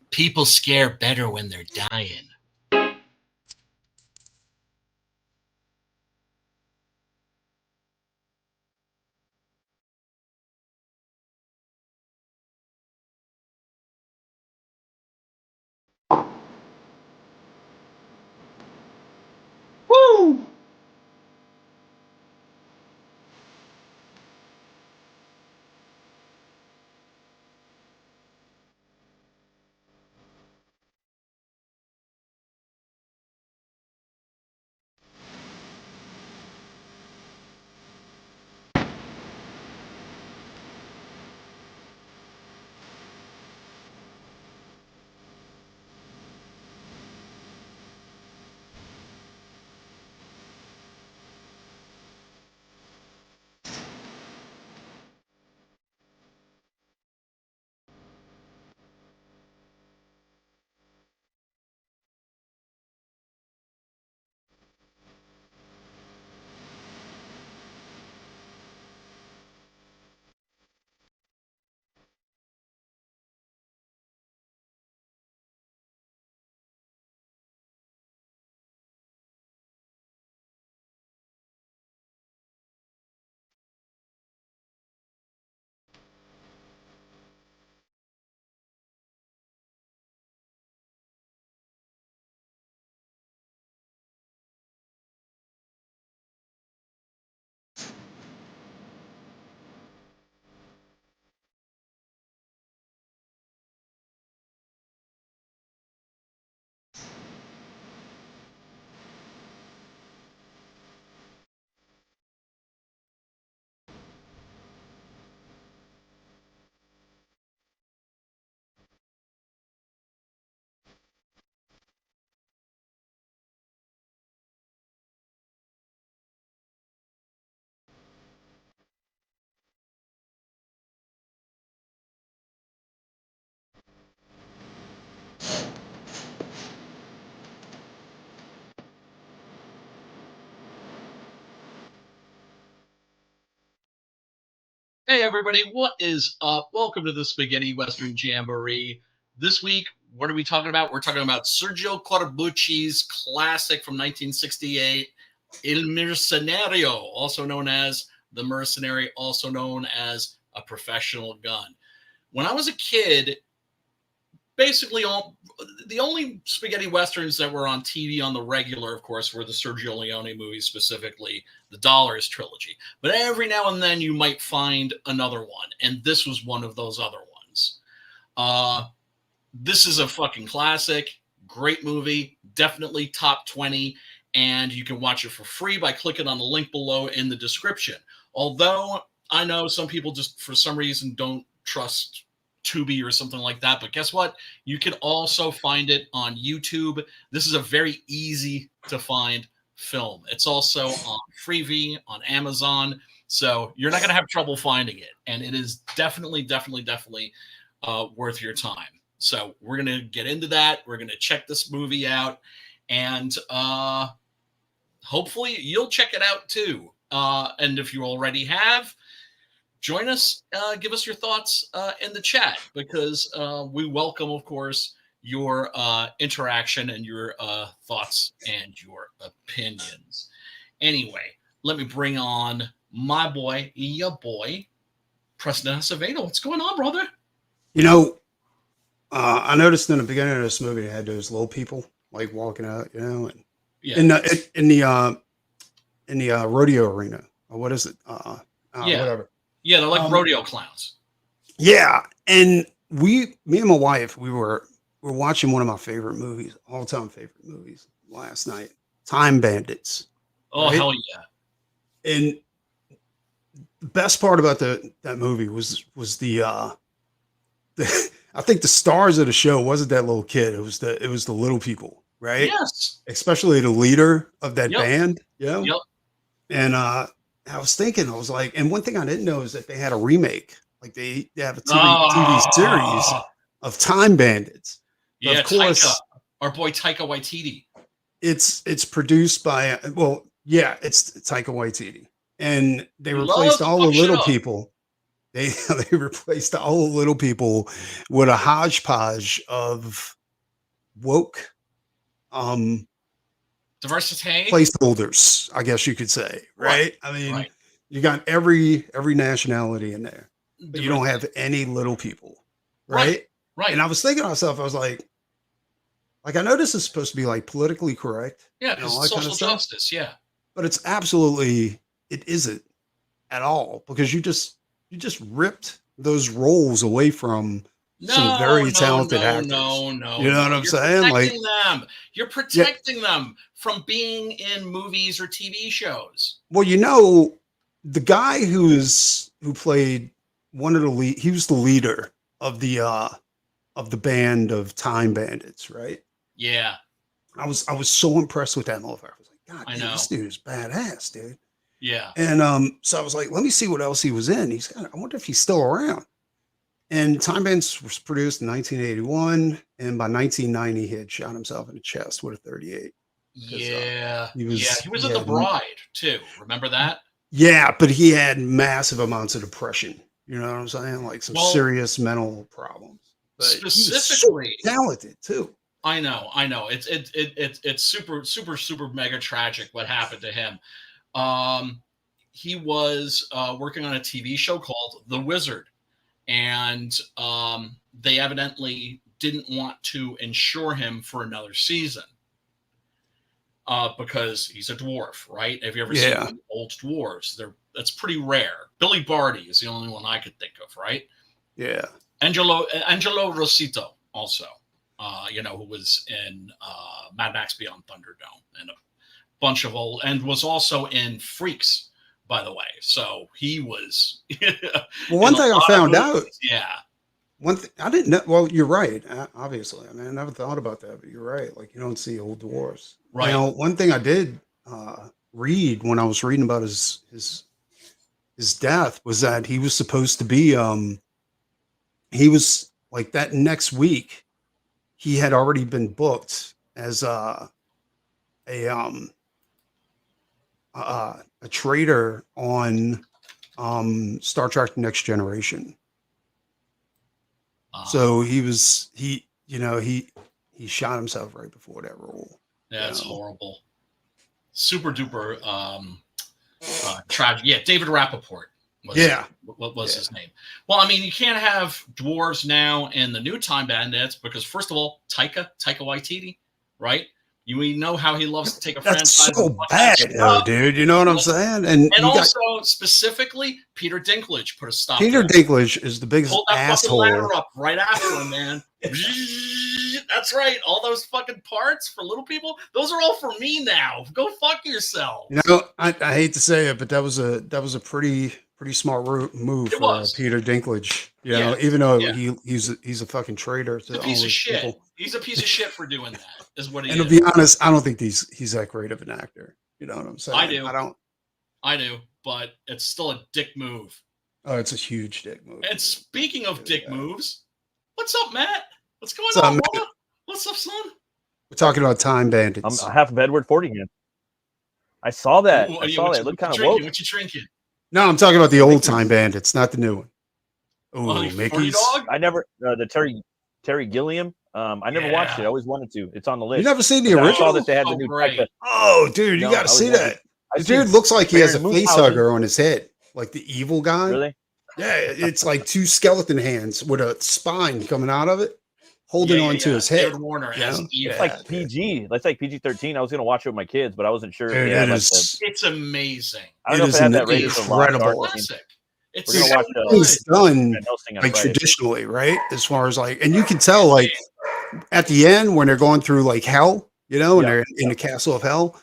People scare better when they're dying. Woo! Hey everybody, what is up? Welcome to the Spaghetti Western Jamboree. This week, what are we talking about? We're talking about Sergio Corbucci's classic from 1968, Il Mercenario, also known as The Mercenary, also known as A Professional Gun. When I was a kid, basically the only spaghetti westerns that were on TV on the regular, of course, were the Sergio Leone movies, specifically the Dollars trilogy. But every now and then you might find another one, and this was one of those other ones. This is a fucking classic, great movie, definitely top 20, and you can watch it for free by clicking on the link below in the description. Although I know some people just for some reason don't trust Tubi or something like that. But guess what? You can also find it on YouTube. This is a very easy to find film. It's also on Freevee, on Amazon. So you're not going to have trouble finding it. And it is definitely worth your time. So we're going to get into that. We're going to check this movie out. And hopefully you'll check it out too. And if you already have, join us, give us your thoughts in the chat, because we welcome, of course, your interaction and your thoughts and your opinions. Anyway, let me bring on my boy, your boy, Preston Acevedo. What's going on, brother? You know, I noticed in the beginning of this movie, they had those little people like walking out, and Yeah. in the rodeo arena. Or what is it? Yeah. Whatever. Yeah, they're like rodeo clowns. Yeah, and me and my wife, we were watching one of my favorite movies, all time favorite movies, last night. Time Bandits. Oh, right? hell yeah! And the best part about that movie was the I think the stars of the show wasn't that little kid. It was the little people, right? Yes. Especially the leader of that Yep. band. Yep. And I was thinking, I was like, and one thing I didn't know is that they had a remake. Like they have a TV series of Time Bandits. But Yeah, of course, Taika, our boy Taika Waititi. it's produced by it's Taika Waititi, and they We replaced love to all the fuck shit little up. people. They they replaced all the little people with a hodgepodge of woke Diversity. placeholders, I guess you could say, right? I mean, Right. you got every nationality in there, but you don't have any little people, right? Right. And I was thinking to myself, I was like I know this is supposed to be like politically correct, Yeah, and because all that kind social of stuff, justice. Yeah. but it's absolutely it isn't at all because you just ripped those roles away from some very talented actors. No. You know what I'm saying? Like, You're yeah, protecting them from being in movies or TV shows. well, you know, the guy who played one of the lead, he was the leader of the band of Time Bandits, right? Yeah, I was so impressed with that motherfucker. I was like, God I damn, know. this dude is badass, dude. Yeah. And so I was like, let me see what else he was in. I wonder if he's still around. And Time Bandits was produced in 1981, and by 1990 he had shot himself in the chest with a 38. Yeah. He was in The Bride too. Remember that? Yeah, but he had massive amounts of depression. You know what I'm saying? Like some serious mental problems. But specifically, he was so talented too. I know. It's super mega tragic what happened to him. He was working on a TV show called The Wizard, and they evidently didn't want to insure him for another season because he's a dwarf, right? Have you ever seen old dwarves? That's pretty rare. Billy Barty is the only one I could think of, right? Yeah. Angelo Rossito also, who was in Mad Max Beyond Thunderdome and a bunch of old, and was also in Freaks, by the way. So he was. Well, one thing I found out. Yeah. One thing I didn't know. Well, you're right. Obviously, I mean, I never thought about that, but you're right. Like you don't see old dwarves. Right. Now, one thing I did read when I was reading about his death was that he was supposed to be. He was like that next week. He had already been booked as a trader on Star Trek: Next Generation. So he shot himself right before that role. That's horrible. Super duper tragic. Yeah, David Rappaport. What was his name? Well, I mean, you can't have dwarves now in the new Time Bandits because, first of all, Taika Waititi, right? We know how he loves to take a franchise. That's so bad, though, dude. You know what I'm saying? And also, specifically, Peter Dinklage put a stop. Peter Dinklage is the biggest asshole. Pull that ladder up right after him, man. That's right. All those fucking parts for little people, those are all for me now. Go fuck yourself. You know, I hate to say it, but that was a pretty smart move for Peter Dinklage. You know, even though he's a fucking traitor to all those people. He's a piece of shit for doing that. Is what he is. And to be honest, I don't think he's that great of an actor. You know what I'm saying? I do, but it's still a dick move. Oh, it's a huge dick move. And speaking of dick moves, what's up, Matt? What's going on, Matt? What's up, son? We're talking about Time Bandits. I'm half of Edward Fortingham. I saw that. Ooh, I saw that. It looked kind of woke. What you drinking? No, I'm talking about the old Time Bandits, not the new one. Oh, Mickey's. I never the Terry Gilliam. I never watched it. I always wanted to. It's on the list. You never seen the original? I saw that they had the new. Oh, dude, you got to see that. The dude looks like he has a face hugger on his head, like the evil guy. Really? Yeah, it's like two skeleton hands with a spine coming out of it, holding onto his head. David Warner has it's like PG. That's like PG-13. I was going to watch it with my kids, but I wasn't sure. Dude, it's amazing. I don't know if it had that rated incredible. It's done like traditionally, right? As far as like, and you can tell like at the end when they're going through like hell, you know, and they're in the castle of hell.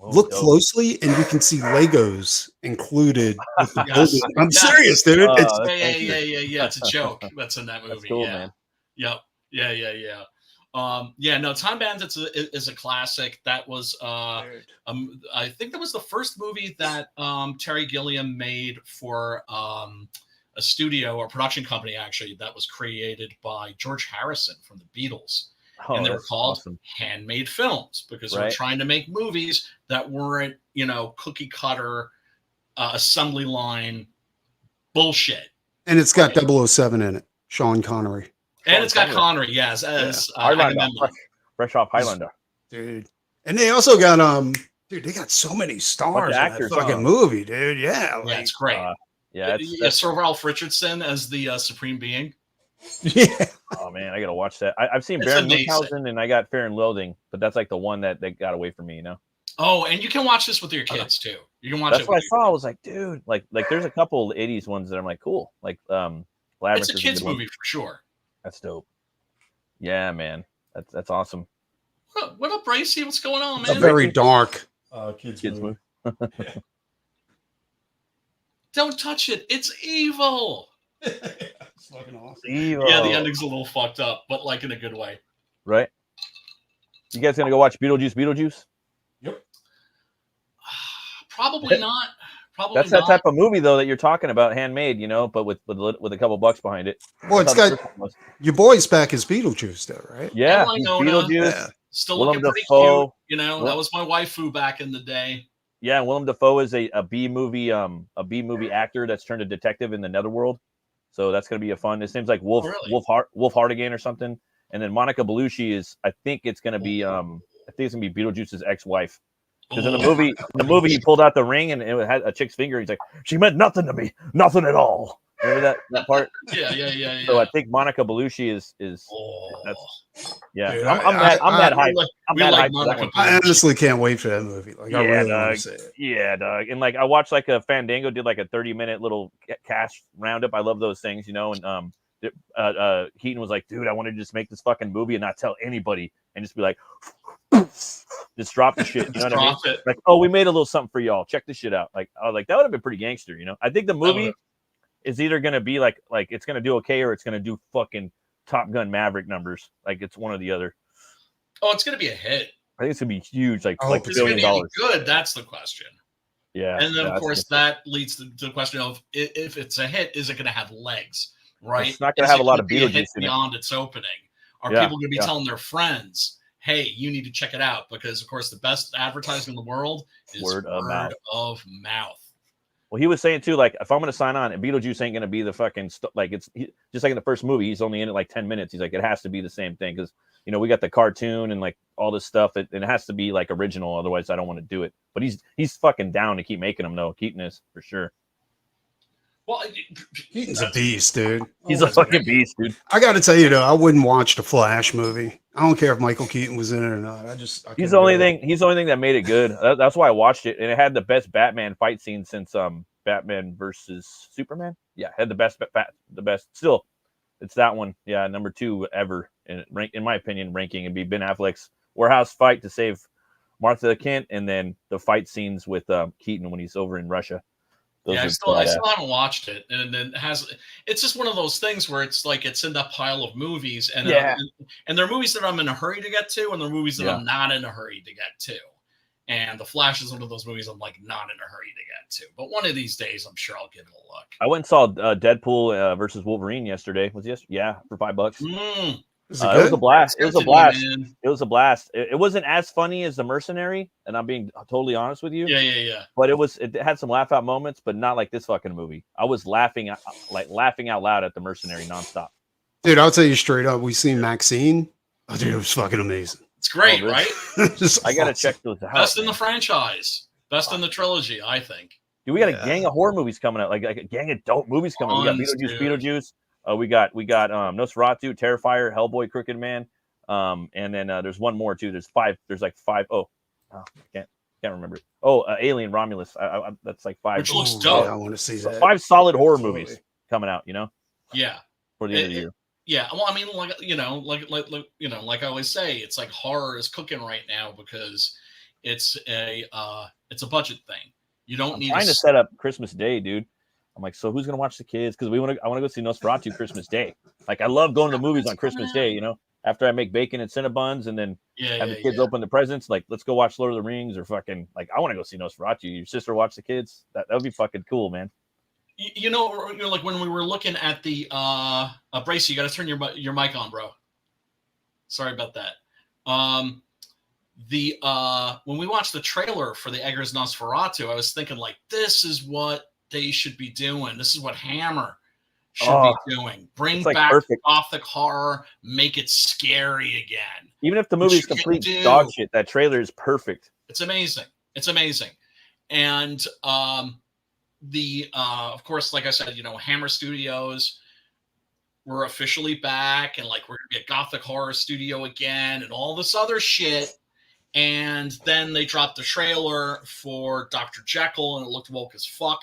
Look closely, and you can see Legos included with the building. I'm serious, dude. Yeah. It's a joke. That's in that movie. That's cool, man. Yep. Yeah. No, Time Bandits is a classic. That was, I think that was the first movie that Terry Gilliam made for a studio or production company, actually, that was created by George Harrison from the Beatles. And they were called handmade films because they were trying to make movies that weren't, cookie cutter, assembly line bullshit. And it's got 007 in it. Sean Connery. And it's got Connery, yes, as Highlander, fresh off Highlander. Dude. And they also got dude, they got so many stars in that fucking movie, dude. Yeah. Yeah, it's great. Sir Ralph Richardson as the Supreme Being. Yeah. Oh man, I gotta watch that. I've seen Baron Munchausen and I got Fear and Loathing, but that's like the one that got away from me, you know. Oh, and you can watch this with your kids too. You can watch that's what I saw. I was like, dude, like there's a couple 80s ones that I'm like, cool. Like it's a kids movie for sure. That's dope. Yeah, man. That's awesome. What up, Bracey? What's going on, man? A very dark kids movie. Don't touch it. It's evil. It's fucking awesome. Evil. Yeah, the ending's a little fucked up, but like in a good way. Right. You guys gonna go watch Beetlejuice? Yep. Probably not. Probably that's not. That type of movie though that you're talking about, handmade, you know, but with a couple bucks behind it. Well, it's got your boy's back as Beetlejuice though, right? Yeah, Beetlejuice. Yeah. Still looking pretty Dafoe. cute. You know, that was my waifu back in the day. Yeah, Willem Dafoe is a B movie actor that's turned a detective in the Netherworld. So that's gonna be a fun. It seems like Wolf Hartigan or something. And then Monica Bellucci is, I think it's gonna be Beetlejuice's ex-wife. Because in the movie, he pulled out the ring and it had a chick's finger. He's like, she meant nothing to me, nothing at all. Remember that part? Yeah. So I think Monica Bellucci is that's yeah. Dude, I'm that hype. I'm that hype. I honestly can't wait for that movie. Like, I really want to see it. Yeah, dog. And like I watched like a Fandango did like a 30-minute little cast roundup. I love those things, you know. And Keaton was like, dude, I want to just make this fucking movie and not tell anybody and just be like, just drop the shit. You know what I mean? Like, oh, we made a little something for y'all. Check this shit out. Like, I was like, that would have been pretty gangster, you know. I think the movie is either gonna be like it's gonna do okay or it's gonna do fucking Top Gun Maverick numbers. Like it's one or the other. Oh, it's gonna be a hit. I think it's gonna be huge. Like $1 billion. Good. That's the question. Yeah. And then of course that leads to the question of if it's a hit, is it gonna have legs? Right? It's not gonna have a lot of Beetlejuice beyond its opening. Are people gonna be telling their friends, hey, you need to check it out? Because of course the best advertising in the world is word of mouth. Well, he was saying too, like if I'm going to sign on, and Beetlejuice ain't going to be the fucking like just like in the first movie, he's only in it like 10 minutes. He's like, it has to be the same thing because you know we got the cartoon and like all this stuff. It has to be like original, otherwise I don't want to do it. But he's fucking down to keep making them though. Keaton is for sure. Well, Keaton's a beast, dude. He's a fucking beast, dude. I got to tell you though, I wouldn't watch the Flash movie. I don't care if Michael Keaton was in it or not. He's the only thing. He's the only thing that made it good. That's why I watched it, and it had the best Batman fight scene since Batman versus Superman. Yeah, had the best. Still, it's that one. Yeah, number 2 ever in my opinion, ranking and be Ben Affleck's warehouse fight to save Martha Kent, and then the fight scenes with Keaton when he's over in Russia. I still haven't watched it, and it it's just one of those things where it's like it's in that pile of movies, and and there are movies that I'm in a hurry to get to, and there are movies that I'm not in a hurry to get to. And The Flash is one of those movies I'm like not in a hurry to get to, but one of these days I'm sure I'll give it a look. I went and saw Deadpool versus Wolverine yesterday. Was yesterday? Yeah, for $5. It was a blast. It was a blast. It was a blast. It wasn't as funny as The Mercenary, and I'm being totally honest with you. Yeah. But it had some laugh out moments, but not like this fucking movie. I was laughing out loud at The Mercenary nonstop. Dude, I'll tell you straight up. We seen Maxine. Oh, dude, it was fucking amazing. It's great, right? I gotta check those out. Best in the franchise. Best in the trilogy, I think. Dude, we got a gang of horror movies coming out, like a gang of dope movies coming out. We got Beetlejuice. We got Nosferatu, Terrifier, Hellboy, Crooked Man, and then there's one more too. There's 5. There's like 5. I can't remember. Alien Romulus. That's like 5. Which looks dope. Yeah, I want to see that. 5 solid horror movies coming out. You know. Yeah. For the end of the year. Yeah. Well, I mean, like I always say, it's like horror is cooking right now because it's a budget thing. You don't need trying to set up Christmas Day, dude. I'm like, so who's gonna watch the kids? Because I want to go see Nosferatu Christmas Day. Like, I love going to the movies on Christmas Day. You know, after I make bacon and Cinnabons and then have the kids open the presents. Like, let's go watch Lord of the Rings or fucking like I want to go see Nosferatu. Your sister watch the kids. That would be fucking cool, man. You know, like when we were looking at the Bracey, you got to turn your mic on, bro. Sorry about that. When we watched the trailer for the Eggers Nosferatu, I was thinking like, this is what they should be doing. This is what Hammer should be doing. Bring like back perfect. Gothic horror, make it scary again. Even if the movie's complete dog shit, that trailer is perfect. It's amazing. It's amazing. And of course, like I said, Hammer Studios were officially back, and like we're gonna get Gothic Horror Studio again and all this other shit. And then they dropped the trailer for Dr. Jekyll, and it looked woke as fuck.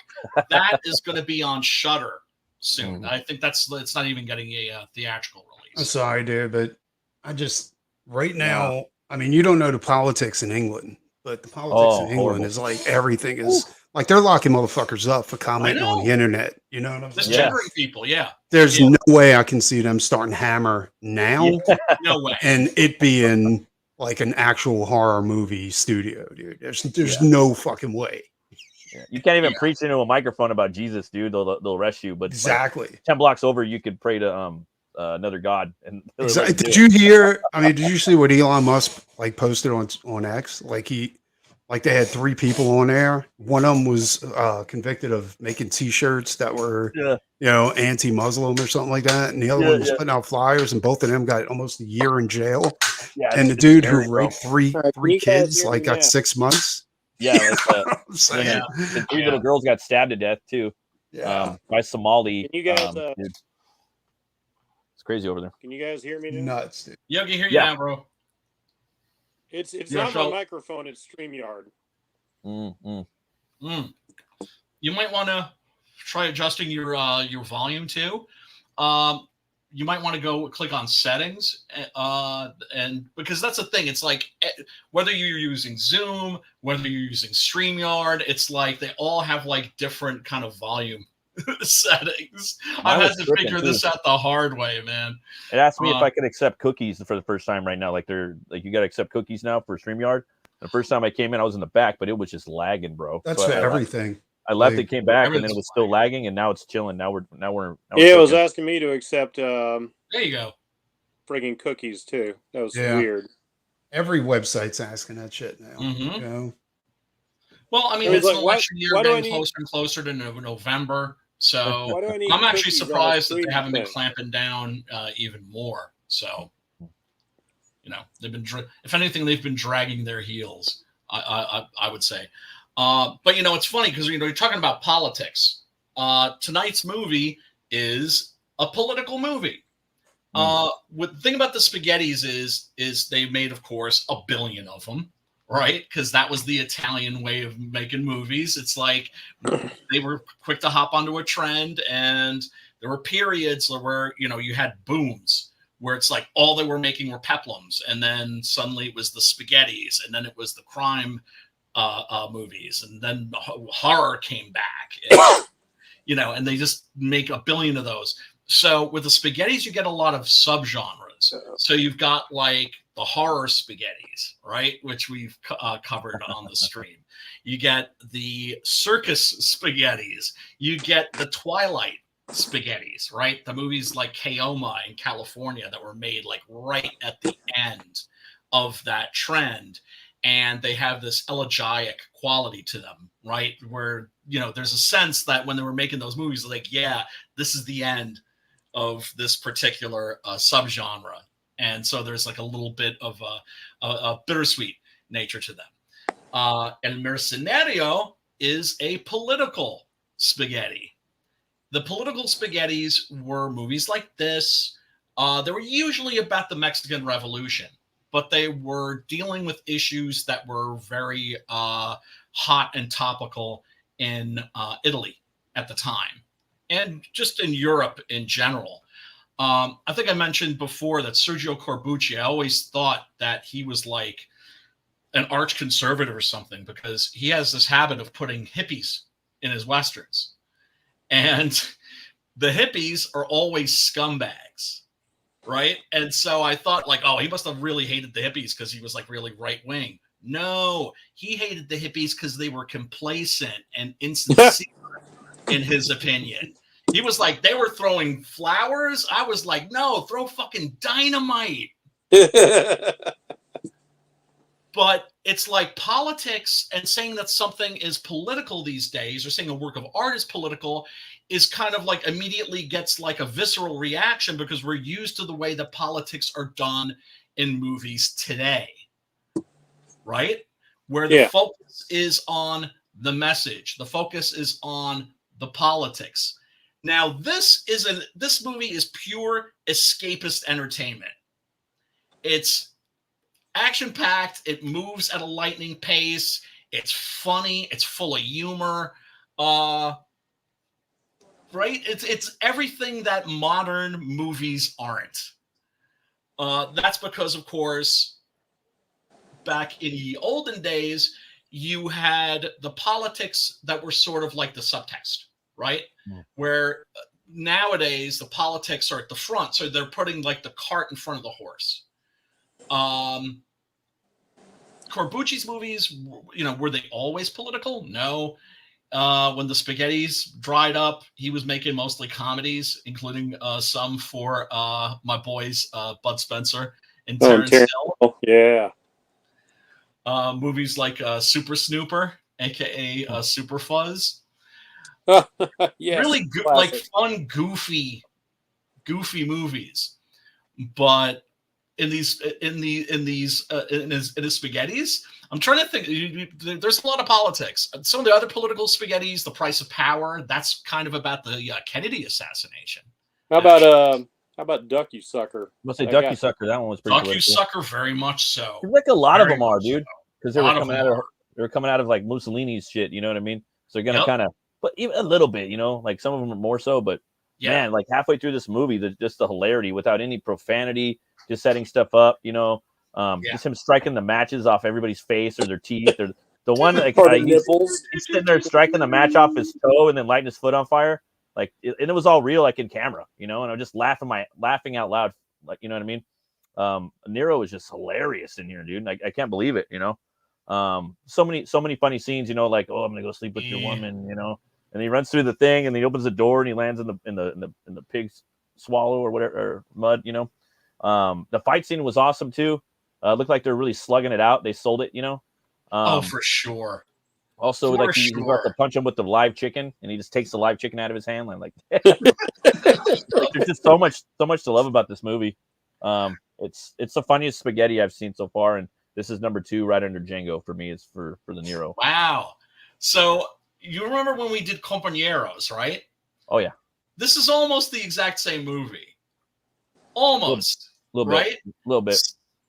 That is going to be on Shudder soon. I think it's not even getting a theatrical release. I'm sorry, dude, but I just right now. I mean, you don't know the politics in England, but the politics in England is like everything is like they're locking motherfuckers up for commenting on the internet. You know what I'm saying? Gendering people, yeah. There's no way I can see them starting Hammer now. No way. And it being like an actual horror movie studio, dude. There's no fucking way. You can't even preach into a microphone about Jesus, dude. They'll arrest you. But exactly, like 10 blocks over, you could pray to another god. And exactly. Did you hear? I mean, did you see what Elon Musk like posted on X? Like they had 3 people on there. One of them was convicted of making T-shirts that were, anti-Muslim or something like that, and the other one was putting out flyers, and both of them got almost a year in jail. Yeah, and the dude who raped three kids got 6 months. Yeah, the 3 little girls got stabbed to death too. Yeah, by Somali. Can you guys? Dude. It's crazy over there. Can you guys hear me? Dude? Nuts, dude. Yeah, I can hear you now, bro. It's not my microphone. It's StreamYard. You might want to try adjusting your volume too. You might want to go click on settings, and because that's the thing. It's like whether you're using Zoom, whether you're using StreamYard, it's like they all have like different kind of volume settings. I've had to figure this out the hard way, man. It asked me if I could accept cookies for the first time right now. Like you got to accept cookies now for StreamYard. The first time I came in, I was in the back, but it was just lagging, bro. That's for everything. I left, it came back, and then it was still lagging, and now it's chilling. Now we're it was asking me to accept. There you go. Frigging cookies too. That was weird. Every website's asking that shit now. Mm-hmm. You know? Well, I mean, it's an election year getting closer and closer to November. So I'm actually surprised that they haven't been clamping down even more. So, they've been, if anything, they've been dragging their heels, I would say. But, it's funny because, you're talking about politics. Tonight's movie is a political movie. The thing about the Spaghettis is they made, of course, 1 billion of them. Right, because that was the Italian way of making movies. It's like they were quick to hop onto a trend, and there were periods where you had booms where it's like all they were making were peplums, and then suddenly it was the Spaghettis, and then it was the crime movies, and then horror came back, and, and they just make 1 billion of those. So with the Spaghettis, you get a lot of subgenres. So you've got like the horror Spaghettis, right? Which we've covered on the stream. You get the circus Spaghettis. You get the Twilight Spaghettis, right? The movies like Keoma in California that were made like right at the end of that trend. And they have this elegiac quality to them, right? Where, there's a sense that when they were making those movies, like, yeah, this is the end of this particular subgenre. And so there's like a little bit of a bittersweet nature to them. El Mercenario is a political spaghetti. The political spaghettis were movies like this. They were usually about the Mexican Revolution, but they were dealing with issues that were very hot and topical in Italy at the time, and just in Europe in general. I think I mentioned before that Sergio Corbucci, I always thought that he was like an arch conservative or something, because he has this habit of putting hippies in his Westerns. And the hippies are always scumbags, right? And so I thought like, oh, he must have really hated the hippies because he was like really right wing. No, he hated the hippies because they were complacent and insincere in his opinion. He was like, they were throwing flowers. I was like, no, throw fucking dynamite. But it's like politics, and saying that something is political these days, or saying a work of art is political, is kind of like immediately gets like a visceral reaction because we're used to the way that politics are done in movies today, right? Where the focus is on the message, the focus is on the politics. Now, this movie is pure escapist entertainment. It's action-packed. It moves at a lightning pace. It's funny. It's full of humor. Right? It's everything that modern movies aren't. That's because, of course, back in the olden days, you had the politics that were sort of like the subtext, right? Yeah. Where nowadays the politics are at the front, so they're putting like the cart in front of the horse. Corbucci's movies, were they always political? No. When the spaghettis dried up, he was making mostly comedies, including some for my boys Bud Spencer and Terrence Hill. Yeah. Movies like Super Snooper, aka Super Fuzz. Yes, really like fun, goofy movies. But in the spaghettis, I'm trying to think. There's a lot of politics. Some of the other political spaghettis, The Price of Power, that's kind of about the Kennedy assassination. How about Duck You Sucker? Let's say Duck You Sucker. That one was pretty. Duck You Sucker, very much so. Like a lot of them are, dude, because they were coming out of like Mussolini's shit. You know what I mean? So they're gonna kind of, but even a little bit, like some of them are more so. But man, like halfway through this movie, just the hilarity without any profanity, just setting stuff up. Just him striking the matches off everybody's face or their teeth, or the one like he's sitting there striking the match off his toe and then lighting his foot on fire. Like, and it was all real, like in camera, and I'm just laughing out loud, like, you know what I mean? Nero is just hilarious in here, dude. I can't believe it, so many funny scenes, like, oh, I'm gonna go sleep with your woman, and he runs through the thing and he opens the door and he lands in the pig's swallow or whatever, or mud, the fight scene was awesome too. Looked like they're really slugging it out. They sold it, for sure. Also, like he's about to punch him with the live chicken, and he just takes the live chicken out of his hand. Like, there's just so much to love about this movie. It's the funniest spaghetti I've seen so far, and this is number 2, right under Django for me. It's for the Nero. Wow. So you remember when we did Compañeros, right? Oh yeah. This is almost the exact same movie. Almost. Little right? Bit. A little bit.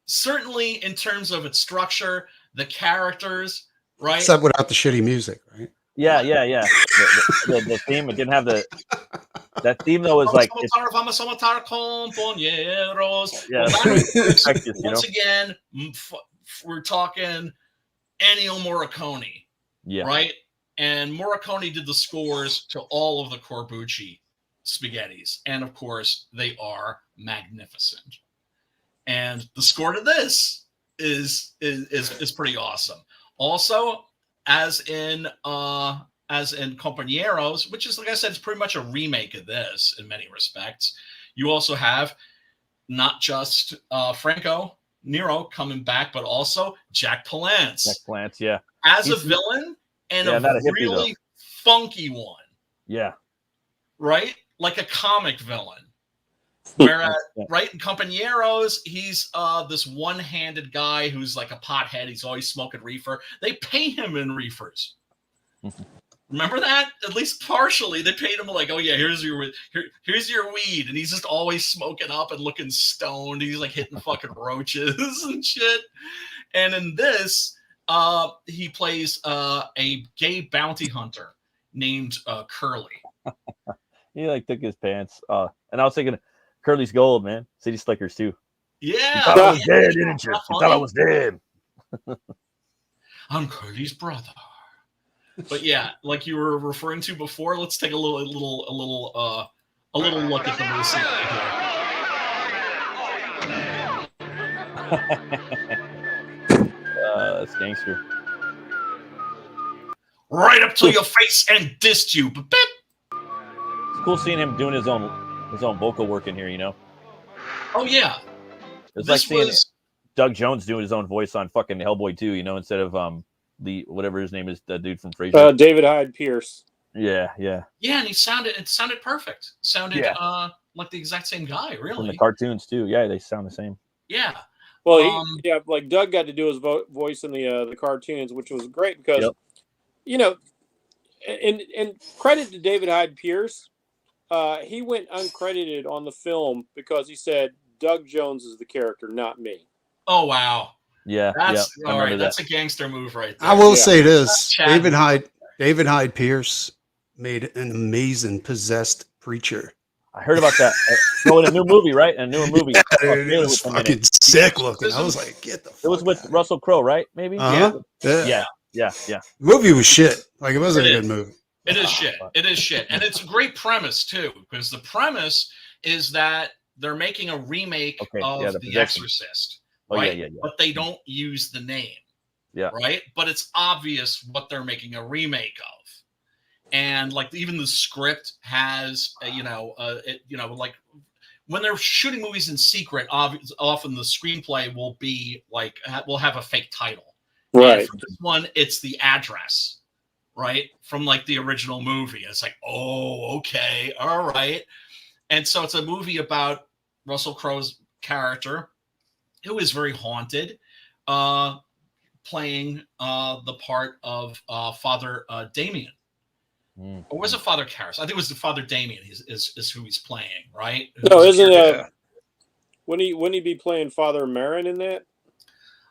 Certainly in terms of its structure, the characters. Right. Except without the shitty music, right? Yeah. The theme, it didn't have that theme though was like once again, we're talking Ennio Morricone. Yeah. Right? And Morricone did the scores to all of the Corbucci spaghettis. And of course, they are magnificent. And the score to this is pretty awesome. Also, as in Compañeros, which is, like I said, it's pretty much a remake of this in many respects. You also have not just Franco Nero coming back, but also Jack Palance. Jack Palance, yeah, as a villain and a really funky one. Yeah, right, like a comic villain. Whereas, right, in Compañeros, he's this one-handed guy who's like a pothead. He's always smoking reefer. They pay him in reefers. Remember that? At least partially, they paid him like, oh yeah, here's your weed, and he's just always smoking up and looking stoned. He's like hitting fucking roaches and shit. And in this, he plays a gay bounty hunter named Curly. He like took his pants, and I was thinking, Curly's gold, man. City Slickers too. Yeah. You thought I was dead, didn't you? You thought I was dead. I'm Curly's brother. But yeah, like you were referring to before, let's take a little look at the movie here. That's gangster. Right up to your face and dissed you. Beep. It's cool seeing him doing his own vocal work in here, Oh yeah. It's like seeing Doug Jones doing his own voice on fucking Hellboy 2, instead of the whatever his name is, the dude from Frasier. David Hyde Pierce. Yeah. Yeah, and it sounded perfect. Sounded like the exact same guy, really. From the cartoons too. Yeah, they sound the same. Yeah. Well, like Doug got to do his voice in the cartoons, which was great because, you know, and credit to David Hyde Pierce, he went uncredited on the film because he said Doug Jones is the character, not me. Oh wow. Yeah, that's all right. That's a gangster move right there. I will say this: David Hyde Pierce made an amazing possessed preacher. I heard about that. In a new movie, right? A newer movie. It was fucking sick looking. I was like, get the fuck It was with Russell Crowe, right? Maybe? Yeah. The movie was shit. Like, it wasn't a good movie. It is shit. It is shit. And it's a great premise, too, because the premise is that they're making a remake of The Exorcist, right? But they don't use the name, right? But it's obvious what they're making a remake of. And like even the script has, like when they're shooting movies in secret, often the screenplay will be like will have a fake title. Right. And for this one, it's the address, right, from like the original movie. It's like, oh, okay, all right. And so it's a movie about Russell Crowe's character, who is very haunted, playing the part of Father Damien. Or was it Father Karras? I think it was the Father Damien is who he's playing, right? No, isn't wouldn't he be playing Father Marin in that?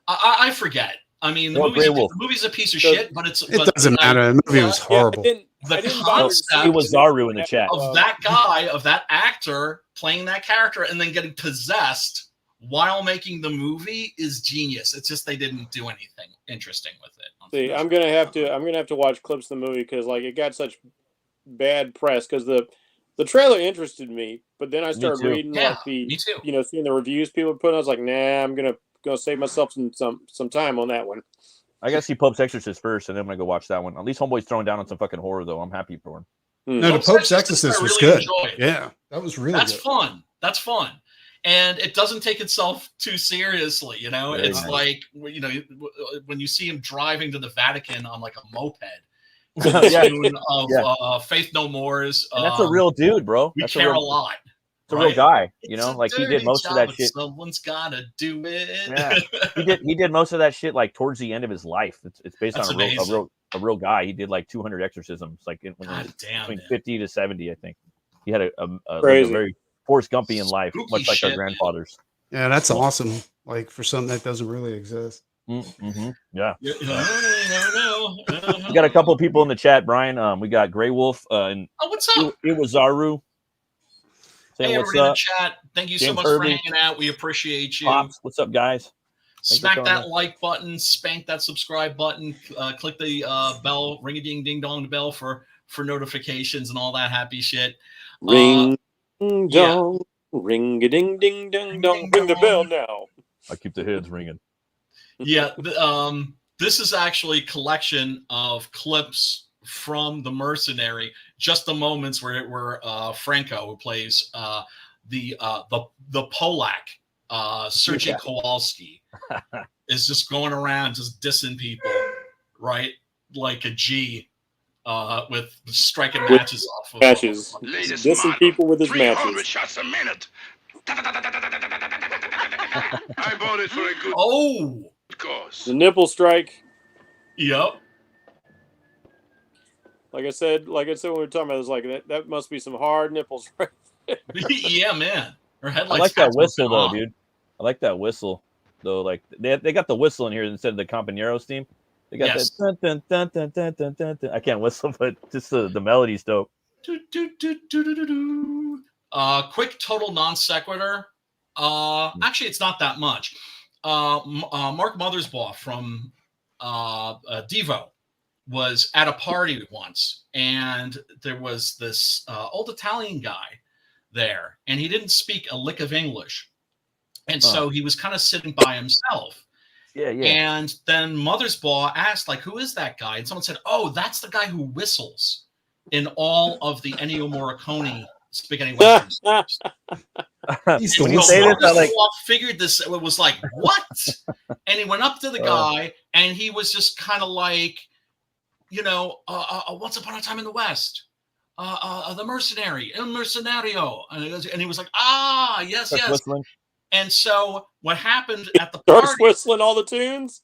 I forget. I mean, the movie's a piece of shit, but it doesn't matter. The movie was horrible. The concept it was Zaru in the chat of that guy, of that actor playing that character and then getting possessed while making the movie is genius. It's just they didn't do anything interesting with it. See, I'm gonna have to watch clips of the movie because like it got such bad press because the trailer interested me, but then I started reading seeing the reviews people were putting. I was like, nah, I'm gonna save myself some time on that one. I gotta see Pope's Exorcist first, and then I'm gonna go watch that one. At least Homeboy's throwing down on some fucking horror, though. I'm happy for him. No, the Pope's Exorcist was good. Yeah, that was really good. Fun. That's fun. And it doesn't take itself too seriously, you know. It's like, you know, when you see him driving to the Vatican on like a moped. Faith No More's. And that's a real dude, bro. We care a lot. It's a real guy, you know. Like he did most of that shit. Someone's gotta do it. Yeah, he did most of that shit like towards the end of his life. It's based on a real guy. He did like 200 exorcisms, like between 50 to 70, I think. He had a very Forrest Gumpian life, much like our grandfathers. Yeah, that's awesome. Like for something that doesn't really exist. Mm-hmm. Yeah. You never know. We got a couple of people in the chat, Brian. We got Grey Wolf and what's up? It was Zaru. Hey, everybody in the chat. Thank you so much for hanging out. We appreciate you. Pops, what's up, guys? Smack that like button, spank that subscribe button, click the bell, ring a ding ding dong bell for notifications and all that happy shit. Ring dong, ring a ding ding ding dong, ring the bell now. I keep the heads ringing. Yeah, this is actually a collection of clips from the Mercenary, just the moments where Franco, who plays the Polak, Sergio Kowalski, is just going around just dissing people, right? Like a G, with striking matches off of matches. Dissing people with his matches. Shots a minute. I bought it for a good cause. The nipple strike. Yep. Like I said when we were talking about it, was like that must be some hard nipples, right? Yeah, man. Her headlights. I like that whistle though, dude. I like that whistle though. Like they got the whistle in here instead of the Companeros theme. They got that dun, dun, dun, dun, dun, dun, dun, dun. I can't whistle, but just the melody's dope. Quick total non sequitur. Actually, it's not that much. Mark Mothersbaugh from Devo was at a party once, and there was this old Italian guy there, and he didn't speak a lick of English, and so he was kind of sitting by himself. Yeah. And then Mothersbaugh asked, like, who is that guy? And someone said, oh, that's the guy who whistles in all of the Ennio Morricone spaghetti westerns. When you say this, I like figured this. It was like, what? And he went up to the guy, and he was just kind of like, Once Upon a Time in the West, the Mercenary, El Mercenario, and he was like, yes. Whistling. And so what happened at the Starts party whistling all the tunes.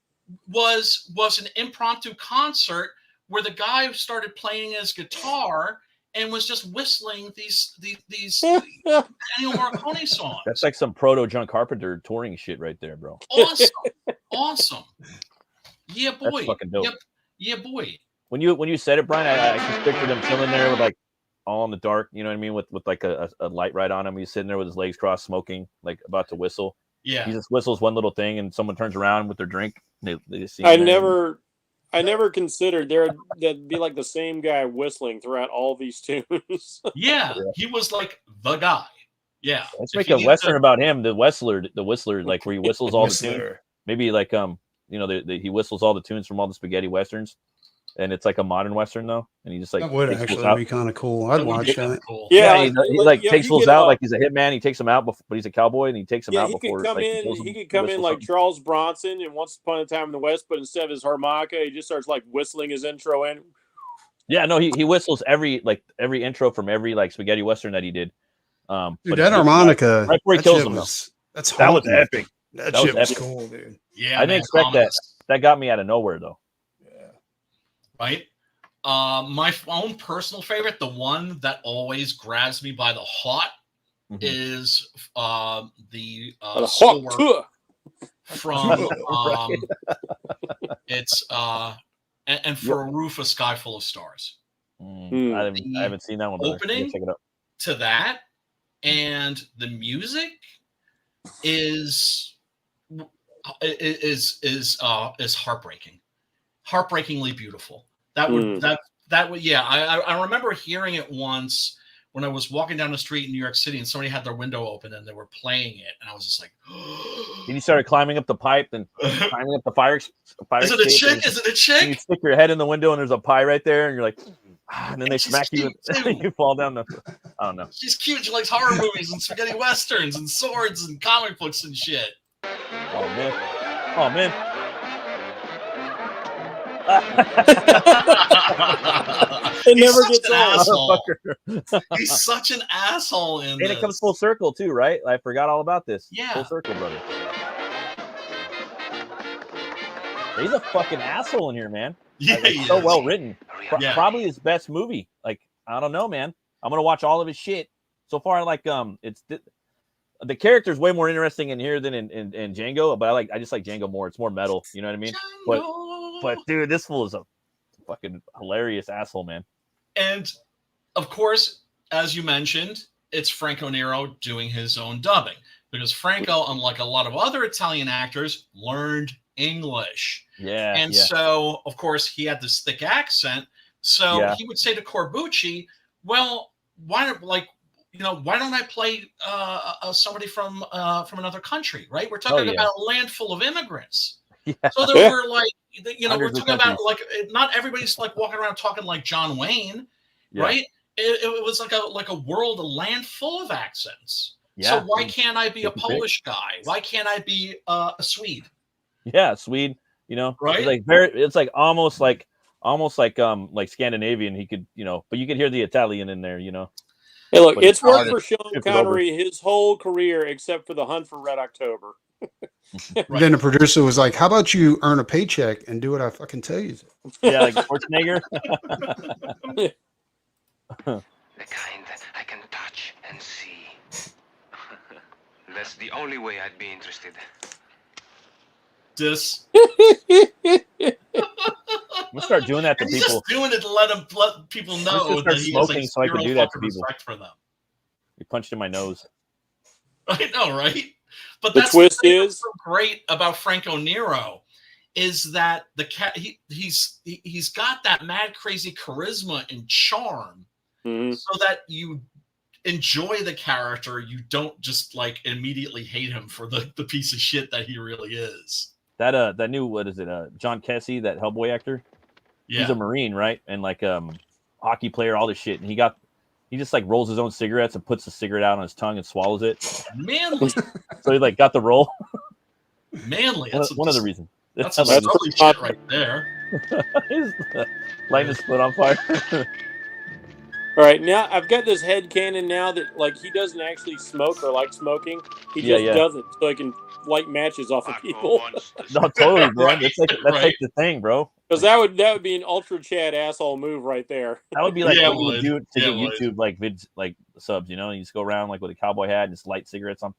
Was an impromptu concert where the guy started playing his guitar and was just whistling these Ennio Morricone songs. That's like some proto John Carpenter touring shit right there, bro. Awesome. Yeah, boy. That's fucking dope. Yep. Yeah, boy. When you said it, Brian, I just pictured him chilling there with like all in the dark, you know what I mean, with like a light right on him. He's sitting there with his legs crossed, smoking, like about to whistle. Yeah. He just whistles one little thing, and someone turns around with their drink. They see. I never considered that'd be like the same guy whistling throughout all these tunes. Yeah, he was like the guy. Yeah. Let's make a Western about him. The whistler, like where he whistles all the tunes. Maybe like he whistles all the tunes from all the spaghetti westerns. And it's like a modern Western though, and he just like that would actually be kind of cool. I'd watch that. Cool. Yeah, he like takes fools out like he's a hitman. He takes them out, but he's a cowboy, and he takes them out before. He could come in like Charles Bronson in Once Upon a Time in the West, but instead of his harmonica, he just starts like whistling his intro in. Yeah, no, he whistles every intro from every like spaghetti Western that he did. Dude, that harmonica right before he kills him. That was epic. That shit was cool, dude. Yeah, I didn't expect that. That got me out of nowhere though. Right. My own personal favorite, the one that always grabs me by the heart, is the score from it's and for a Roof, a Sky Full of Stars. I haven't seen that one. Opening check it out. To that, and the music is heartbreaking, heartbreakingly beautiful. That would yeah. I remember hearing it once when I was walking down the street in New York City and somebody had their window open and they were playing it, and I was just like, and you started climbing up the pipe and climbing up the fire. Is it a chick? Is it a chick? And you stick your head in the window and there's a pie right there, and you're like, and then they smack you and you fall down the. I don't know. She's cute. She likes horror movies and spaghetti westerns and swords and comic books and shit. Oh man. It never gets old. He's such an asshole in this. And it comes full circle too, right? I forgot all about this. Yeah. Full circle, brother. He's a fucking asshole in here, man. Yeah, he's so well written. Probably his best movie. Like, I don't know, man. I'm gonna watch all of his shit. So far, like, it's the character's way more interesting in here than in Django, but I just like Django more. It's more metal, you know what I mean? But dude, this fool is a fucking hilarious asshole, man. And of course, as you mentioned, it's Franco Nero doing his own dubbing, because Franco, unlike a lot of other Italian actors, learned English. Yeah. And so, of course, he had this thick accent. So he would say to Corbucci, well, why don't I play somebody from another country, right? We're talking about a land full of immigrants. Yeah. So there were like, we're talking about like, not everybody's like walking around talking like John Wayne, right? It was like a world, a land full of accents. Yeah. So why can't I be a Polish guy? Why can't I be a Swede? Yeah, Swede. Right? It's like almost like Scandinavian. He could, but you could hear the Italian in there. Hey, look, it's worked for Sean Connery his whole career except for The Hunt for Red October. Right. Then the producer was like, how about you earn a paycheck and do what I fucking tell you to? Yeah, like Schwarzenegger. The kind that I can touch and see. That's the only way I'd be interested. I'm gonna start doing that to people. Just doing it to let people know that he smoking, has so I can do that to people. Respect for them. He punched in my nose. I know, right? But the twist is so great about Franco Nero is that he's got that mad crazy charisma and charm, so that you enjoy the character. You don't just like immediately hate him for the piece of shit that he really is. That new, what is it? John Kesey, that Hellboy actor. Yeah. He's a Marine, right? And like hockey player, all this shit. And he just like rolls his own cigarettes and puts the cigarette out on his tongue and swallows it. Manly. So he got the role. Manly. That's one of the reasons. That's some shit right there. He's lighting his foot on fire. All right, now I've got this headcanon now that like he doesn't actually smoke or like smoking. He just doesn't, so he can light matches off of people. No, totally, man. That's like the thing, bro. Because that would be an ultra Chad asshole move right there. That would be like what you would do to get YouTube like vids, like subs. You know, you just go around like with a cowboy hat and just light cigarettes on.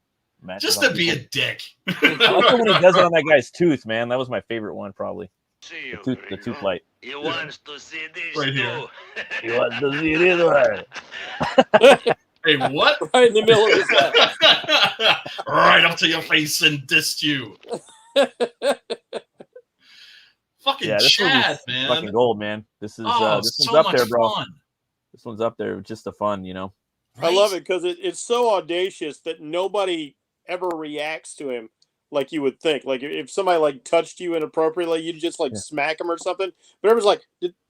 Just to be a dick. I like when he does it on that guy's tooth, man. That was my favorite one, probably. The tooth light. He wants to see this right here. He wants to see this one. Hey, what? Right in the middle of his head. Right up to your face and dissed you. Fucking Chad, man. Fucking gold, man. This is this so one's up there, bro. Fun. This one's up there. Just the fun, you know. Right? I love it because it's so audacious that nobody ever reacts to him like you would think. Like if somebody like touched you inappropriately, you'd just like smack him or something. But everyone's like,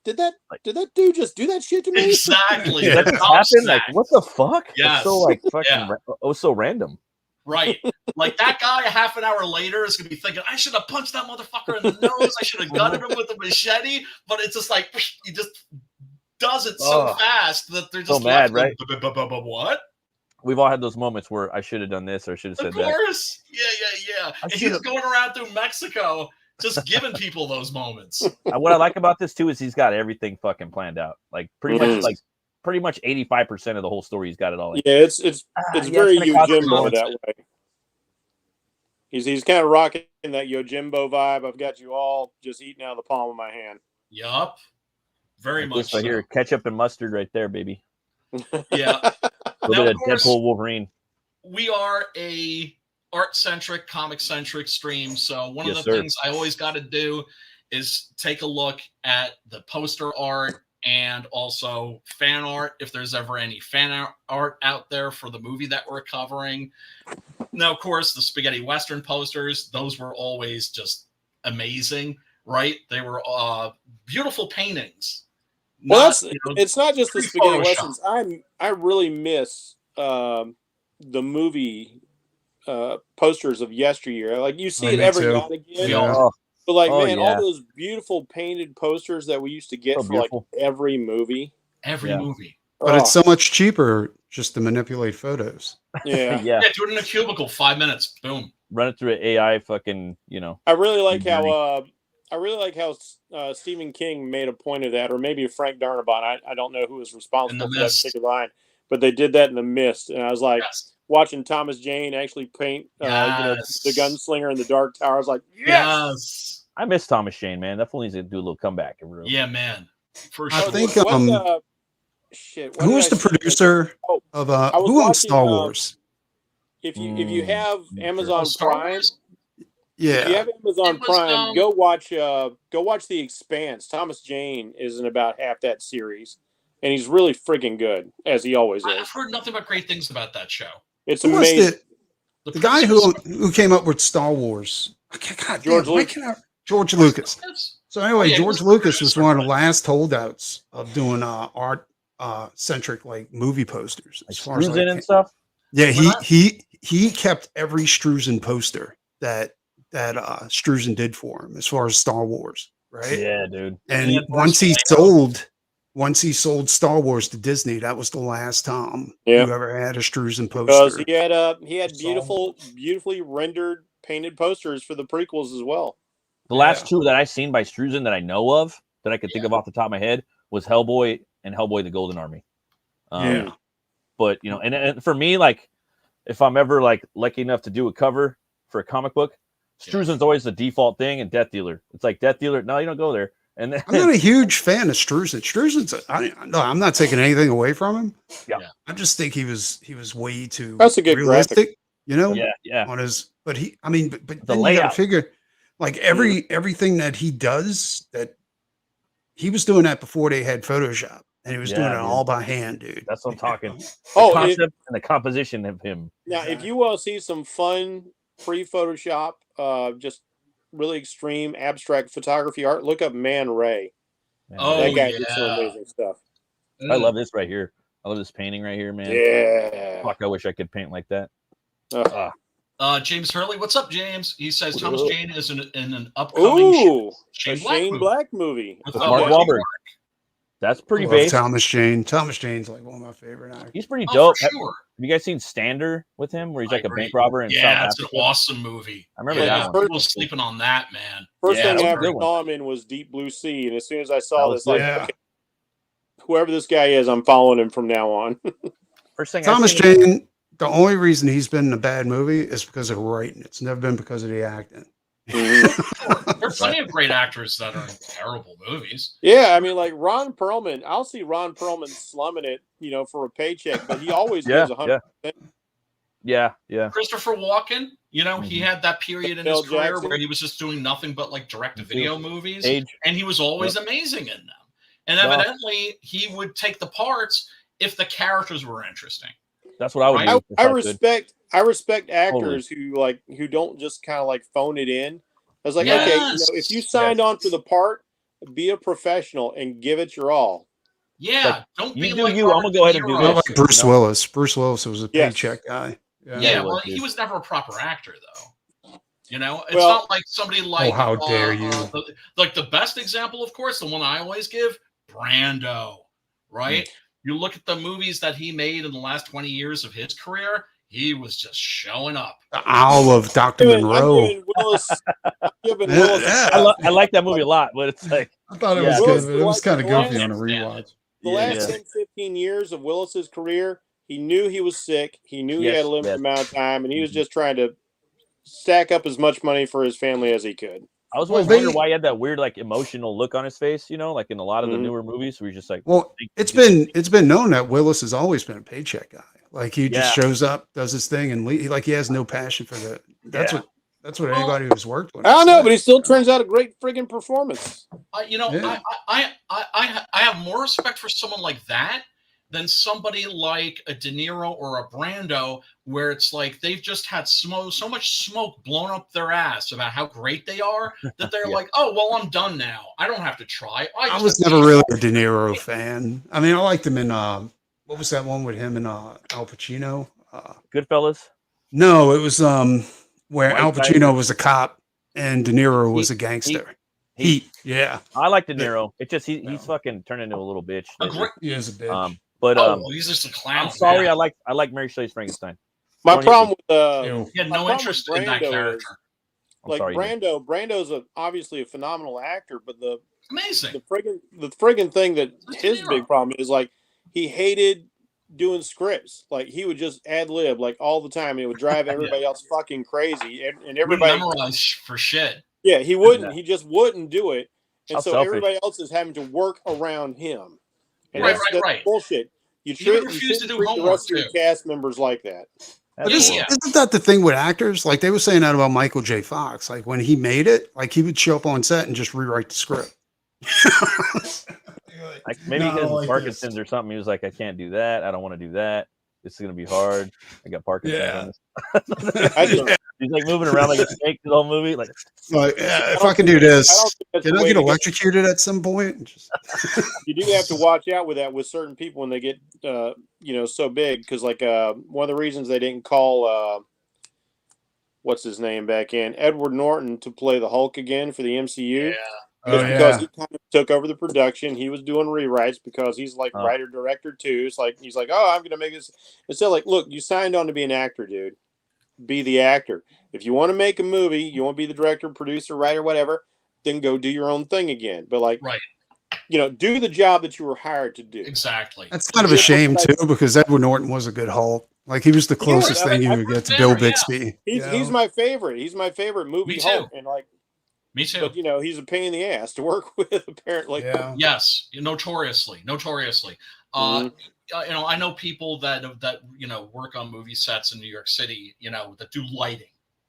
did that dude just do that shit to me? Exactly. That happened? Like what the fuck? Yeah. It's so like fucking so random. Right. Like that guy a half an hour later is gonna be thinking, I should have punched that motherfucker in the nose, I should have gutted him with a machete, but it's just like he just does it so fast that they're just so mad, right? What? We've all had those moments where I should have done this or should have said that. Of course. Yeah. And he's going around through Mexico just giving people those moments. What I like about this too is he's got everything fucking planned out. Like pretty much 85% of the whole story he's got it all in. Yeah, it's very Yojimbo that way. He's kind of rocking that Yojimbo vibe. I've got you all just eating out of the palm of my hand. Yup. Very much so. Here, ketchup and mustard right there, baby. Yeah. A little bit of Deadpool Wolverine. We are a art-centric, comic-centric stream, so one of the things I always got to do is take a look at the poster art and also fan art, if there's ever any fan art out there for the movie that we're covering. Now, of course, the Spaghetti Western posters, those were always just amazing, right? They were beautiful paintings. Well, it's not just the Spaghetti Westerns. I really miss the movie posters of yesteryear. Like you see it every now and again. Yeah. But like, all those beautiful painted posters that we used to get for like every movie. Every movie. But it's so much cheaper just to manipulate photos. Yeah. Do it in a cubicle, 5 minutes. Boom. Run it through an AI fucking, you know. I really like how Stephen King made a point of that, or maybe Frank Darnabont. I don't know who was responsible for that particular line, but they did that in The Mist, and I was like watching Thomas Jane actually paint the gunslinger in the Dark Tower. I was like, yes! I miss Thomas Jane, man. That fool needs to do a little comeback. Yeah, man. For sure. I think who was the producer of who owns Star Wars? If you have Amazon Prime. Yeah. If you have Amazon Prime, go watch The Expanse. Thomas Jane is in about half that series, and he's really freaking good, as he always is. I've heard nothing but great things about that show. It's amazing. The guy who came up with Star Wars. George Lucas. So anyway, George Lucas was one of the last holdouts of doing art centric like movie posters. As far as and stuff. Yeah, he kept every Struzen poster that Struzen did for him as far as Star Wars, right? Yeah, dude. And once he sold Star Wars to Disney, that was the last time you ever had a Struzen poster. Because he had beautifully rendered painted posters for the prequels as well. The last two that I've seen by Struzen that I know of, that I could think of off the top of my head, was Hellboy and Hellboy the Golden Army. But you know, and for me, like if I'm ever like lucky enough to do a cover for a comic book, Struzen's always the default thing, and Death Dealer. It's like Death Dealer. No, you don't go there. And then, I'm not a huge fan of Struzen. Struzen's I'm not taking anything away from him. Yeah, I just think he was way too. That's a good realistic, graphic. you know. Yeah. On his, but then the you layout. gotta figure, like everything that he does, that he was doing that before they had Photoshop, and he was doing it all by hand, dude. That's what I'm talking. The concept and the composition of him. Now, if you want to see some fun pre-Photoshop, just really extreme abstract photography art, look up Man Ray. That guy did some amazing stuff. I love this right here. I love this painting right here, man. Yeah. Fuck, I wish I could paint like that. James Hurley, what's up, James? He says Thomas Jane is in an upcoming Shane Black movie with Mark Wahlberg. That's pretty base. Thomas Jane. Thomas Jane's like one of my favorite actors. He's pretty dope. For sure. Have you guys seen Stander with him, where he's like a bank robber in South Africa? Africa? It's an awesome movie. I remember that one. People sleeping on that, man. First thing I ever saw him in was Deep Blue Sea, and as soon as I saw this, okay, whoever this guy is, I'm following him from now on. First thing Thomas Jane, the only reason he's been in a bad movie is because of writing. It's never been because of the acting. There are plenty of great actors that are in terrible movies. Yeah, I mean, like Ron Perlman. I'll see Ron Perlman slumming it, for a paycheck, but he always gives 100%. Yeah. Christopher Walken, he had that period in his career where he was just doing nothing but like direct-to-video movies, and he was always amazing in them. And evidently, he would take the parts if the characters were interesting. That's what I would do. I respect actors who don't just kind of like phone it in. I was like, okay, if you signed on for the part, be a professional and give it your all. Yeah, don't be like I'm gonna go ahead and do this. Like Bruce Willis. Bruce Willis was a paycheck guy. Yeah, well, he was never a proper actor, though. It's not like somebody like. Oh, how dare you! Like the best example, of course, the one I always give, Brando. Right? You look at the movies that he made in the last 20 years of his career. He was just showing up. The Owl of Dr. Monroe. I like that movie a lot, but it's like I thought it was good, but it was kind of goofy on a rewatch. The last 10, 15 years of Willis's career, he knew he was sick. He knew he had a limited amount of time, and he was just trying to stack up as much money for his family as he could. I was always wondering why he had that weird, like, emotional look on his face, like in a lot of the newer movies, where he's just like. Well, it's been known that Willis has always been a paycheck guy. Like he just shows up, does his thing, and he has no passion for the. That's what anybody who's worked with. I don't know, but he still turns out a great friggin' performance. I have more respect for someone like that than somebody like a De Niro or a Brando, where it's like they've just had so much smoke blown up their ass about how great they are that they're like, oh, well, I'm done now. I don't have to try. I was never really a De Niro fan. I mean, I liked him in what was that one with him and Al Pacino? Goodfellas? No, it was where Al Pacino was a cop and De Niro was a gangster. Heat. Yeah. I like De Niro. It's just he's fucking turned into a little bitch. He is a bitch. He's just a clown. I'm sorry, I like Mary Shelley's Frankenstein. My problem with he had no interest in that character. Brando's obviously a phenomenal actor, but amazing. The friggin' thing that his big problem is, like, he hated doing scripts. Like, he would just ad lib like all the time, and it would drive everybody else fucking crazy. And everybody memorize for shit. Yeah, he wouldn't. Yeah. He just wouldn't do it, and selfish. Everybody else is having to work around him. And right. Bullshit. You refuse to do treat the rest of your cast members like that. Isn't that the thing with actors? Like they were saying that about Michael J. Fox. Like when he made it, like he would show up on set and just rewrite the script. Like maybe he has Parkinson's or something. He was like, I can't do that. I don't want to do that. This is gonna be hard. I got Parkinson's. Yeah. He's like moving around like a snake the whole movie. Like if I can do this, can I get electrocuted at some point? You do have to watch out with that with certain people when they get so big, because like one of the reasons they didn't call what's his name back in Edward Norton to play the Hulk again for the MCU. Because he kind of took over the production. He was doing rewrites because he's like writer director too. It's like he's like, oh, I'm gonna make this. Instead, like, look, you signed on to be an actor, dude. Be the actor. If you want to make a movie, you want to be the director, producer, writer, whatever, then go do your own thing again. But like, do the job that you were hired to do. Exactly. That's kind of a shame too, because Edward Norton was a good Hulk. Like he was the closest thing you would get to Bill Bixby. He's my favorite. He's my favorite movie Hulk, and like. Me too. But he's a pain in the ass to work with, apparently. Yeah. Yes, notoriously. I know people that work on movie sets in New York City, that do lighting,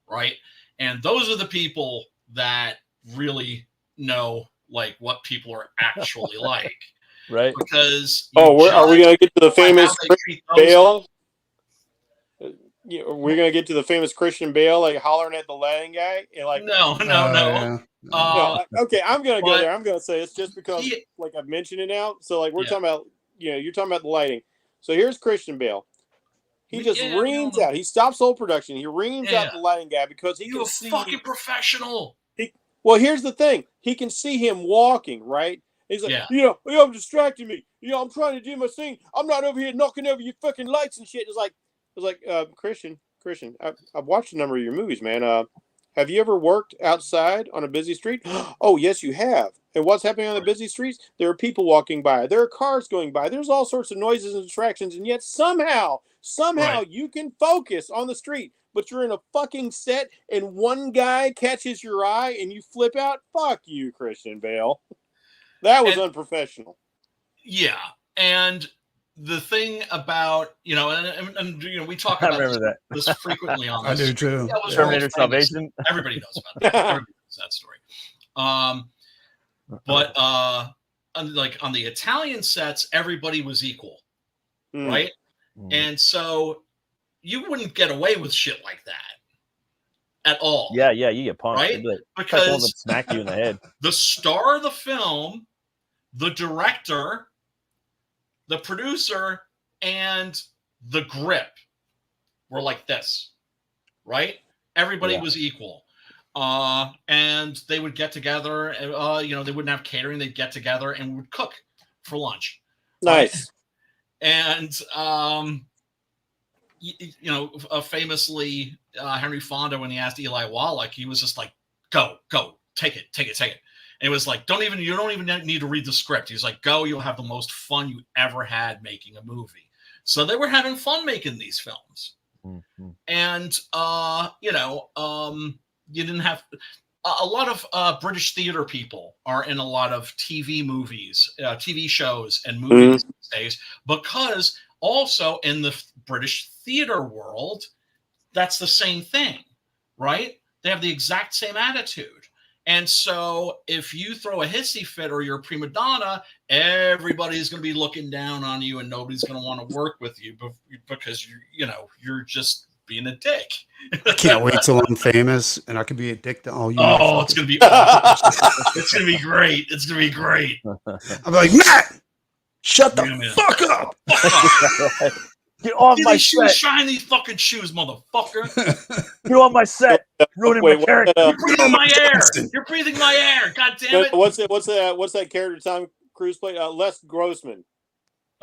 right? And those are the people that really know like what people are actually like, right? Because are we gonna get to the famous Christian Bale? We're gonna get to the famous Christian Bale like hollering at the lighting guy and like no. Okay, I'm gonna go there. I'm gonna say it's just because like I've mentioned it now. So like we're talking about you're talking about the lighting. So here's Christian Bale. He just reams out. He stops whole production. He reams out the lighting guy because he can see. Fucking professional. Well, here's the thing. He can see him walking, right? He's like, I'm distracting me. I'm trying to do my thing. I'm not over here knocking over your fucking lights and shit. It's like, Christian, I've watched a number of your movies, man. Have you ever worked outside on a busy street? Oh, yes, you have. And what's happening on the busy streets? There are people walking by. There are cars going by. There's all sorts of noises and distractions. And yet somehow you can focus on the street. But you're in a fucking set and one guy catches your eye and you flip out. Fuck you, Christian Bale. That was unprofessional. Yeah. And the thing about, and we talk about this frequently on this. I do too. Terminator Salvation. Everybody knows about that. Everybody knows that story. But on the Italian sets, everybody was equal, right? And so you wouldn't get away with shit like that at all. Yeah, you get punched, right? Because smack you in the head. The star of the film, the director, the producer, and the grip were like this, right? Everybody was equal. And they would get together, they wouldn't have catering. They'd get together and would cook for lunch. Nice. And, famously, Henry Fonda, when he asked Eli Wallach, he was just like, go, take it. And it was like, you don't even need to read the script. He's like, go, you'll have the most fun you ever had making a movie. So they were having fun making these films. Mm-hmm. And, you didn't have a lot of British theater people are in a lot of TV movies, TV shows and movies these days, because also in the British theater world, that's the same thing, right? They have the exact same attitude. And so if you throw a hissy fit or you're a prima donna, everybody's going to be looking down on you and nobody's going to want to work with you because you're just being a dick. I can't wait till I'm famous and I can be a dick to all you. Oh, it's going to be awesome. It's going to be great. It's going to be great. I'm like, Matt, shut the fuck up. Get off my set. Shine these fucking shoes, motherfucker. Get on my set. Ruining my character. You're breathing my air. You're breathing my air. God damn it. What's that character Tom Cruise played? Les Grossman.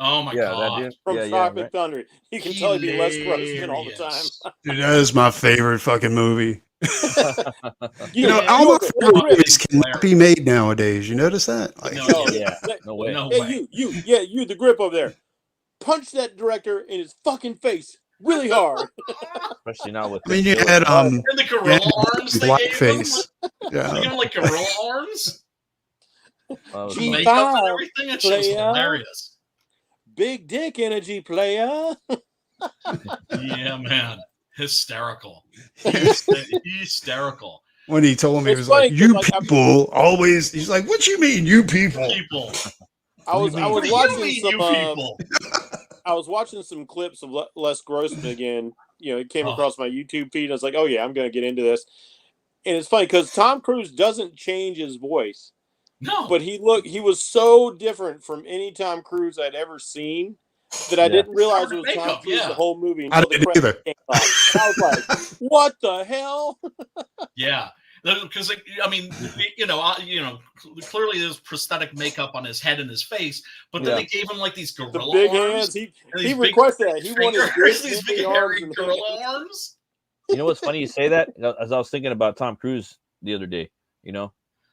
Oh my god. From Tropic Thunder. You can totally be Les Grossman all the time. Dude, that is my favorite fucking movie. All my favorite movies cannot be made nowadays. You notice that? No way. Hey, you, the grip over there. Punch that director in his fucking face really hard. Especially now with. I mean, you had and the gorilla arms. Blackface. Yeah. They got like gorilla arms. G5 and everything. It's just hilarious. Big dick energy, player. Yeah, man. Hysterical. Hysterical. When he told me, he was like, you people always, he's like, what you mean, you people? I was watching some clips of Les Grossman again. It came across my YouTube feed. I was like, oh yeah, I'm going to get into this. And it's funny because Tom Cruise doesn't change his voice. No. But he was so different from any Tom Cruise I'd ever seen that I didn't realize it was Tom Cruise the whole movie until the credits came up. I was like, what the hell? Yeah. Because clearly there's prosthetic makeup on his head and his face, but then they gave him like these gorilla big arms. Hands. He requested that. He wanted these big hairy gorilla arms. You know what's funny? You say that as I was thinking about Tom Cruise the other day.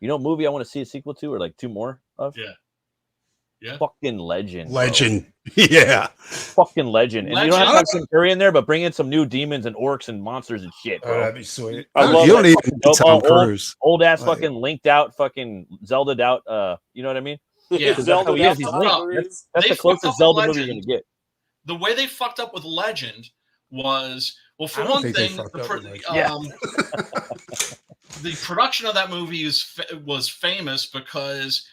Movie I want to see a sequel to, or like two more of. Yeah. Fucking Legend. Yeah. Fucking Legend. And you don't have to have some Curry in there, but bring in some new demons and orcs and monsters and shit, bro. Oh, that'd be sweet. I love you don't even need Tom Cruise. Old ass fucking linked out, fucking Zelda'd out. You know what I mean? Yeah. That's the closest Zelda movie you're gonna get. The way they fucked up with Legend was, well, for one thing, the production of that movie was famous because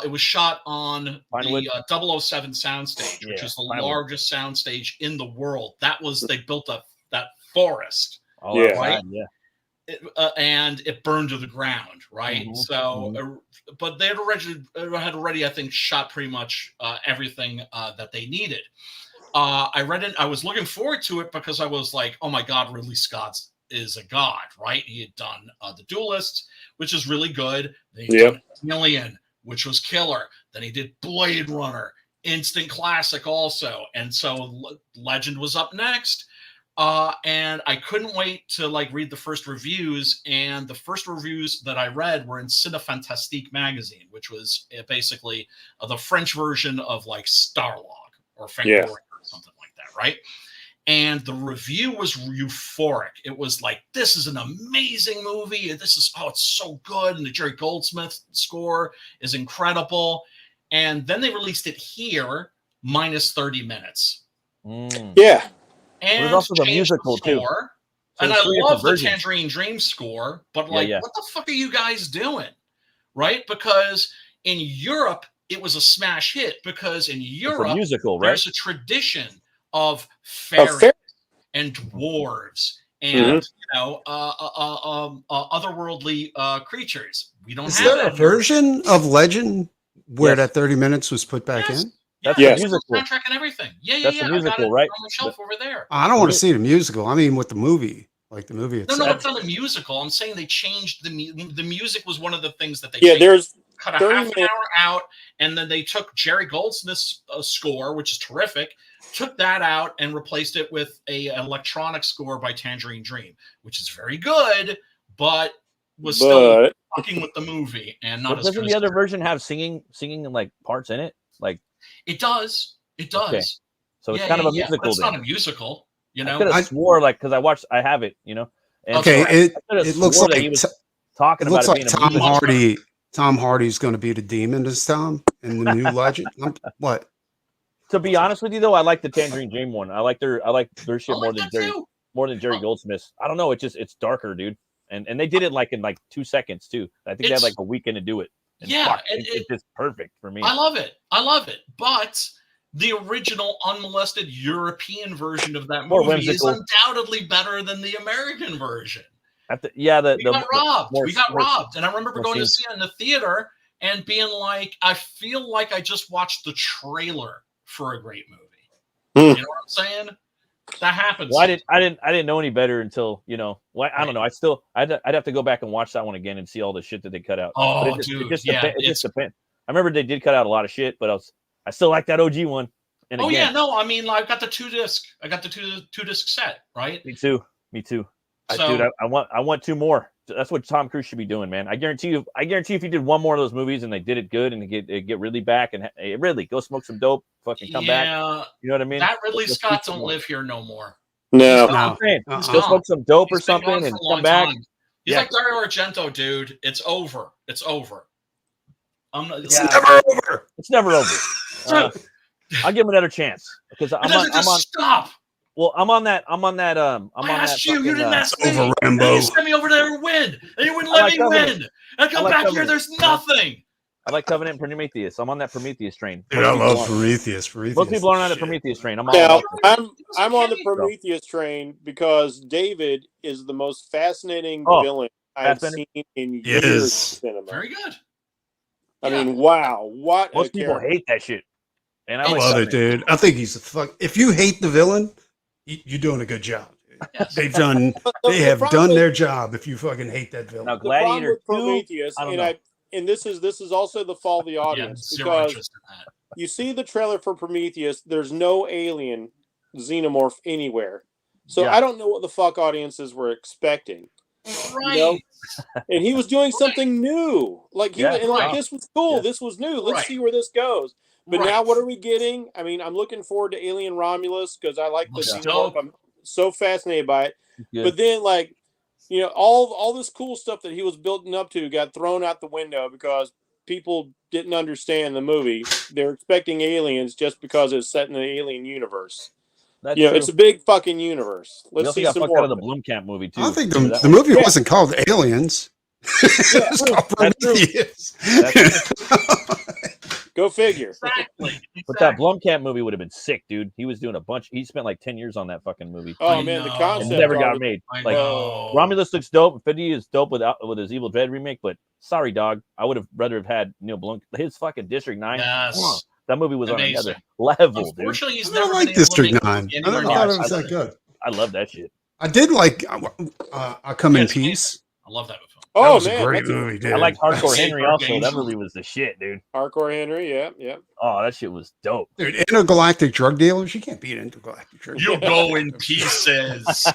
it was shot on the 007 soundstage, which is the largest soundstage in the world. They built that forest. Right? And it burned to the ground, right? Mm-hmm. So, but they had already, I think, shot pretty much everything that they needed. I read it. I was looking forward to it because I was like, oh my God, Ridley Scott is a god, right? He had done The Duelist, which is really good. Then he did Alien, which was killer. Then he did Blade Runner, instant classic also. And so Legend was up next. And I couldn't wait to like read the first reviews. And the first reviews that I read were in Cinefantastique magazine, which was basically the French version of like Starlog or Fangoria or something like that, right? And the review was euphoric. It was like, this is an amazing movie. And this is, it's so good. And the Jerry Goldsmith score is incredible. And then they released it here, minus 30 minutes. Yeah. And there's also the musical score, too. So and I love the Tangerine Dream score, but like, what the fuck are you guys doing? Right? Because in Europe, it was a smash hit because in Europe, musical, right? There's a tradition of fairies and dwarves and otherworldly creatures. We don't have there a version of Legend where that 30 minutes was put back in? That's the musical soundtrack and everything. That's the musical, right? On the shelf over there. I don't want to see the musical. I mean, with the movie, like the movie itself. No, it's not a musical. I'm saying they changed the music was one of the things that they changed. There's cut a half an hour out, and then they took Jerry Goldsmith's score, which is terrific, took that out and replaced it with a electronic score by Tangerine Dream, which is very good, but was still fucking with the movie and not. Doesn't the other version have singing like parts in it? Like it does. Okay. So it's kind of a musical. It's not a musical, you know. I swore I have it, you know. And it looks like he was talking about it being Tom Hardy. Tom Hardy's going to be the demon this time in the new Legend. What? To be honest with you, though, I like the Tangerine Dream one. I like their shit more than Jerry Goldsmith's. I don't know. It's darker, dude. And they did it in 2 seconds too. I think they had a weekend to do it. And it's just perfect for me. I love it. But the original unmolested European version of that movie is undoubtedly better than the American version. We got robbed. And I remember going to see it in the theater and being like, I feel like I just watched the trailer for a great movie. You know what I'm saying? That happens. Well, I didn't know any better until, I don't know. I'd have to go back and watch that one again and see all the shit that they cut out. It just depends. I remember they did cut out a lot of shit, but I still like that OG one. And I mean, I've got the 2-disc. I got the two disc set, right? Me too. So, dude, I want 2 more. That's what Tom Cruise should be doing, man. I guarantee you if he did one more of those movies and they did it good and they get really back and really go smoke some dope, fucking come back. You know what I mean? That Ridley Scott don't live here no more. No. Go smoke some dope or something and come back. He's like Dario Argento, dude. It's over. It's over. It's never over. It's never over. I'll give him another chance because I'm on. Stop. Well, I'm on that. I asked you. You didn't ask me. Over Rambo. You sent me over there to win, and you wouldn't let me win. And come back here. There's nothing. I like Covenant and Prometheus. I'm on that Prometheus train. Dude, I love Prometheus. Most people aren't on the Prometheus train. I'm on the Prometheus train because David is the most fascinating villain I've seen in years of cinema. Very good. I mean, wow. What most people hate that shit. And I love it, dude. I think he's if you hate the villain, you're doing a good job. Yes. They have done their job if you fucking hate that villain. Now, Gladiator Prometheus, and this is also the fault of the audience because you see the trailer for Prometheus, there's no alien xenomorph anywhere. So I don't know what the fuck audiences were expecting. Right. And he was doing something new. This was cool. Yeah. This was new. Let's see where this goes. But now what are we getting? I mean, I'm looking forward to Alien Romulus because I like the xenomorph. I'm so fascinated by it. But then all this cool stuff that he was building up to got thrown out the window because people didn't understand the movie. They're expecting aliens just because it's set in the alien universe. It's a big fucking universe. Let's see some more. Out of the Blomkamp movie too. I think the movie wasn't called Aliens. It's called Prometheus. Go figure. Exactly. But that Blomkamp movie would have been sick, dude. He was doing a bunch. He spent 10 years on that fucking movie. Oh man, the concept never got made. Romulus looks dope. Fiddy is dope with his Evil Dead remake. But sorry, dog. I would have rather have had Neil Blomkamp. His fucking District 9. Yes. That movie was Amazing. on another level, dude. Unfortunately, he's I never like been able to make District a 9. movie I anywhere never near thought it as was good. that good. I love that shit. I did like I Come in Yes, Peace. I love that movie. That Oh was man, a great that's a- movie, dude. I liked Hardcore That's Henry Super also. That Angel. movie was the shit, dude. Hardcore Henry. Yeah. Oh, that shit was dope. Dude, intergalactic drug dealers. You can't beat intergalactic drug You dealers. go in pieces.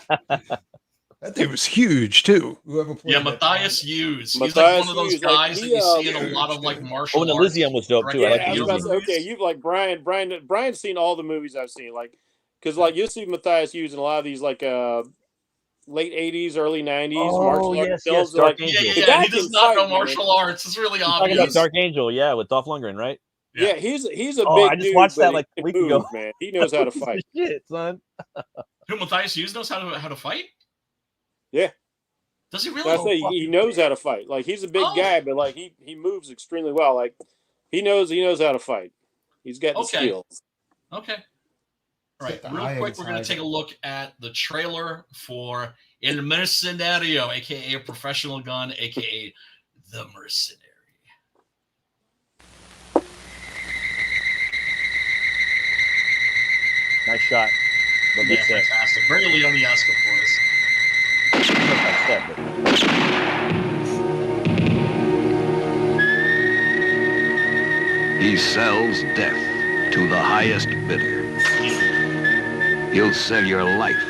That dude was huge too. Whoever played Yeah, that. Matthias Hughes. He's like Matthias one of those Hughes, like, guys that he, you see in a lot of huge, like dude. martial Oh, and arts. Elysium was dope too. I like I was about to Elysium. say, okay, you've like Brian's seen all the movies I've seen, like, because like you'll see Matthias Hughes in a lot of these like late '80s, early '90s martial arts films. Dark Like, Angel. Yeah, The yeah. guy He does can not know fight, man. martial arts. It's really You're talking about obvious. Dark Angel, yeah, with Dolph Lundgren, right? yeah, he's a Oh, big I just dude, watched but that he like a can week move, ago. man. He knows how to fight. Shit, son. Who Matthias Hughes knows how to fight? Yeah. Does he really? I say he knows how to fight. Like, he's a big guy, but like he moves extremely well. Like, he knows how to fight. He's got the skills. Okay. All right. The Real eye quick, we're going to inside. take a look at the trailer for El Mercenario, aka a professional gun, aka the Mercenary. Nice shot. Love Yeah, that set. fantastic. Very Leonesco for us. Love that set, but- He sells death to the highest bidder. He'll sell your life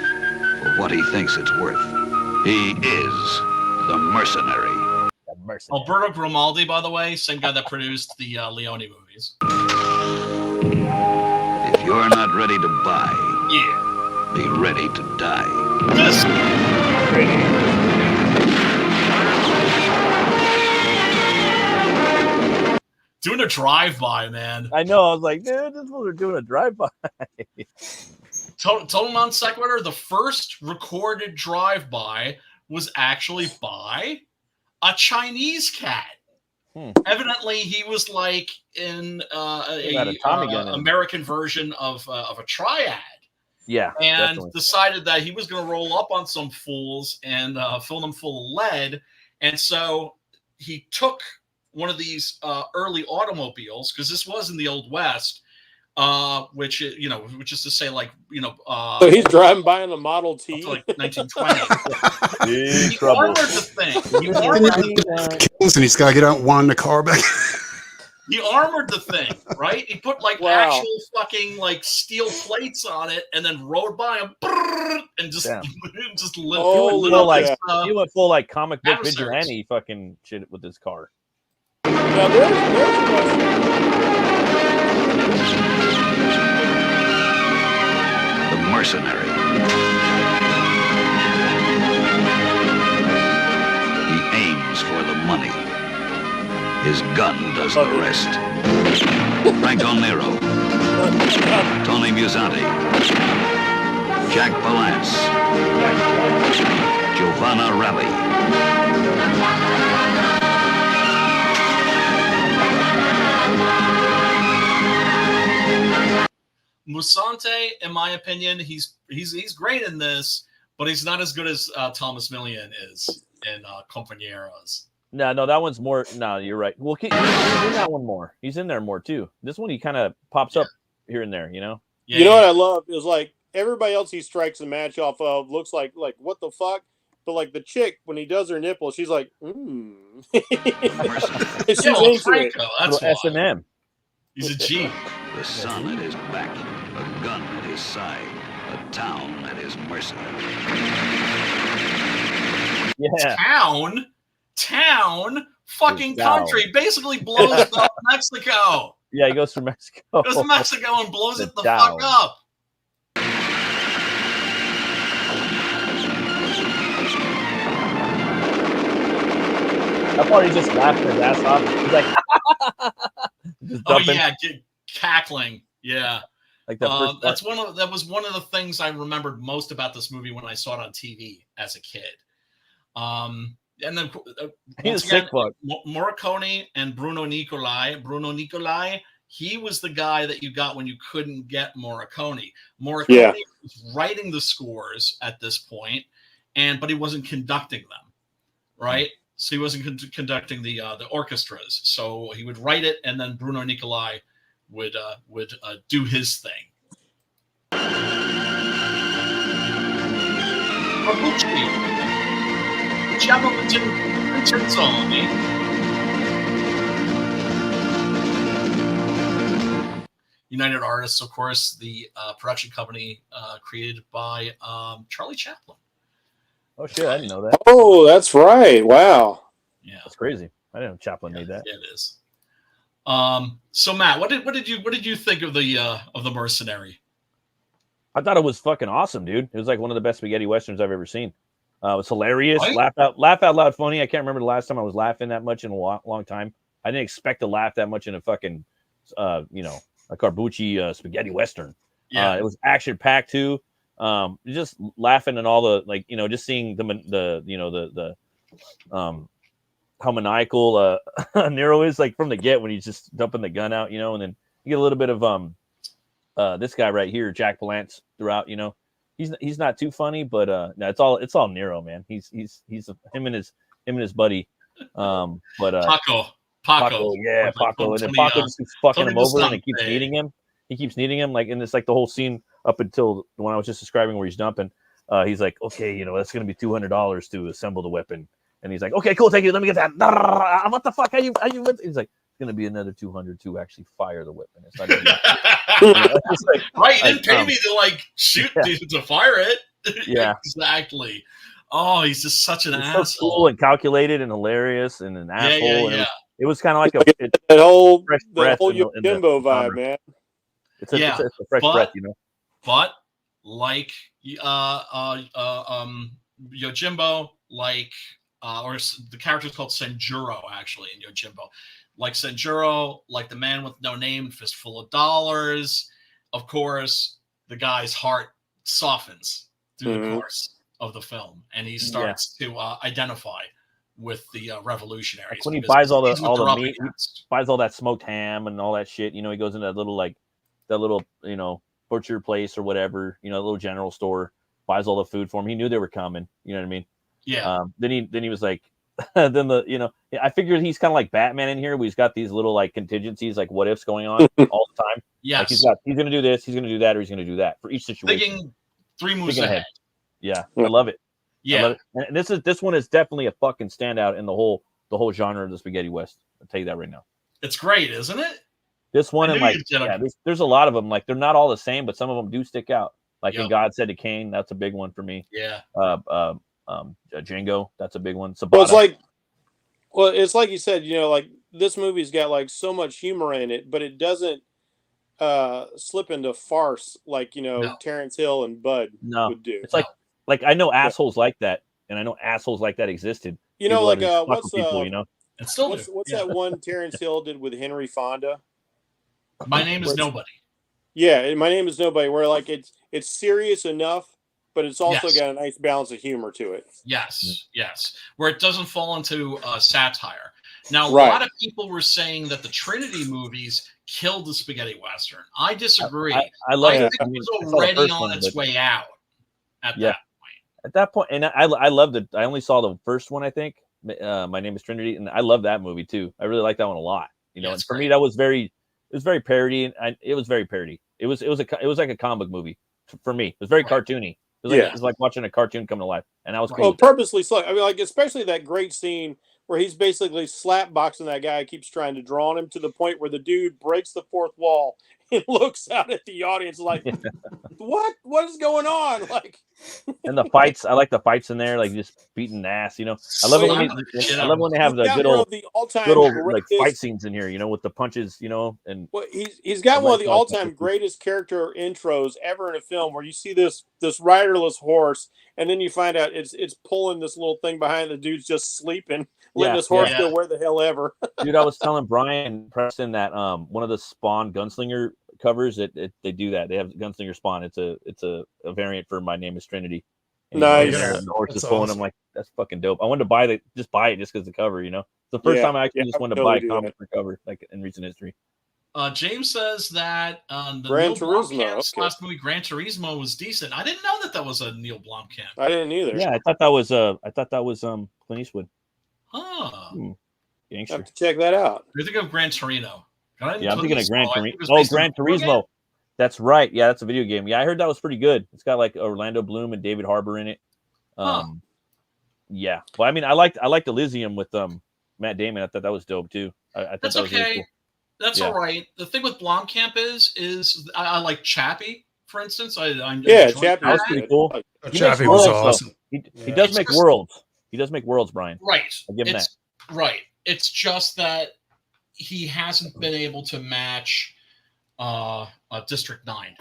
for what he thinks it's worth. He is the mercenary. that Mercenary. Alberto Grimaldi, by the way, same guy that produced the Leone movies. If you're not ready to buy, Yeah. be ready to die. This doing a drive-by, man. I know. I was like, dude, this was doing a drive-by. Total non sequitur. The first recorded drive-by was actually by a Chinese cat. Evidently, he was like in Got a Tommy gun in him. American version of a triad, Yeah, and definitely. decided that he was going to roll up on some fools and fill them full of lead. And so he took one of these early automobiles, because this was in the Old West, which is to say, like, So he's driving by in a Model T. like 1920. Big He trouble. armored the thing. He And armored, he's got to get out and wind the car back. he armored the thing, right? He put like Wow. actual fucking like steel plates on it, and then rode by him, and just Damn. just lit, Holy lit up full, like, his, He went full like comic book adversaries. vigilante fucking shit with his car. Now there's a question. The mercenary. He aims for the money. His gun does the rest. Franco Nero. Tony Musanti. Jack Palance. Giovanna Ralli. Musante, in my opinion, he's great in this, but he's not as good as Thomas Millian is in Compañeros. No, that one's more. No, you're right. Well, he's in that one more. He's in there more too. This one he kind of pops up here and there. Yeah, You know what I love is like everybody else he strikes a match off of looks like what the fuck, but like the chick when he does her nipple, she's like, she's Yeah, well, into it. Franco, that's Little why. S&M. He's a G. The sun at his back, a gun at his side, a town at his mercy. Yeah. Town, fucking Down. country, basically blows up Mexico. Yeah, he goes through Mexico. Goes to Mexico and blows it the Down. fuck up. That part he just laughing his ass off. He's like, just Oh dumping. yeah, cackling. Yeah. Like that first part. That was one of the things I remembered most about this movie when I saw it on TV as a kid. And then He's once a sick again, fuck. Morricone and Bruno Nicolai, he was the guy that you got when you couldn't get Morricone. Morricone was writing the scores at this point, but he wasn't conducting them, right? So he wasn't conducting the orchestras. So he would write it, and then Bruno Nicolai would do his thing. Corbucci, diciamo Vincenzo. United Artists, of course, the production company created by Charlie Chaplin. Oh shit, I didn't know that. Oh, that's right. Wow. Yeah, that's crazy. I didn't know Chaplin made that. It is. So Matt, what did you think of the Mercenary? I thought it was fucking awesome, dude. It was like one of the best spaghetti westerns I've ever seen. It was hilarious, right? laugh out loud funny. I can't remember the last time I was laughing that much in a long time. I didn't expect to laugh that much in a fucking a Corbucci spaghetti western. It was action packed too. Just laughing and all the just seeing the how maniacal Nero is like from the get when he's just dumping the gun out, and then you get a little bit of this guy right here, Jack Palance, throughout. He's not too funny, but no, it's all Nero, man. He's him and his buddy. Paco, yeah, Paco, and then Paco just keeps fucking him over, and he keeps needing him. He keeps needing him, and it's like the whole scene up until the one I was just describing where he's dumping. He's like, okay, that's going to be $200 to assemble the weapon, and he's like, okay, cool, thank you. Let me get that. What the fuck? How you? He's like, it's going to be another $200 to actually fire the weapon. It's not right? You didn't pay me to shoot to fire it. Yeah, exactly. Oh, he's just such an asshole. So cool and calculated and hilarious and an asshole. Yeah. It was kind of like that whole Yojimbo vibe, man. It's a fresh breath, But like Yojimbo, or the character is called Sanjuro actually in Yojimbo. Like Sanjuro, like the man with no name, fistful of dollars. Of course, the guy's heart softens through the course of the film, and he starts to identify with the revolutionaries. Like when he buys all the meat, he buys all that smoked ham and all that shit. He goes into that little butcher place or whatever, a little general store, buys all the food for him. He knew they were coming. You know what I mean? Yeah. Then he was like, I figured he's kind of like Batman in here. He's got these little contingencies, like what ifs going on all the time. Yeah. He's going to do this, he's going to do that, or he's going to do that for each situation. Thinking 3 moves ahead. Yeah, I love it. Yeah, I love it. And this one is definitely a fucking standout in the whole genre of the spaghetti west. I'll tell you that right now. It's great, isn't it? This one and there's a lot of them. They're not all the same, but some of them do stick out. In God Said to Cain, that's a big one for me. Yeah. Django, that's a big one. Sabata. Well, it's like you said, this movie's got so much humor in it, but it doesn't slip into farce like Terrence Hill and Bud would do. It's like I know assholes like that, and I know assholes like that existed. What's that one Terrence Hill did with Henry Fonda? My Name is Nobody. Yeah, My Name is Nobody, where it's serious enough, but it's also got a nice balance of humor to it. Yes, where it doesn't fall into satire. Now, a lot of people were saying that the Trinity movies killed the spaghetti western. I disagree. I love it. It was already on its way out at that point. At that point, and I loved it. I only saw the first one, I think. My Name is Trinity, and I love that movie too. I really like that one a lot. And for me, that was very parody, and it was very parody. It was like a comic book movie for me. It was very cartoony. It was like watching a cartoon come to life, and that was cool. Well, purposely slow. I mean, especially that great scene where he's basically slapboxing that guy who keeps trying to draw on him to the point where the dude breaks the fourth wall and looks out at the audience like, what is going on? And the fights, I like the fights in there, just beating ass, I love it when they have the good old fight scenes in here, with the punches, and he's got one of the all-time greatest character intros ever in a film where you see this riderless horse, and then you find out it's pulling this little thing behind the dude's just sleeping. Letting this horse go where the hell ever. Dude, I was telling Brian Preston that one of the Spawn Gunslinger covers they do that. They have Gunslinger Spawn. It's a variant for My Name is Trinity. And nice. The horse is pulling. Awesome. I'm like, that's fucking dope. I wanted to buy it just because the cover. It's the first time I actually just wanted to buy a comic for cover in recent history. James says that the Gran Neil Blomkamp's last movie, Gran Turismo, was decent. I didn't know that was a Neil Blomkamp. I didn't either. Yeah, I thought that was Clint Eastwood. Huh. Have to check that out. I think of Gran Torino. Yeah, I'm thinking of Gran Turismo. Oh, Gran Turismo. That's right. Yeah, that's a video game. Yeah, I heard that was pretty good. It's got like Orlando Bloom and David Harbour in it. Yeah. Well, I mean, I liked Elysium with Matt Damon. I thought that was dope too. I thought that's that was okay. really cool. That's all right. The thing with Blomkamp is I like Chappie, for instance. Chappie was pretty cool. Chappie was awesome. He does make worlds. He does make worlds, Brian. Right. I'll give him that. Right. It's just that he hasn't been able to match District 9.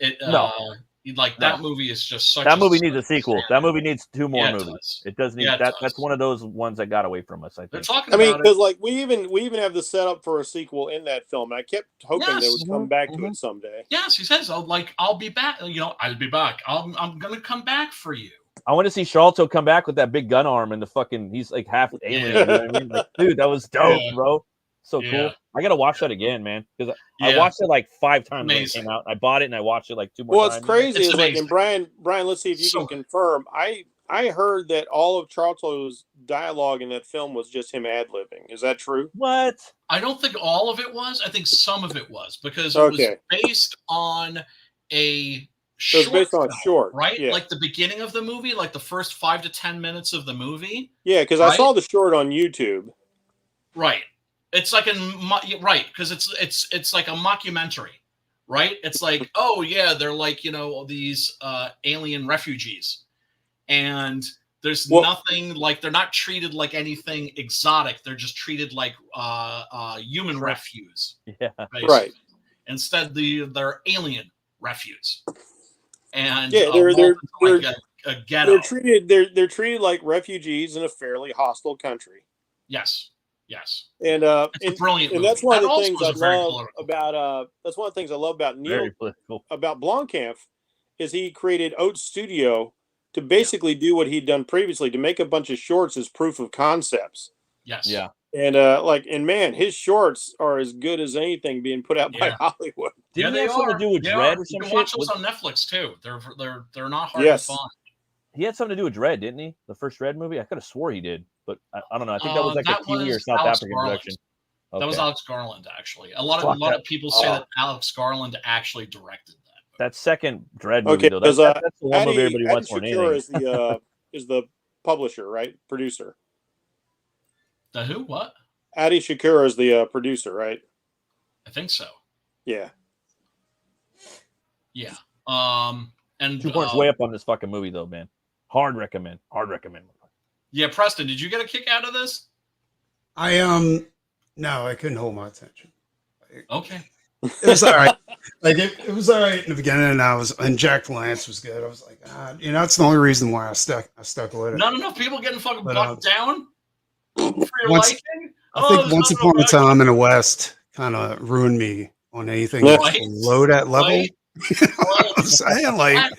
That movie is just such. That movie needs a sequel. That movie needs 2 more movies. It does need that. That's one of those ones that got away from us. I think. They're talking. Because like we even have the setup for a sequel in that film. And I kept hoping they would come back to it someday. Yes, he says, I'll be back. I'll be back. I'm gonna come back for you." I want to see Charlton come back with that big gun arm and the fucking. He's like half alien. You know what I mean? Like, dude, that was dope, bro. So cool. I gotta watch that again, man. Because I watched it like 5 times when it came out. I bought it and I watched it like 2 more times. What's crazy is like, and Brian, let's see if you can confirm. I heard that all of Charlton's dialogue in that film was just him ad-libbing. Is that true? What? I don't think all of it was. I think some of it was because it was based on a short. It was based on a short, right? Yeah. Like the beginning of the movie, like the first 5 to 10 minutes of the movie. Yeah, because I saw the short on YouTube. Right. It's like because it's like a mockumentary, right? It's like, oh yeah, they're like these alien refugees, and there's nothing like they're not treated like anything exotic. They're just treated like human refuse. Yeah, basically. Right. Instead, they're alien refuse, and they're like a ghetto. They're treated like refugees in a fairly hostile country. Yes. And it's a brilliant movie. That's one of the things I love about that's one of the things I love about Neil about Blomkamp is he created Oat Studio to basically do what he'd done previously, to make a bunch of shorts as proof of concepts. Yes. Yeah. And man, his shorts are as good as anything being put out by Hollywood. Didn't they have something to do with Dread or something? You can watch those on Netflix too. They're not hard to find. He had something to do with Dread, didn't he? The first Dread movie? I could have swore he did, but I don't know. I think that was like a Kiwi or South African production. Okay. That was Alex Garland, actually. A lot of people say that Alex Garland actually directed that movie. That second Dread movie, though. That's the one movie everybody wants more than anything. Is the publisher, right? Producer. The who? What? Adi Shakur is the producer, right? I think so. Yeah. Yeah. And 2 points way up on this fucking movie, though, man. Hard recommend. Yeah, Preston, did you get a kick out of this? No, I couldn't hold my attention. Okay. It was all right. Like it was all right in the beginning, and Jack Palance was good. I was like, that's the only reason why I stuck with it. No. People getting fucking bucked down for your liking. I think Once Upon a Time in the West kind of ruined me on anything below that level. Right. You know what I'm saying? Like,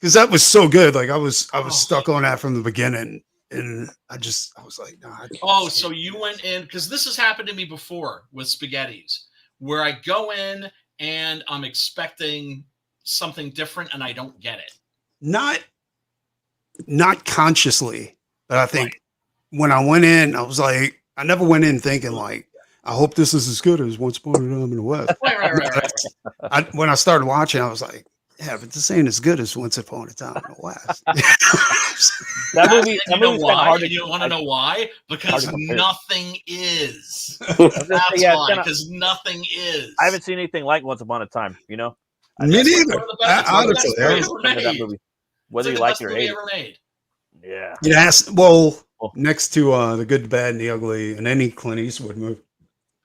because that was so good. Like I was stuck on that from the beginning, and I was like, nah. So you went in, because this has happened to me before with spaghettis, where I go in and I'm expecting something different and I don't get it. Not consciously, but I think when I went in, I was like, I never went in thinking like, I hope this is as good as Once Upon a Time in the West. Right. When I started watching, I was like, yeah, but this ain't as good as Once Upon a Time in the West. that movie. You want to know why? Because nothing is. That's why. Because nothing is. I haven't seen anything like Once Upon a Time. You know. Me neither. Honestly, whether you like it or hate it. Yeah. Yes. Next to The Good, the Bad, and the Ugly, and any Clint Eastwood movie.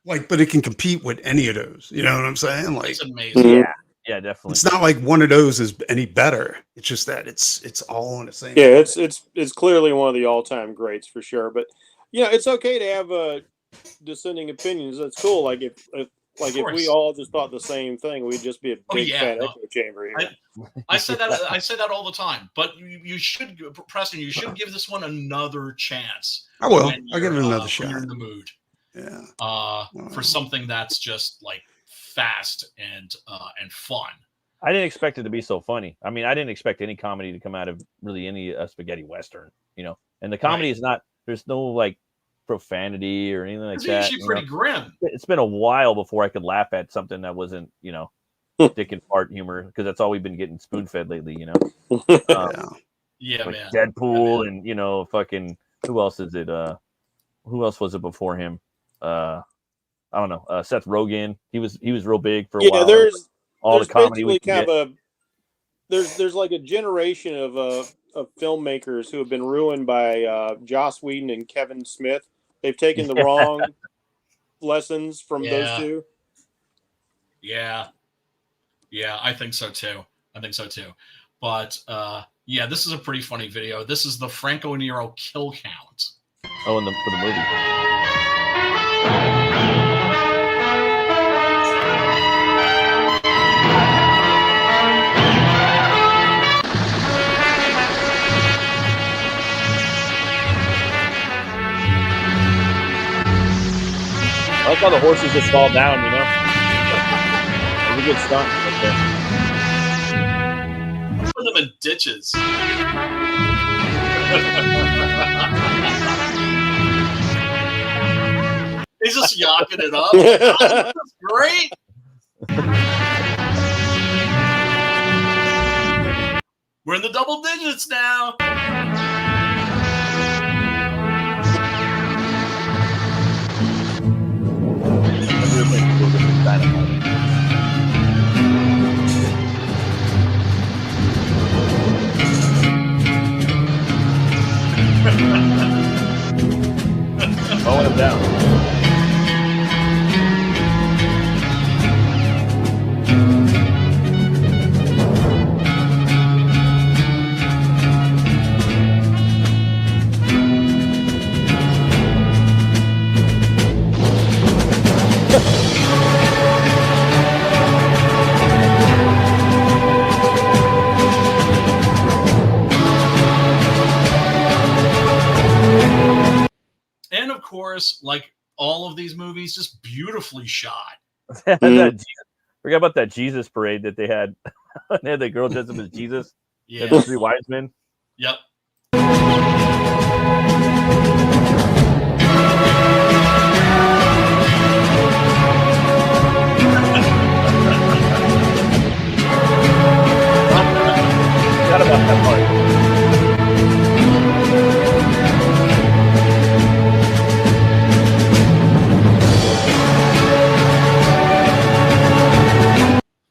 Like, but it can compete with any of those. You know what I'm saying? Like, it's amazing. Yeah, definitely. It's not like one of those is any better. It's just that it's all on the same. Yeah, it's clearly one of the all-time greats for sure. But it's okay to have dissenting opinions. That's cool. Like if we all just thought the same thing, we'd just be a big fat echo chamber here. I say that all the time. But you should, Preston, you should give this one another chance. I will. I'll give it another shot. When you're in the mood. Yeah. For something that's just like fast and fun. I didn't expect it to be so funny. I mean, I didn't expect any comedy to come out of really any spaghetti western, And the comedy is not. There's no like profanity or anything like It's that. usually pretty grim. It's been a while before I could laugh at something that wasn't, dick and fart humor, because that's all we've been getting spoon fed lately. Yeah, like man. Deadpool and fucking who else is it? Who else was it before him? I don't know. Seth Rogen. He was real big for a while. There's the comedy we kind of there's like a generation of filmmakers who have been ruined by Joss Whedon and Kevin Smith. They've taken the wrong lessons from those two. Yeah, I think so too. But this is a pretty funny video. This is the Franco Nero kill count. Oh, for the movie. I like how the horses just fall down, It was a good stunt right there. Put them in ditches. He's just yawking it up. That's great. We're in the double digits now. Mowing him down. And of course, like all of these movies, just beautifully shot. Forget about that Jesus parade that they had. They had the girl dressed up as Jesus. Yeah. The three wise men. Yep. Forgot about that part.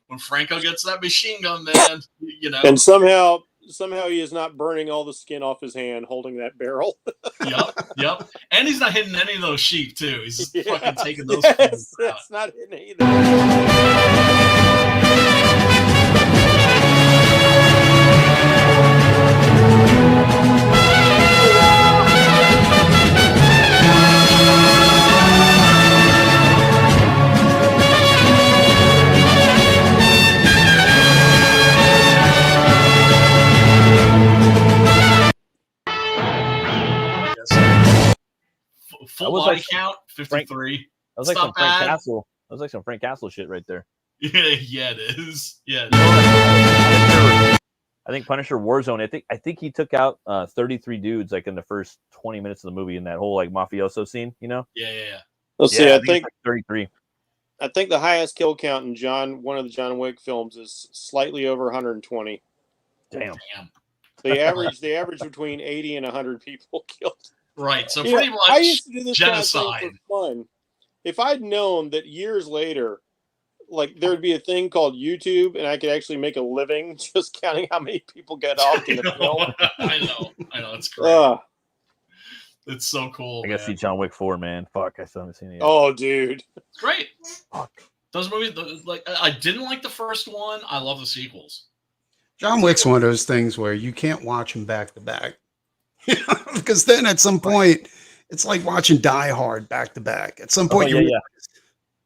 When Franco gets that machine gun, man, And somehow he is not burning all the skin off his hand holding that barrel. Yep. And he's not hitting any of those sheep, too. He's just fucking taking those out. it's not hitting either. Full body count, 53. That was like some Frank Castle. That was like some Frank Castle shit right there. Yeah, it is. Yeah. I think Punisher Warzone. I think he took out 33 dudes like in the first 20 minutes of the movie in that whole like mafioso scene. Yeah. Let's see. I think like 33. I think the highest kill count in one of the John Wick films is slightly over 120. Damn. They average between 80 and 100 people killed. Right. So pretty much I used to do this genocide. kind of thing for fun. If I'd known that years later, like there'd be a thing called YouTube, and I could actually make a living just counting how many people get off in the film. I know. It's great. It's so cool. I gotta see John Wick 4, man. Fuck, I still haven't seen it yet. Oh, dude. It's great. Fuck. Those movies, like I didn't like the first one. I love the sequels. John Wick's one of those things where you can't watch them back to back. Because then at some point, it's like watching Die Hard back to back. At some point,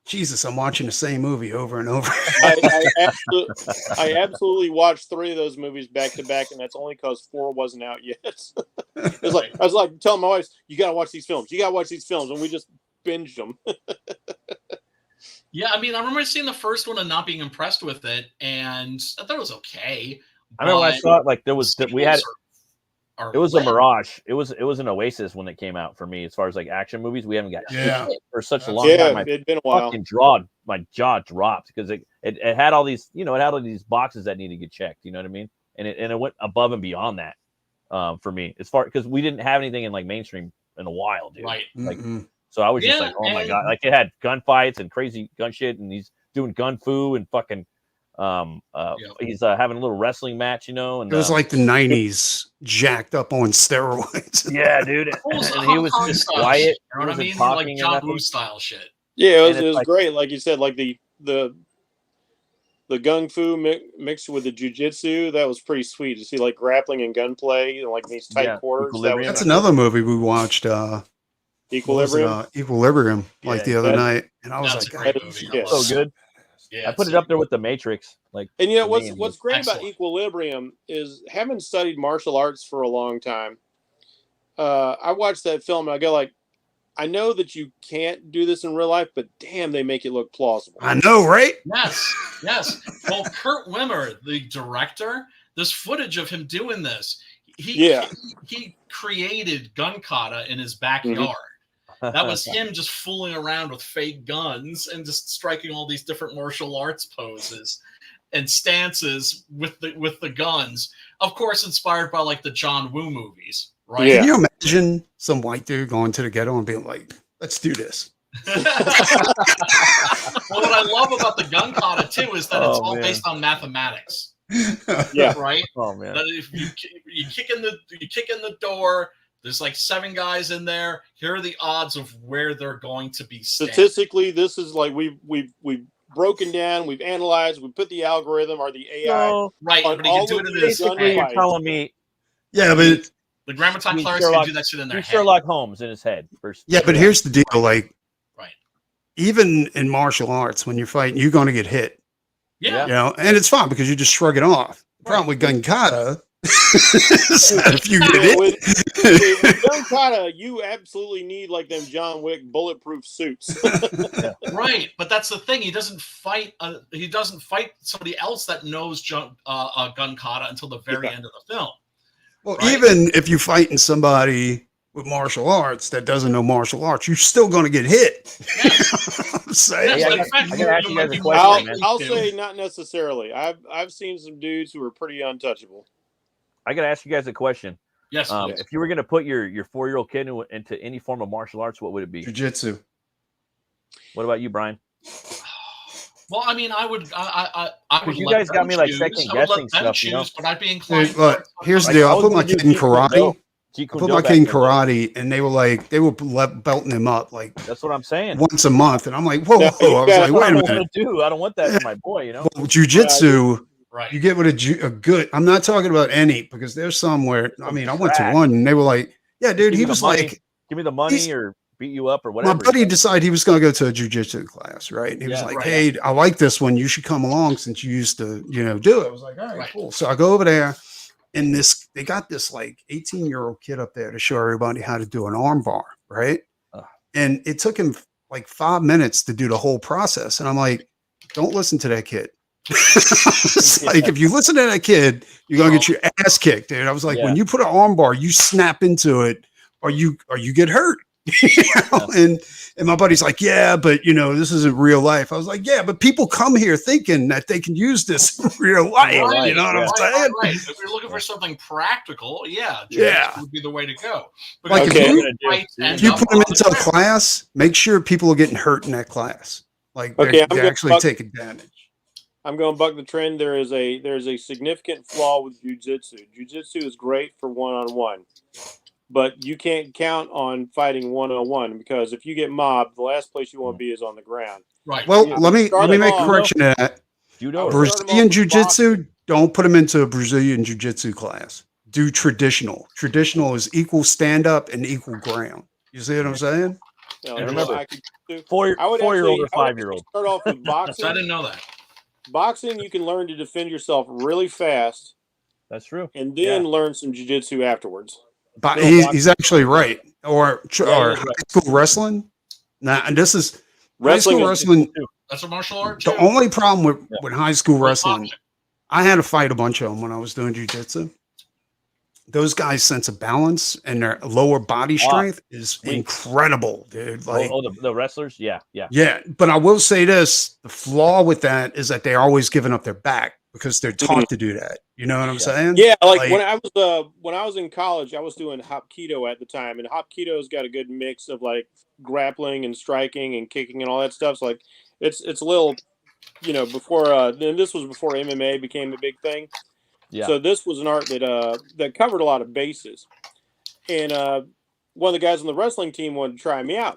Jesus, I'm watching the same movie over and over. I absolutely watched 3 of those movies back to back, and that's only because 4 wasn't out yet. I was like telling my wife, "You got to watch these films. You got to watch these films," and we just binged them. Yeah, I mean, I remember seeing the first one and not being impressed with it, and I thought it was okay. I remember when I saw it, like there was It was a mirage. It was an oasis when it came out for me. As far as like action movies, we haven't got shit for such a long time. It'd been a while. My jaw dropped because it had all these, it had all these boxes that need to get checked. You know what I mean? And it went above and beyond that for me. As far because we didn't have anything in like mainstream in a while, dude. Right. Like, so I was just like, oh my god! Like it had gunfights and crazy gun shit, and he's doing gun fu and fucking. He's having a little wrestling match, and it was like the 90s jacked up on steroids. Yeah, dude. And he was just quiet. You know what I mean? Like John Woo style shit. Yeah, it was great. Like you said, like the gung fu mixed with the jujitsu, that was pretty sweet to see, like grappling and gunplay and like these tight quarters. That's another movie we watched. Equilibrium. Equilibrium, like the other night, and I was like, so good. Yeah, I put it up there with The Matrix. Like, and what's great about Equilibrium is, having studied martial arts for a long time, I watched that film and I go like, I know that you can't do this in real life, but damn, they make it look plausible. I know, right? Yes. Well, Kurt Wimmer, the director, there's footage of him doing this. He created gun kata in his backyard. That was him just fooling around with fake guns and just striking all these different martial arts poses and stances with the guns. Of course, inspired by like the John Woo movies, right? Yeah. Can you imagine some white dude going to the ghetto and being like, "Let's do this"? Well, what I love about the gun kata too is that it's all based on mathematics. Yeah. Right. Oh man. That if you kick in the door. There's like 7 guys in there. Here are the odds of where they're going to be standing. Statistically, this is like we've broken down, we've analyzed, we put the algorithm or the AI. Right, but he can do it in this. You're telling me. Yeah, but the Grammaton clerics can do that shit in their head. Sherlock Holmes in his head. Yeah, but here's the deal. Like, even in martial arts, when you're fighting, you're going to get hit. Yeah. And it's fine because you just shrug it off. The problem with gun kata is that if you get hit. With gun kata, you absolutely need like them John Wick bulletproof suits. Right, but that's the thing. He doesn't fight. He doesn't fight somebody else that knows gun kata until the very end of the film. Well, even if you're fighting somebody with martial arts that doesn't know martial arts, you're still going to get hit. I'm saying. I'll say not necessarily. I've seen some dudes who are pretty untouchable. I got to ask you guys a question. Yes. If you were going to put your 4-year-old kid into any form of martial arts, what would it be? Jiu-jitsu. What about you, Brian? Well, I mean, I would. You guys got me like second guessing stuff, but I'd be inclined. Look, here's the deal. I put my kid in karate. And they were belting him up like. That's what I'm saying. Once a month, and I'm like, whoa. I was like, wait a minute. I don't want that for my boy. Well, jiu-jitsu. Right. You get with a good. I'm not talking about any, because there's some where I went to one and they were like, yeah, dude. He was like, give me the money or beat you up or whatever. My buddy decided he was going to go to a jiu-jitsu class, right? And he was like, hey, I like this one. You should come along since you used to, do it. I was like, all right, cool. So I go over there, and they got this like 18-year-old kid up there to show everybody how to do an arm bar, right? And it took him like 5 minutes to do the whole process. And I'm like, don't listen to that kid. It's like, if you listen to that kid, you're gonna get your ass kicked, dude. I was like, when you put an arm bar, you snap into it, or you get hurt. And my buddy's like, yeah, but this isn't real life. I was like, yeah, but people come here thinking that they can use this in real life. You know what I'm saying? Right. If you're looking for something practical, would be the way to go. Like if you put them into a class, make sure people are getting hurt in that class. Like they actually take advantage. I'm going to buck the trend. There's a significant flaw with jiu-jitsu. Jiu-jitsu is great for one-on-one, but you can't count on fighting one-on-one, because if you get mobbed, the last place you want to be is on the ground. Right. Well, let me make a correction to that. Brazilian jiu-jitsu, don't put them into a Brazilian jiu-jitsu class. Do traditional. Traditional is equal stand-up and equal ground. You see what I'm saying? Remember, 4-year-old or 5-year-old. Start off with boxing. I didn't know that. Boxing, you can learn to defend yourself really fast. That's true. And then learn some jiu-jitsu afterwards. But he's actually right. Or high school wrestling. And this is high school wrestling. That's a martial art. The only problem with high school wrestling, I had to fight a bunch of them when I was doing jiu-jitsu. those guys' sense of balance and their lower body strength is incredible, dude. Like, the wrestlers, yeah. But I will say this: the flaw with that is that they're always giving up their back because they're taught to do that. You know what I'm saying? Yeah, like when I was in college, I was doing Hapkido at the time, and Hapkido's got a good mix of like grappling and striking and kicking and all that stuff. So like it's a little, before then this was before MMA became a big thing. Yeah. So this was an art that covered a lot of bases, and one of the guys on the wrestling team wanted to try me out,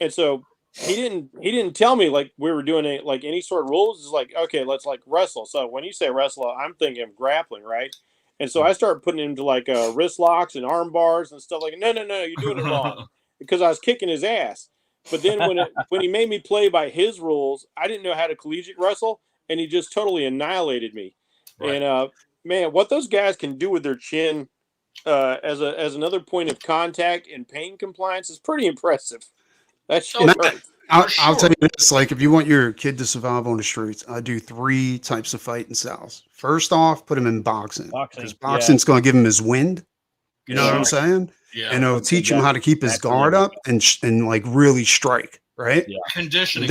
and so he didn't tell me like we were doing it like any sort of rules. It's like, okay, let's like wrestle. So when you say wrestle, I'm thinking of grappling, right? And so I started putting him to like wrist locks and arm bars and stuff like. No, you're doing it wrong, because I was kicking his ass. But then when he made me play by his rules, I didn't know how to collegiate wrestle, and he just totally annihilated me. Right. And man, what those guys can do with their chin as another point of contact and pain compliance is pretty impressive. That shit hurts. I'll tell you this: like, if you want your kid to survive on the streets, I do 3 types of fighting styles. First off, put him in boxing, because boxing's going to give him his wind. You know what I'm saying? Yeah. And it'll teach him how to keep his guard up and like really strike. Right? Yeah. Conditioning.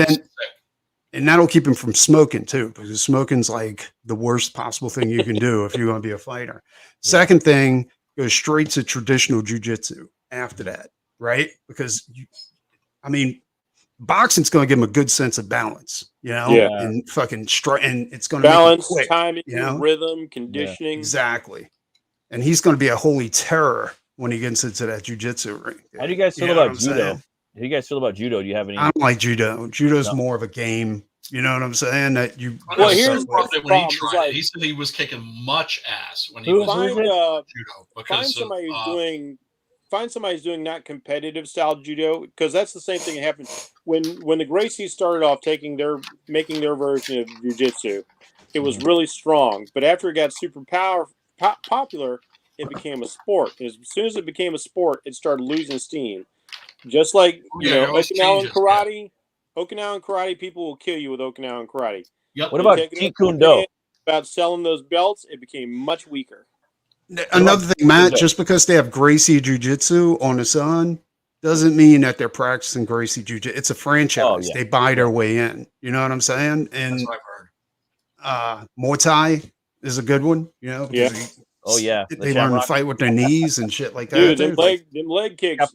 And that'll keep him from smoking too, because smoking's like the worst possible thing you can do if you want to be a fighter. Second thing, go straight to traditional jiu-jitsu after that, right? Because boxing's going to give him a good sense of balance, and fucking strike, and it's going to balance, make him quick, timing, rhythm, conditioning. Yeah. Exactly. And he's going to be a holy terror when he gets into that jiu-jitsu ring. How do you guys feel about judo? How do you guys feel about judo? Do you have any? I don't like judo. Judo's more of a game. You know what I'm saying? That you. Well, here's the when he tried. He said he was kicking much ass when he was judo. Because find somebody who's doing not competitive style judo, because that's the same thing that happened when the Gracies started off making their version of jiu-jitsu. It was really strong, but after it got super popular, it became a sport. As soon as it became a sport, it started losing steam. Just like Okinawan karate. Okinawan karate, people will kill you with Okinawan karate. Yep. What about Jeet Kune Do? About selling those belts, it became much weaker. Another thing, Matt, just because they have Gracie Jiu-Jitsu on its own doesn't mean that they're practicing Gracie Jiu-Jitsu. It's a franchise. Oh, yeah. They buy their way in. You know what I'm saying? And that's what I've heard. Muay Thai is a good one. They learn to fight with their knees and shit like that. Dude, them leg kicks.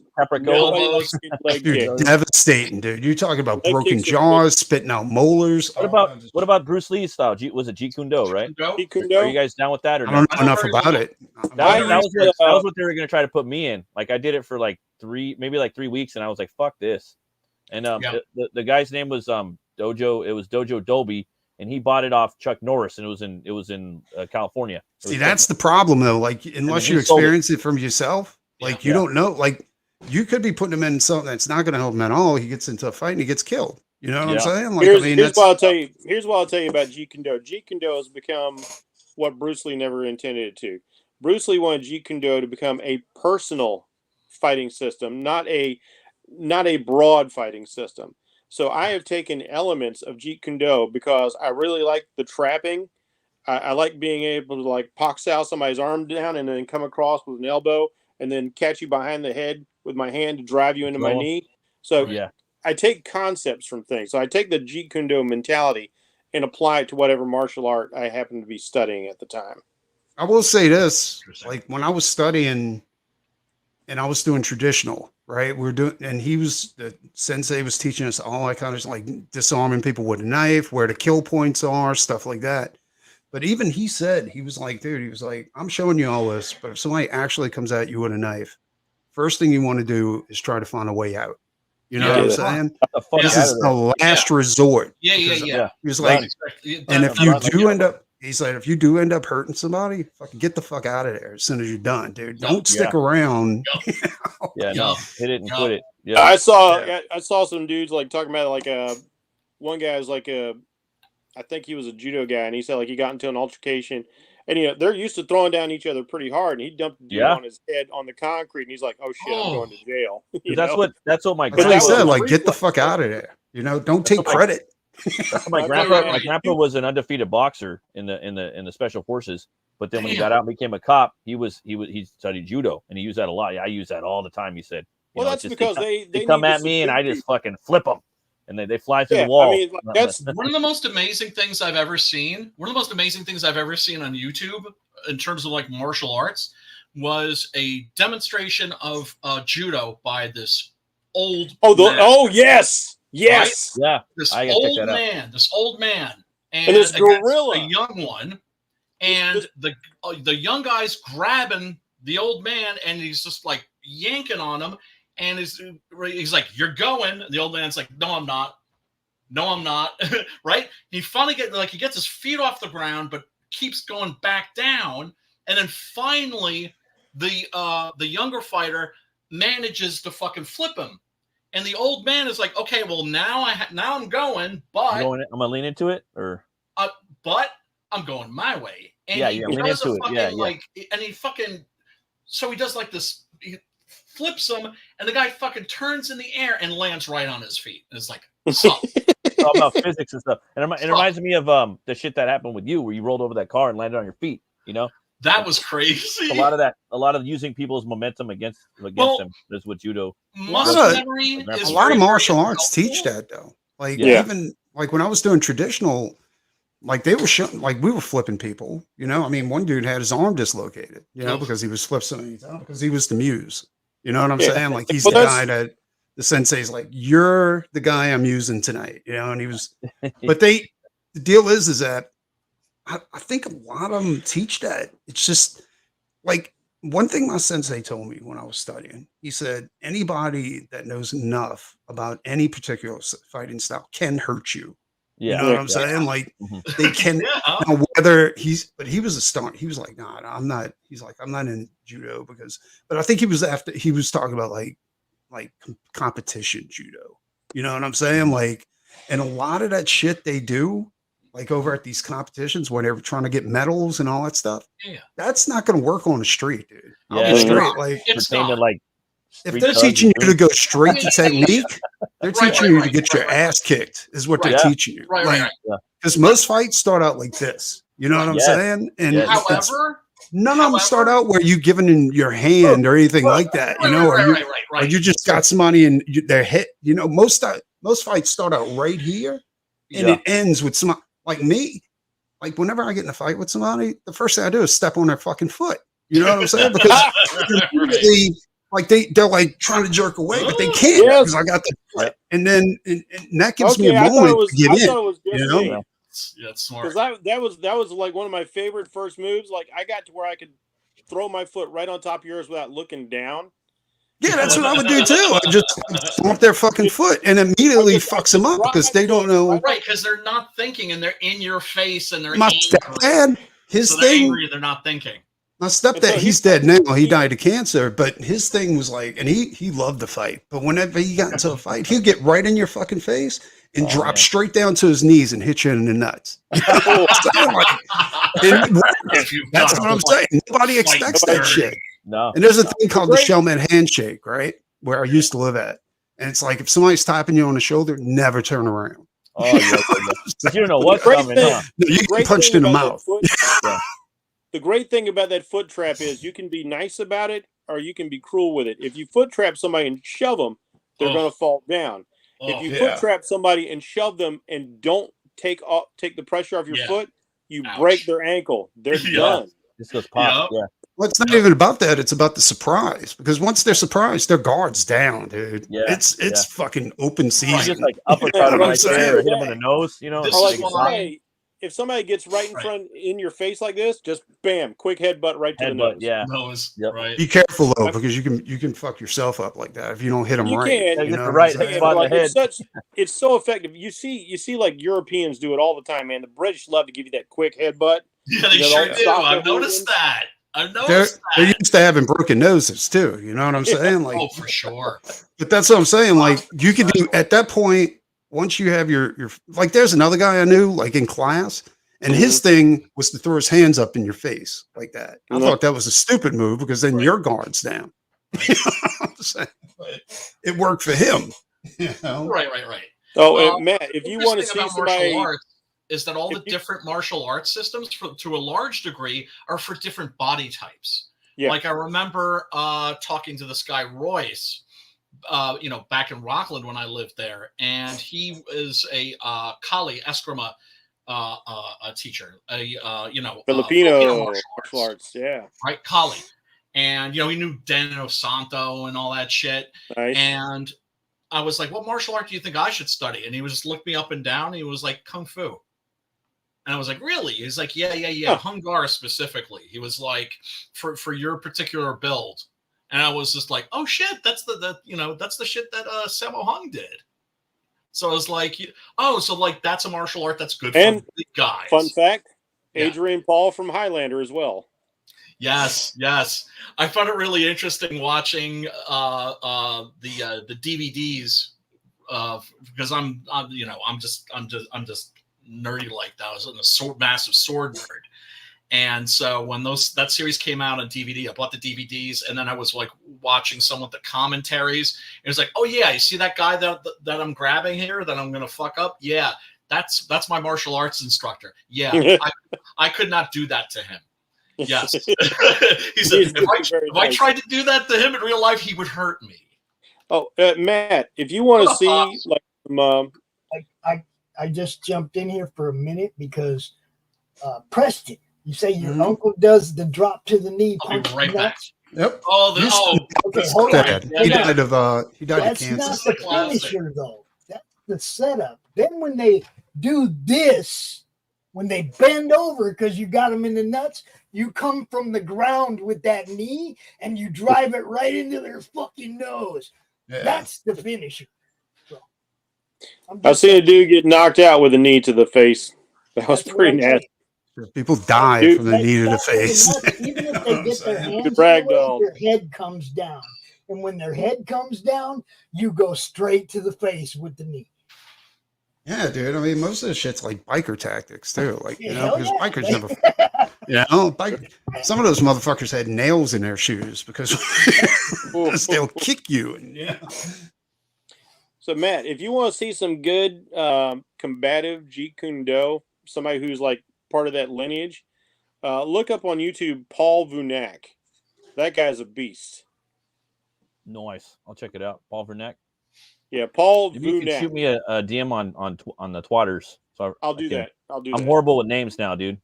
Dude, devastating, dude. You're talking about broken jaws, spitting out molars. What about Bruce Lee's style? Was it Jeet Kune Do, right? Jeet Kune Do. Are you guys down with that or not? I don't know enough about it. That was what they were going to try to put me in. Like, I did it for like 3 weeks, and I was like, fuck this. And the guy's name was Dojo. It was Dojo Dolby. And he bought it off Chuck Norris, and it was in California. See, that's the problem, though. Like, unless you experience it from yourself, like you don't know. Like, you could be putting him in something that's not going to help him at all. He gets into a fight and he gets killed. You know what I'm saying? Like, here's what I'll tell you. Here's what I'll tell you about Jeet Kune Do. Jeet Kune Do has become what Bruce Lee never intended it to. Bruce Lee wanted Jeet Kune Do to become a personal fighting system, not a broad fighting system. So I have taken elements of Jeet Kune Do because I really like the trapping. I like being able to like pox out somebody's arm down and then come across with an elbow and then catch you behind the head with my hand to drive you into my knee. So I take concepts from things. So I take the Jeet Kune Do mentality and apply it to whatever martial art I happen to be studying at the time. I will say this, like when I was studying and I was doing traditional, right? And the sensei was teaching us all that kind of like disarming people with a knife, where the kill points are, stuff like that. But even he said, he was like, dude, he was like, I'm showing you all this, but if somebody actually comes at you with a knife, first thing you want to do is try to find a way out. You know what I'm saying? This is the last resort. Yeah. He was like, and if you do end up, he's like, if you do end up hurting somebody, fucking get the fuck out of there as soon as you're done, dude. Don't stick around. Hit it and quit it. Yeah. I saw some dudes like talking about like one guy was like I think he was a judo guy, and he said like he got into an altercation, and they're used to throwing down each other pretty hard, and he dumped the dude on his head on the concrete, and he's like, oh shit, I'm going to jail. That's what my grandpa said, like, get the fuck out of there. Don't take credit. My grandpa was an undefeated boxer in the special forces, But then when he got out and became a cop, he studied judo, and he used that a lot. Yeah, I use that all the time. He said, "Well, that's because they come at me, and I just fucking flip them, and they fly through the wall." I mean, that's one of the most amazing things I've ever seen. One of the most amazing things I've ever seen on YouTube in terms of like martial arts was a demonstration of judo by this old yes, right? Yeah, this old man, and this gorilla, a young one, and the young guy's grabbing the old man, and he's just like yanking on him, and he's like, "You're going," and the old man's like, "No, I'm not. No, I'm not." Right? He finally he gets his feet off the ground, but keeps going back down, and then finally the younger fighter manages to fucking flip him. And the old man is like, "Okay, well now I'm going, but I'm gonna lean into it, but I'm going my way." And he lean into it. And he fucking, so he does like this. He flips him, and the guy fucking turns in the air and lands right on his feet. And it's like, so. It's all about physics and stuff. And it reminds me of the shit that happened with you, where you rolled over that car and landed on your feet. You know. That was crazy. A lot of using people's momentum against them. That's what judo. A lot of martial arts teach that though. Like even like when I was doing traditional, like they were showing, like we were flipping people. You know, I mean, one dude had his arm dislocated. You know, because he was flipped so many times because he was the muse. You know what I'm saying? Like he's the guy that the sensei's like, "You're the guy I'm using tonight." You know, and he was. But the deal is that. I think a lot of them teach that. It's just like one thing my sensei told me when I was studying. He said, anybody that knows enough about any particular fighting style can hurt you. Yeah. You know what I'm saying? Like they can, whether he was a stunt. He was like, "Nah, I'm not." He's like, "I'm not in judo but I think he was talking about like competition judo. You know what I'm saying? Like, and a lot of that shit they do, like over at these competitions where they're trying to get medals and all that stuff. Yeah. That's not going to work on the street, dude. I'll be straight. Like, it's not. Like if they're teaching you to go straight to technique, they're teaching you to get your ass kicked is what they're teaching you. Right. Because most fights start out like this. You know what I'm saying? And however, none of them start out where you giving in your hand or anything like that. You know, or you just got somebody and they're hit. You know, most fights start out right here and it ends with some. Like me, like whenever I get in a fight with somebody, the first thing I do is step on their fucking foot. You know what I'm saying? Because like they're like trying to jerk away, but they can't because I got the foot. And then and that gives me a moment to get in. You know? Yeah, it's smart. Because that was like one of my favorite first moves. Like I got to where I could throw my foot right on top of yours without looking down. Yeah, that's what I would do too. I just stomp their fucking foot and immediately fucks them up because they don't know. Right, because they're not thinking and they're in your face and they're my stepdad. His so they're thing. Angry, they're not thinking. My stepdad, he's dead now. He died of cancer, but his thing was like, and he loved the fight. But whenever he got into a fight, he'd get right in your fucking face and drop straight down to his knees and hit you in the nuts. That's what I'm saying. Nobody expects that shit. No. And there's a thing called the shellman handshake, right? Where I used to live at. And it's like if somebody's tapping you on the shoulder, never turn around. Oh, yeah. You don't know what's coming. No, you get punched in the mouth. The great thing about that foot trap is you can be nice about it or you can be cruel with it. If you foot trap somebody and shove them, they're going to fall down. If you foot trap somebody and shove them and don't take the pressure off your foot, you break their ankle. They're done. This goes pop. Yeah. Well, it's not even about that. It's about the surprise. Because once they're surprised, their guard's down, dude. Yeah. It's fucking open season. Just like uppercut him right there, hit him in the nose, you know. If somebody gets right in front in your face like this, just bam, quick headbutt right to the nose. Yeah. Nose. Yep. Right. Be careful though, because you can fuck yourself up like that if you don't hit them right. You know right spot in the head. It's so effective. You see like Europeans do it all the time, man. The British love to give you that quick headbutt. Yeah, they sure do. I've noticed that. They're used to having broken noses too. You know what I'm saying? Like, oh, for sure. But that's what I'm saying. Like, you could do at that point once you have your like. There's another guy I knew like in class, and his thing was to throw his hands up in your face like that. I thought that was a stupid move because then your guard's down. You know what I'm saying? It worked for him. You know? Right. Oh, Matt, if you want to see somebody. is that all the different martial arts systems, to a large degree, are for different body types. Yeah. Like I remember talking to this guy Royce, back in Rockland when I lived there, and he is a Kali Eskrima a teacher, Filipino martial arts, yeah, right, Kali, and he knew Dano Santo and all that shit. Nice. And I was like, "What martial art do you think I should study?" And he was just looked me up and down. And he was like, "Kung Fu." And I was like, "Really?" He's like, "Yeah. Huh. Hungar specifically." He was like, "For your particular build." And I was just like, "Oh shit, that's that's the shit that Sammo Hung did." So I was like, "Oh, so like that's a martial art that's good for big guys." Fun fact: Adrian Paul from Highlander as well. Yes. I found it really interesting watching the DVDs because I'm just nerdy like that. I was a massive sword nerd. And so when that series came out on DVD, I bought the DVDs, and then I was like watching some of the commentaries. It was like, "Oh yeah, you see that guy that I'm grabbing here that I'm gonna fuck up? Yeah, that's my martial arts instructor. Yeah, I could not do that to him. Yes." He said, if I tried to do that to him in real life, he would hurt me. Oh, Matt, if you want to see like I just jumped in here for a minute because Preston, you say your uncle does the drop to the knee. I'll be right back. Yep. Okay, hold on. He died of cancer. That's not the finisher, though. That's the setup. Then when they do this, when they bend over because you got them in the nuts, you come from the ground with that knee and you drive it right into their fucking nose. Yeah. That's the finisher. So, I've seen a dude get knocked out with a knee to the face. That was pretty nasty. People die from the knee to the face. Even if they get their hands away, their head comes down. And when their head comes down, you go straight to the face with the knee. Yeah, dude. I mean, most of the shit's like biker tactics too. Like, because bikers never, some of those motherfuckers had nails in their shoes because they'll kick you. And, So, Matt, if you want to see some good combative Jeet Kune Do, somebody who's like part of that lineage, look up on YouTube Paul Vunak. That guy's a beast. Nice. I'll check it out. Paul Vunak. Yeah, Paul Vunak. You can shoot me a DM on the Twatters. So I'll do that. I'm horrible with names now, dude.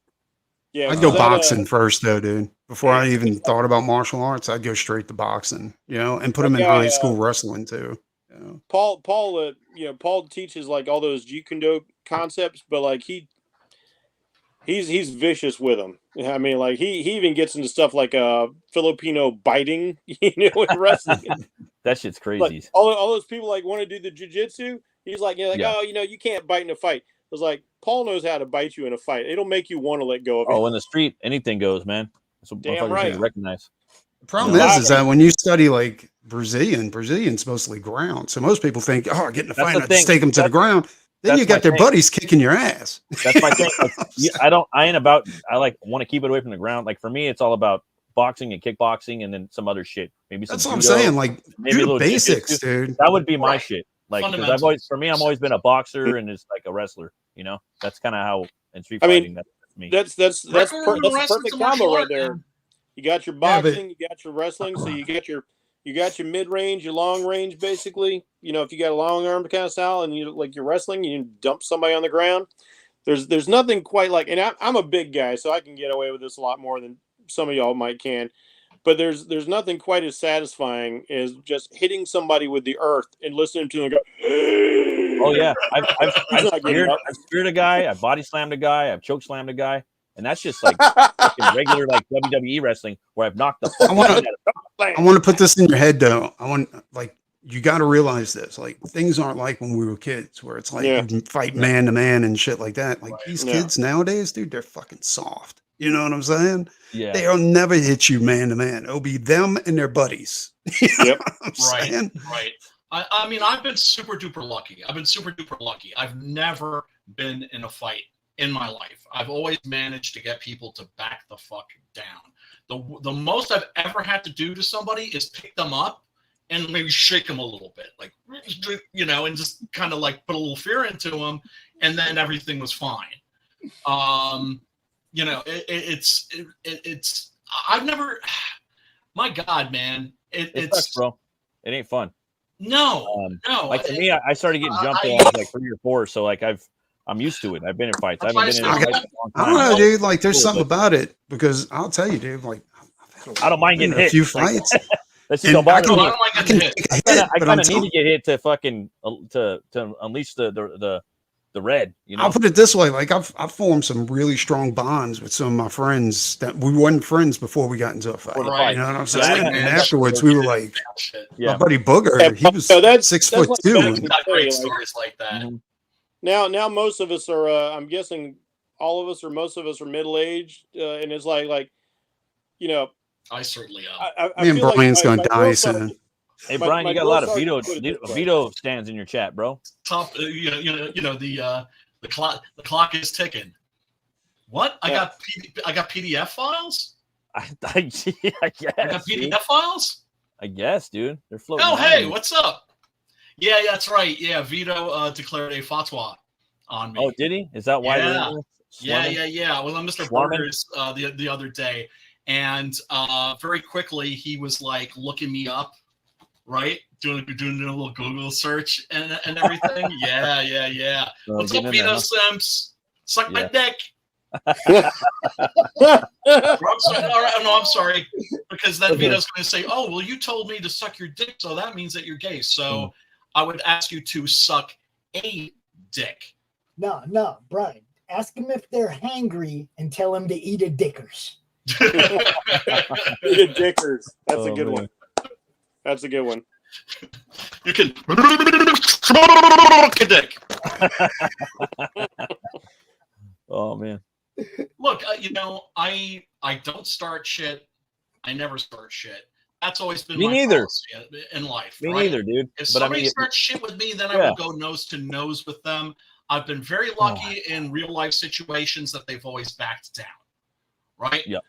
Yeah, I'd go boxing first, though, dude. Before I even thought about martial arts, I'd go straight to boxing, and put him in high school wrestling too. Paul, Paul teaches like all those Jeet Kune Do concepts, but like he's vicious with them. I mean, like he even gets into stuff like Filipino biting, in wrestling. That shit's crazy. Like, all those people like want to do the jiu-jitsu. He's like, oh, you can't bite in a fight. I was like, Paul knows how to bite you in a fight. It'll make you want to let go of it. Oh, in the street, anything goes, man. That's what damn right. Recognize. The problem is that when you study like Brazilian's mostly ground. So most people think, get in a fight, just take them to the ground. Then you got their buddies kicking your ass. That's my thing. Like, I want to keep it away from the ground. Like for me, it's all about boxing and kickboxing and then some other shit. Maybe some That's what I'm saying. Like maybe a basics, dude. That would be my shit. Like because I've always been a boxer and just like a wrestler. That's kind of how in street fighting. That's me. That's the perfect combo right there. You got your boxing, you got your wrestling, so you got your mid range, your long range, basically. If you got a long arm kind of style, and you're wrestling, you dump somebody on the ground. There's nothing quite like, and I'm a big guy, so I can get away with this a lot more than some of y'all might can. But there's nothing quite as satisfying as just hitting somebody with the earth and listening to them go. Oh yeah, I've speared a guy, I've body slammed a guy, I've choke slammed a guy. And that's just like regular like WWE wrestling where I've knocked the fuck out of it. I want to put this in your head though. You got to realize this. Like things aren't like when we were kids where it's like you fight man to man and shit like that. Like these kids nowadays, dude, they're fucking soft. You know what I'm saying? Yeah. They'll never hit you man to man. It'll be them and their buddies. Right. I mean, I've been super duper lucky. I've never been in a fight in my life. I've always managed to get people to back the fuck down. The most I've ever had to do to somebody is pick them up and maybe shake them a little bit, like, and just kind of like put a little fear into them, and then everything was fine. You know, it's I've never. My God, man, it's sucks, bro. It ain't fun. No, no. Like to me, I started getting jumped when I was like 3 or 4, so like I'm used to it. I've been in fights. I haven't been in fights in a long time. I don't know, dude. Like, there's something about it because I'll tell you, dude. Like, I don't mind getting hit. A few fights. That's just don't bother me. I kind of need to get hit to fucking to unleash the red. You know, I'll put it this way: like I've formed some really strong bonds with some of my friends that we weren't friends before we got into a fight. Right. You know what I'm saying? And afterwards, we were like, yeah. my buddy Booger, he was 6'2". Got great stories like that. Mm-hmm. Now most of us are. I'm guessing all of us or most of us are middle aged, and it's like, you know. I certainly am. Me and Brian's gonna die soon. Hey Brian, you got a lot of veto stands in your chat, bro. Top, you know the clock is ticking. What? I got PDF files. I guess. I got PDF files. I guess, dude. They're floating. Oh, hey, what's up? Yeah, that's right. Yeah, Vito declared a fatwa on me. Oh, did he? Is that why? Yeah. Well, Mr. Burgers the other day. And very quickly, he was like looking me up, right? Doing a little Google search and everything. Yeah. What's up, Vito Simps? Suck my dick. I'm sorry. Because then Vito's going to say, oh, well, you told me to suck your dick, so that means that you're gay. So I would ask you to suck a dick. No, Brian. Ask them if they're hangry and tell them to eat a Dickers. Eat a Dickers. That's a good one. That's a good one. You can a dick. Oh man. Look, I don't start shit. I never start shit. That's always been my policy in life. Me neither, dude. If somebody starts shit with me, then I will go nose to nose with them. I've been very lucky in real life situations that they've always backed down. Right? Yeah.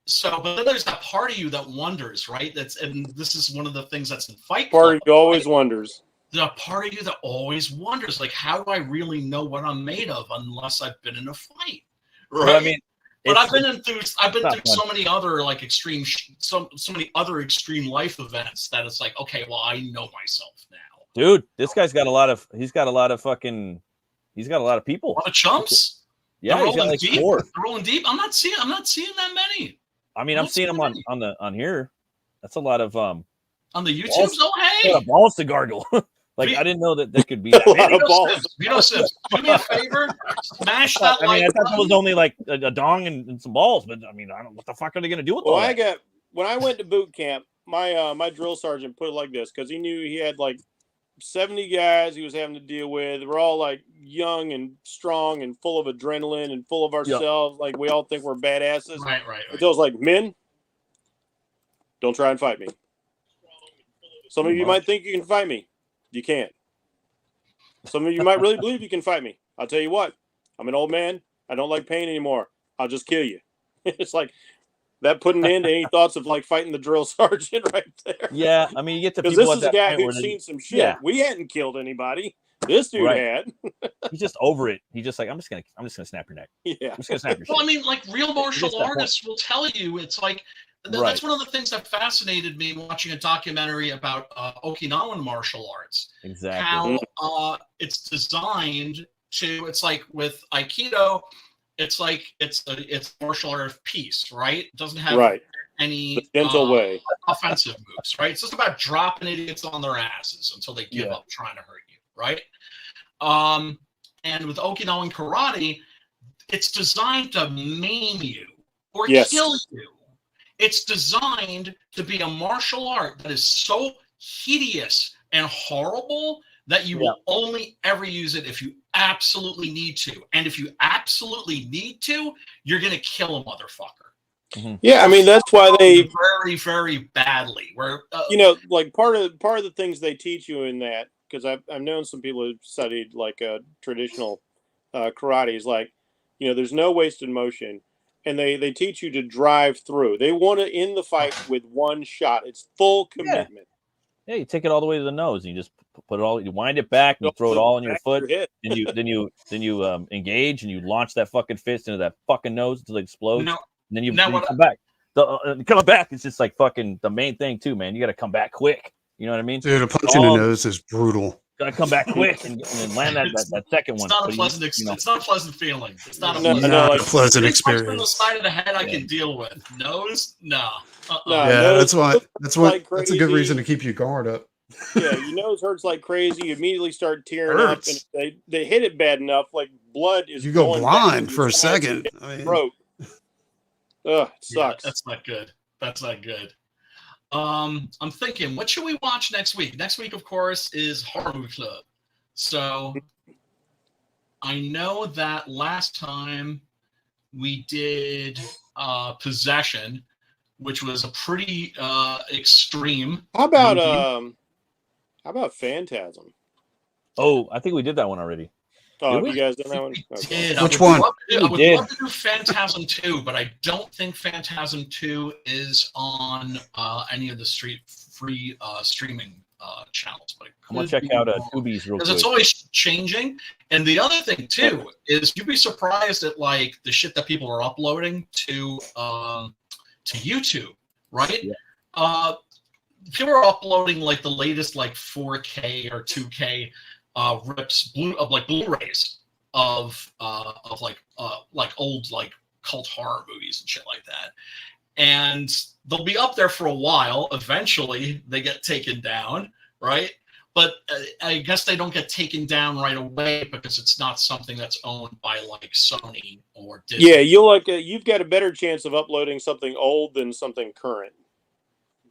So, but then there's that part of you that wonders, right? And this is one of the things that's in Fight Club. Part of you always wonders. The part of you that always wonders, like, how do I really know what I'm made of unless I've been in a fight? Right? Well, I mean, but I've been through so many other like extreme, so many other extreme life events that it's like, okay, well, I know myself now. Dude, this guy's got a lot of people. A lot of chumps. Yeah, he's got like deep. 4. They're rolling deep. I'm not seeing that many. I mean, I'm seeing them on here. That's a lot of on the YouTube. Oh, hey, balls to gargle. Like I didn't know that could be a lot of balls. Vito Sims, do me a favor, smash that. I mean, I thought it was only like a dong and some balls, but I mean, I don't. What the fuck are they gonna do with all that? When I went to boot camp, my drill sergeant put it like this because he knew he had like 70 guys he was having to deal with. We're all like young and strong and full of adrenaline and full of ourselves. Yep. Like we all think we're badasses. Right. But I was like, men, don't try and fight me. Some of you might think you can fight me. You can't. Some of you might really believe you can fight me. I'll tell you what. I'm an old man. I don't like pain anymore. I'll just kill you. It's like that put an end to any thoughts of like fighting the drill sergeant right there. Yeah, I mean, you get to people this at is that a guy point who's seen some shit. Yeah. We hadn't killed anybody. This dude had. He's just over it. He's just like, I'm just gonna snap your neck. Yeah, I'm just gonna snap your. Well, I mean, like real martial artists will tell you, it's like that's one of the things that fascinated me watching a documentary about Okinawan martial arts. Exactly. How it's designed to. It's like with Aikido. It's like it's martial art of peace, right? It doesn't have any gentle way offensive moves, right? It's just about dropping idiots on their asses until they give up trying to hurt you, right? And with Okinawan karate, it's designed to maim you or kill you. It's designed to be a martial art that is so hideous and horrible that you will only ever use it if you absolutely need to. And if you absolutely need to, you're going to kill a motherfucker. Mm-hmm. Yeah, I mean, that's why they very, very badly. Where like part of the things they teach you in that, because I've known some people who studied like traditional karate is like, there's no wasted motion. And they teach you to drive through. They want to end the fight with one shot. It's full commitment. Yeah, you take it all the way to the nose, and you just put it all. You wind it back, and you throw it all on your foot, and then you engage, and you launch that fucking fist into that fucking nose until it explodes, and then you come back. Coming back, it's just like fucking the main thing too, man. You got to come back quick. You know what I mean? Dude, a punch in the nose is brutal. Gotta come back quick and land that second one. It's not a pleasant. It's not a pleasant feeling. It's not a pleasant experience. On the side of the head, I can deal with. Nose, no. Yeah, that's a good reason to keep your guard up. Yeah, your nose hurts like crazy. You immediately start tearing up, and they hit it bad enough, like blood is. You go blind for a second. Throat. Ugh, it sucks. Yeah, that's not good. That's not good. I'm thinking, what should we watch next week? Next week, of course, is Horror Movie Club. So I know that last time we did Possession, which was a pretty extreme. How about Phantasm? Oh, I think we did that one already. Oh, have you guys done that one? Okay. Which one? I would love to do Phantasm 2, but I don't think Phantasm 2 is on any of the free streaming channels. But I'm gonna check out Tubi's real quick. Because it's always changing. And the other thing too is you'd be surprised at like the shit that people are uploading to YouTube, right? Yeah. People are uploading like the latest like 4K or 2K rips of like Blu-rays of like old like cult horror movies and shit like that, and they'll be up there for a while. Eventually, they get taken down, right? But I guess they don't get taken down right away because it's not something that's owned by like Sony or Disney. Yeah, you've got a better chance of uploading something old than something current.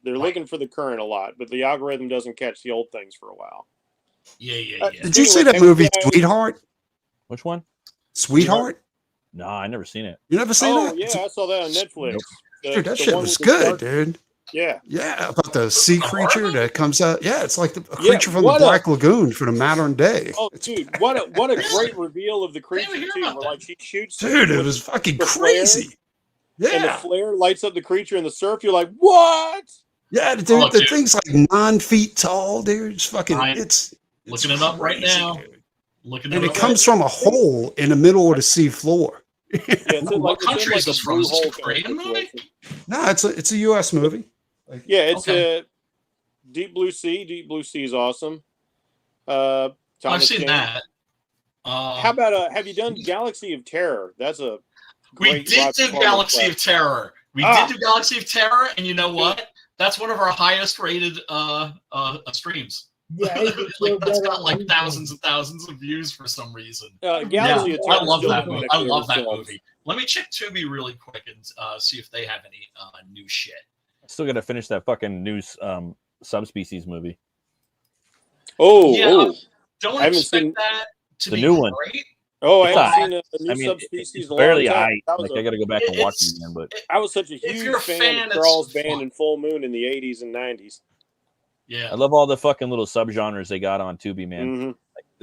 They're looking for the current a lot, but the algorithm doesn't catch the old things for a while. Yeah. Did you see that movie, Sweetheart? Which one? Sweetheart? No, I never seen it. You never seen that? Oh, yeah, I saw that on Netflix. Dude, that shit was good, dude. Yeah. Yeah, about the sea creature that comes out. Yeah, it's like a creature from the Black Lagoon for the modern day. Oh, dude, what a great reveal of the creature, too. Where, like, she shoots. Dude, it was fucking crazy. Yeah. And the flare lights up the creature in the surf. You're like, what? Yeah, dude, the thing's like 9 feet tall, dude. It's fucking, it's looking it up right now. And it comes from a hole in the middle of the sea floor. Yeah, what country is this from? Is this a Korean movie? No, it's a U.S. movie. Like, yeah, it's a Deep Blue Sea. Deep Blue Sea is awesome. I've seen that. How about have you done Galaxy of Terror? That's a we did do Galaxy of Terror. We did do Galaxy of Terror, and you know what? That's one of our highest rated streams. Yeah, like that's got like thousands and thousands of views for some reason. Galaxy of Terror. I love that movie. I love that movie. Let me check Tubi really quick and see if they have any new shit. I still got to finish that fucking new subspecies movie. Don't expect that to be new one. Great. Oh, I haven't seen a new subspecies. It's barely high. Like I got to go back and watch it again. But I was such a huge fan of Charles Band and Full Moon in the 80s and 90s. Yeah, I love all the fucking little subgenres they got on Tubi, man.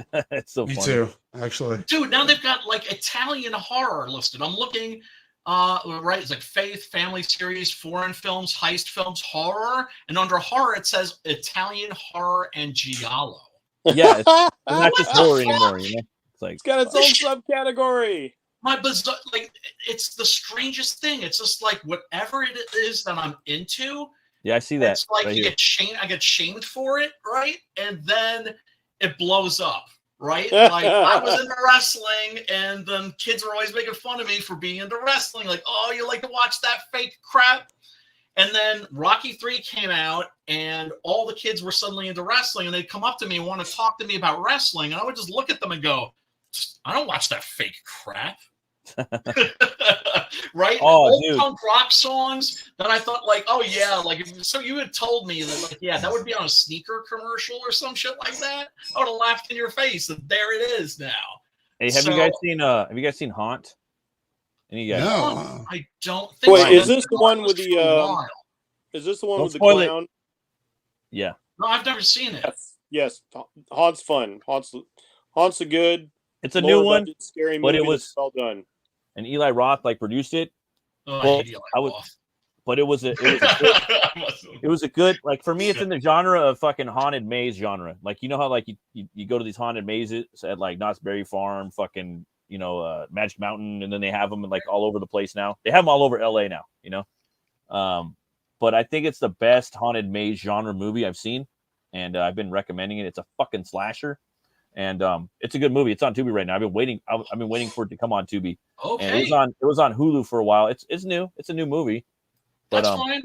Mm-hmm. It's so funny. Me too, actually. Dude, now they've got like Italian horror listed. I'm looking, right? It's like faith, family series, foreign films, heist films, horror, and under horror it says Italian horror and giallo. Yeah, it's not just horror anymore. You know, it's got its own subcategory. My bizarre, like it's the strangest thing. It's just like whatever it is that I'm into. Yeah, I see that. It's like right you here. get shamed. I get shamed for it, right? And then it blows up, right? Like I was into wrestling, and then kids were always making fun of me for being into wrestling. Like, oh, you like to watch that fake crap? And then Rocky 3 came out, and all the kids were suddenly into wrestling, and they'd come up to me and want to talk to me about wrestling, and I would just look at them and go, I don't watch that fake crap. Right? Old punk rock songs that I thought like, oh yeah, like so you had told me that like, yeah, that would be on a sneaker commercial or some shit like that. I would have laughed in your face that there it is now. Hey, have you guys seen Haunt? Any guys? No. I don't think Wait, so. is this the one with the is this the one with the clown? Yeah. No, I've never seen it. Yes. Haunt's fun. Haunt's a good. It's a new one, scary movie, but it was well done. And Eli Roth like produced it. Oh, I hate Eli Roth. but it was a good, like, for me, it's in the genre of fucking haunted maze genre. Like, you know how like you go to these haunted mazes at like Knott's Berry Farm, fucking, you know, Magic Mountain, and then they have them like all over the place now. They have them all over LA now, you know. But I think it's the best haunted maze genre movie I've seen, and I've been recommending it. It's a fucking slasher, and it's a good movie. It's on Tubi right now. I've been waiting for it to come on Tubi. Okay. And it was on Hulu for a while. It's new. It's a new movie. But, that's fine.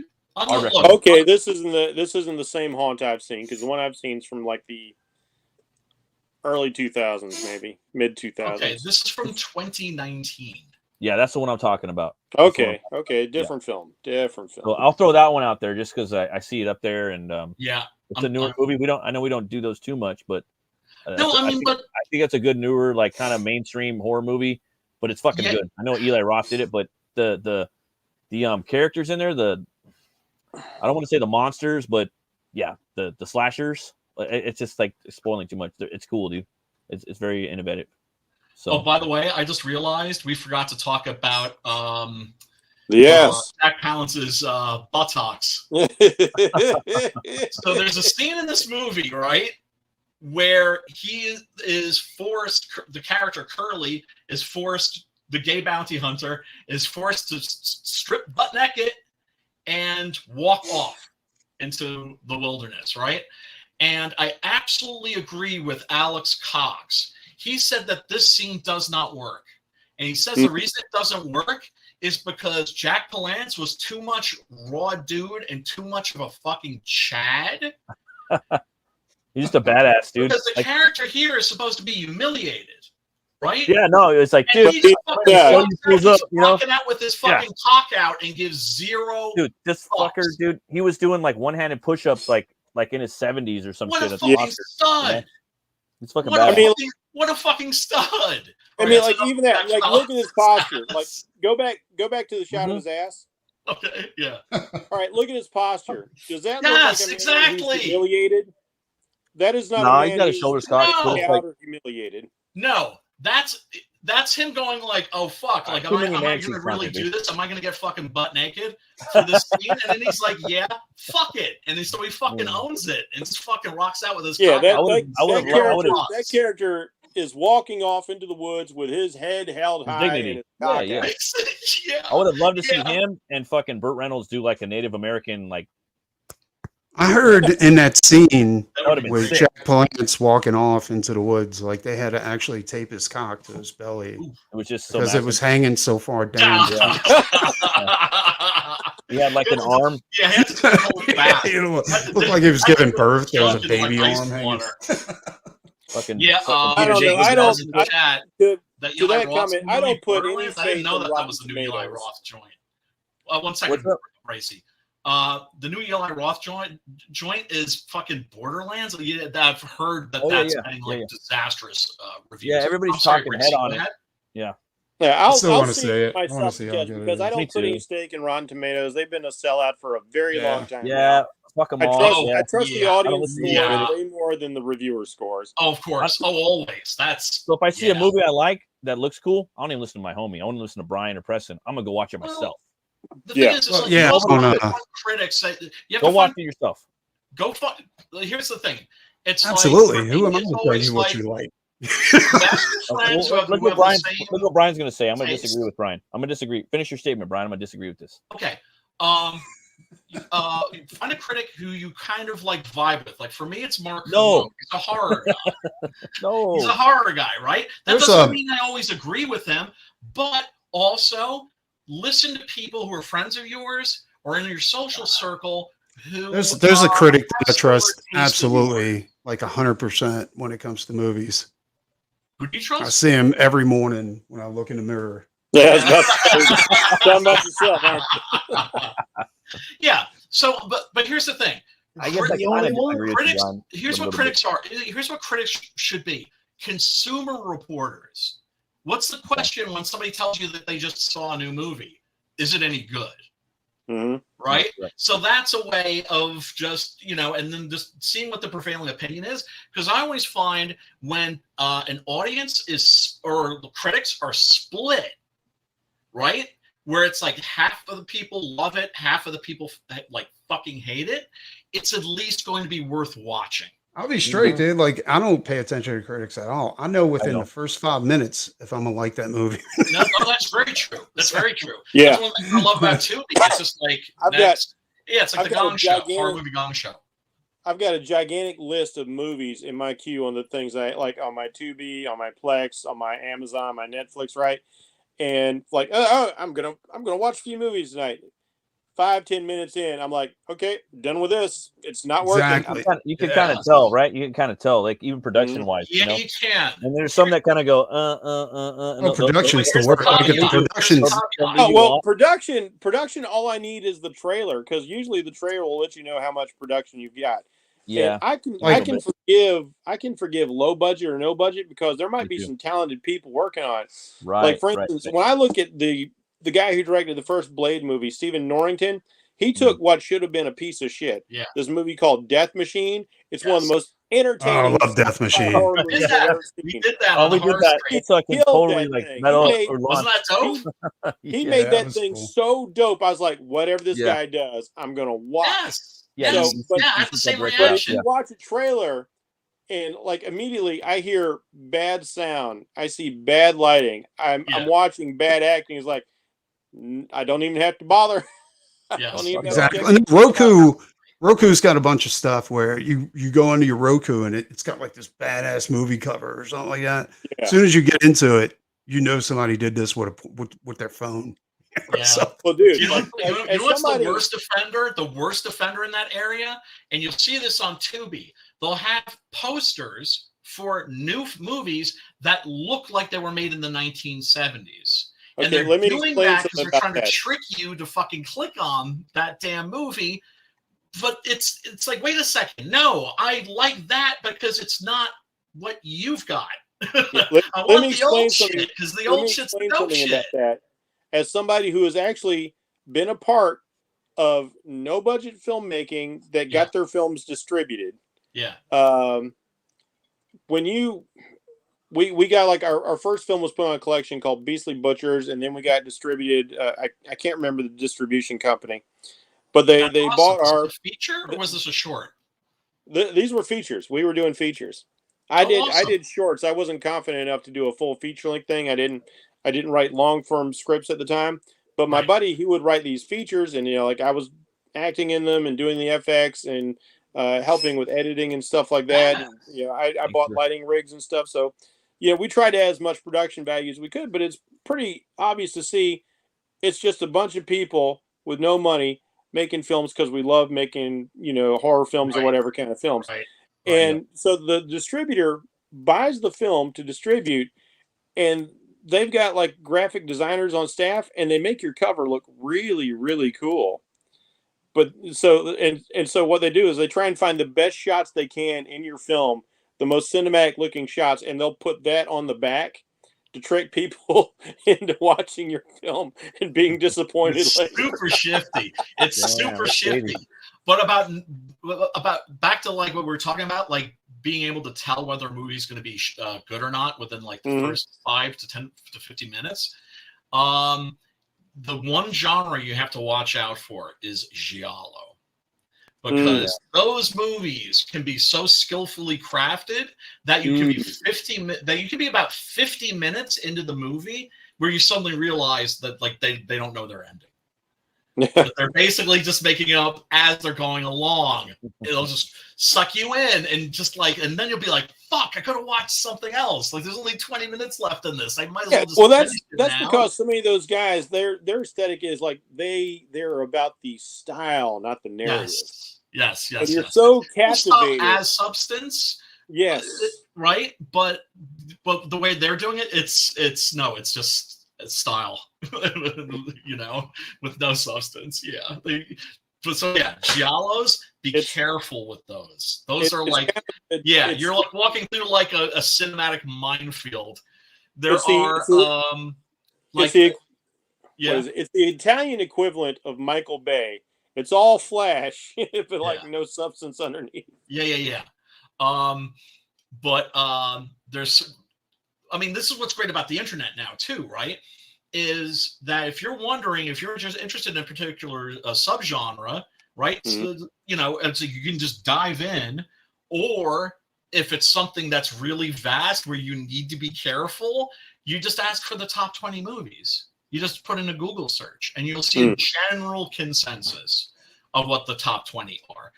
Okay, this isn't the same haunt I've seen, because the one I've seen is from like the early 2000s, maybe mid 2000s. Okay, this is from 2019. Yeah, that's the one I'm talking about. Okay, different film. So I'll throw that one out there just because I see it up there, and it's a newer movie. I know we don't do those too much, but I think it's a good newer, like, kind of mainstream horror movie, but it's fucking good. I know Eli Roth did it, but the characters in there, I don't want to say the monsters, but yeah, the slashers. It's just like spoiling too much. It's cool, dude. It's very innovative. So, oh, by the way, I just realized we forgot to talk about Jack Palance's buttocks. So there's a scene in this movie, right, where he is forced, the character Curly is forced, the gay bounty hunter is forced to strip butt naked and walk off into the wilderness, right? And I absolutely agree with Alex Cox. He said that this scene does not work. And he says the reason it doesn't work is because Jack Palance was too much raw dude and too much of a fucking Chad. He's just a badass dude. Because the character here is supposed to be humiliated, right? Yeah, no, it's like, and dude, he's walking out with his fucking cock out and gives zero. Dude, this fucker, dude, he was doing like one-handed push-ups like in his 70s or some what shit. A fucking stud. Yeah. It's fucking what badass. What a fucking stud. I mean, like, even that, like, look at his posture. Like, go back to the shot of his ass. Okay, yeah. All right, look at his posture. Does that look yes, like a exactly. man who's humiliated? That is not no, a man he's got his shoulders cocked. No. Humiliated. No, that's him going like, oh fuck, like, am I going to really do this? Am I going to get fucking butt naked for this scene? And then he's like, yeah, fuck it. And then so he fucking owns it and just fucking rocks out with his cock. That character is walking off into the woods with his head held high. Dignity. Yeah. I would have loved to see him and fucking Burt Reynolds do like a Native American, like. I heard in that scene with sick. Jack Palance walking off into the woods, like they had to actually tape his cock to his belly. It was just so because it was hanging so far down. He had like an arm. Yeah, he had to hold it back. Looked like he was giving birth. There was a baby arm hanging. Fucking I don't know. I don't put any faith. I didn't know that was the new Eli Roth joint. 1 second, Bracey. The new Eli Roth joint is fucking Borderlands. I've heard that's getting like disastrous reviews. Yeah, everybody's talking head on it. Yeah. Yeah, I'll see it. myself judge because I don't put any stake in Rotten Tomatoes. They've been a sellout for a very long time. Yeah, fuck them all. I trust the audience score way more than the reviewer scores. Oh, of course. Always. So if I see a movie I like that looks cool, I don't even listen to my homie. I want to listen to Brian or Preston. I'm gonna go watch it myself. The thing is, critics say you have go to watch it yourself. Go find. Here's the thing. It's absolutely. Like, who am I to tell you what you like? Look what Brian's going to say. I'm going to disagree with Brian. I'm going to disagree. Finish your statement, Brian. I'm going to disagree with this. Okay. Find a critic who you kind of like vibe with. Like for me, it's Mark. No, he's a horror guy. No, he's a horror guy, right? That doesn't mean I always agree with him, but also listen to people who are friends of yours or in your social circle. There's a critic that I trust absolutely, like 100% when it comes to movies. Who do you trust? I see him every morning when I look in the mirror. Yeah, talking about yourself, aren't you? Yeah. So, but here's the thing. Here's what critics are. Here's what critics should be. Consumer reporters. What's the question when somebody tells you that they just saw a new movie? Is it any good? Mm-hmm. Right? So that's a way of just, and then just seeing what the prevailing opinion is. Because I always find when an audience or the critics are split, right? where it's like half of the people love it, half of the people like fucking hate it, it's at least going to be worth watching. I'll be straight, dude. Like, I don't pay attention to critics at all. I know within the first 5 minutes if I'm gonna like that movie. No, that's very true. That's very true. Yeah. That's one thing I love about Tubi. It's just like it's like the Gong Show, horror movie Gong Show. I've got a gigantic list of movies in my queue on the things I like on my Tubi, on my Plex, on my Amazon, my Netflix, right? And like, I'm gonna watch a few movies tonight. 5-10 minutes in, I'm like, okay, done with this. It's not working. You can kind of tell, right? You can kind of tell, like even production wise. Yeah, you can. And there's some that kind of go, production's the word. Production. All I need is the trailer, because usually the trailer will let you know how much production you've got. Yeah, and I can forgive low budget or no budget, because there might be some talented people working on it. Right. Like for instance, when I look at the guy who directed the first Blade movie, Stephen Norrington, he took what should have been a piece of shit. Yeah. This movie called Death Machine. It's one of the most entertaining. I love Death Machine. We did that. We did that. It's fucking totally like metal. Wasn't that dope? He made that thing so dope. I was like, whatever this guy does, I'm gonna watch. Yes. I had the same reaction. You watch a trailer, and like immediately I hear bad sound. I see bad lighting. I'm watching bad acting. It's like, I don't even have to bother. Exactly. And Roku's got a bunch of stuff where you go into your Roku and it's got like this badass movie cover or something like that. Yeah. As soon as you get into it, you know somebody did this with their phone. Yeah. Well, dude, you know what's the worst offender? The worst offender in that area, and you'll see this on Tubi. They'll have posters for new movies that look like they were made in the 1970s. And they're doing that because they're trying to trick you to fucking click on that damn movie. But it's like, wait a second. No, I like that because it's not what you've got. I want the old shit, because the old shit's the dope shit. About that. As somebody who has actually been a part of no budget filmmaking that got their films distributed. Yeah. When we got like our first film was put on a collection called Beastly Butchers, and then we got distributed. I can't remember the distribution company, but they bought our feature, or was this a short? These were features. We were doing features. I did shorts. I wasn't confident enough to do a full feature length thing. I didn't write long form scripts at the time, but my buddy, he would write these features, and like I was acting in them and doing the FX and helping with editing and stuff like that. And, I bought lighting rigs and stuff. So, we tried to add as much production value as we could, but it's pretty obvious to see it's just a bunch of people with no money making films because we love making, horror films or whatever kind of films. Right. And so the distributor buys the film to distribute, and they've got like graphic designers on staff, and they make your cover look really, really cool. But so what they do is they try and find the best shots they can in your film, the most cinematic looking shots, and they'll put that on the back to trick people into watching your film and being disappointed. It's super shifty. It's super shifty. But about back to like what we were talking about, like being able to tell whether a movie is going to be good or not within like the first 5 to 10 to 15 minutes. The one genre you have to watch out for is giallo, because those movies can be so skillfully crafted that you can be about 50 minutes into the movie where you suddenly realize that like they don't know their ending. But they're basically just making it up as they're going along. It'll just suck you in and just like, and then you'll be like, fuck, I could have watched something else. Like there's only 20 minutes left in this. I might as well just that's because so many of those guys, their aesthetic is like they're about the style, not the narrative. Yes. And you're so captivated. As substance. Yes. Right? But the way they're doing it, it's just style, with no substance. Giallos, be careful with those. Those are like, you're like walking through like a cinematic minefield. It's the Italian equivalent of Michael Bay. It's all flash, but like no substance underneath. Yeah. But there's, I mean, this is what's great about the internet now too, right? is that if you're wondering, if you're just interested in a particular subgenre, right? So, you know, and so you can just dive in, or if it's something that's really vast where you need to be careful, you just ask for the top 20 movies. You just put in a Google search and you'll see a general consensus of what the top 20 are.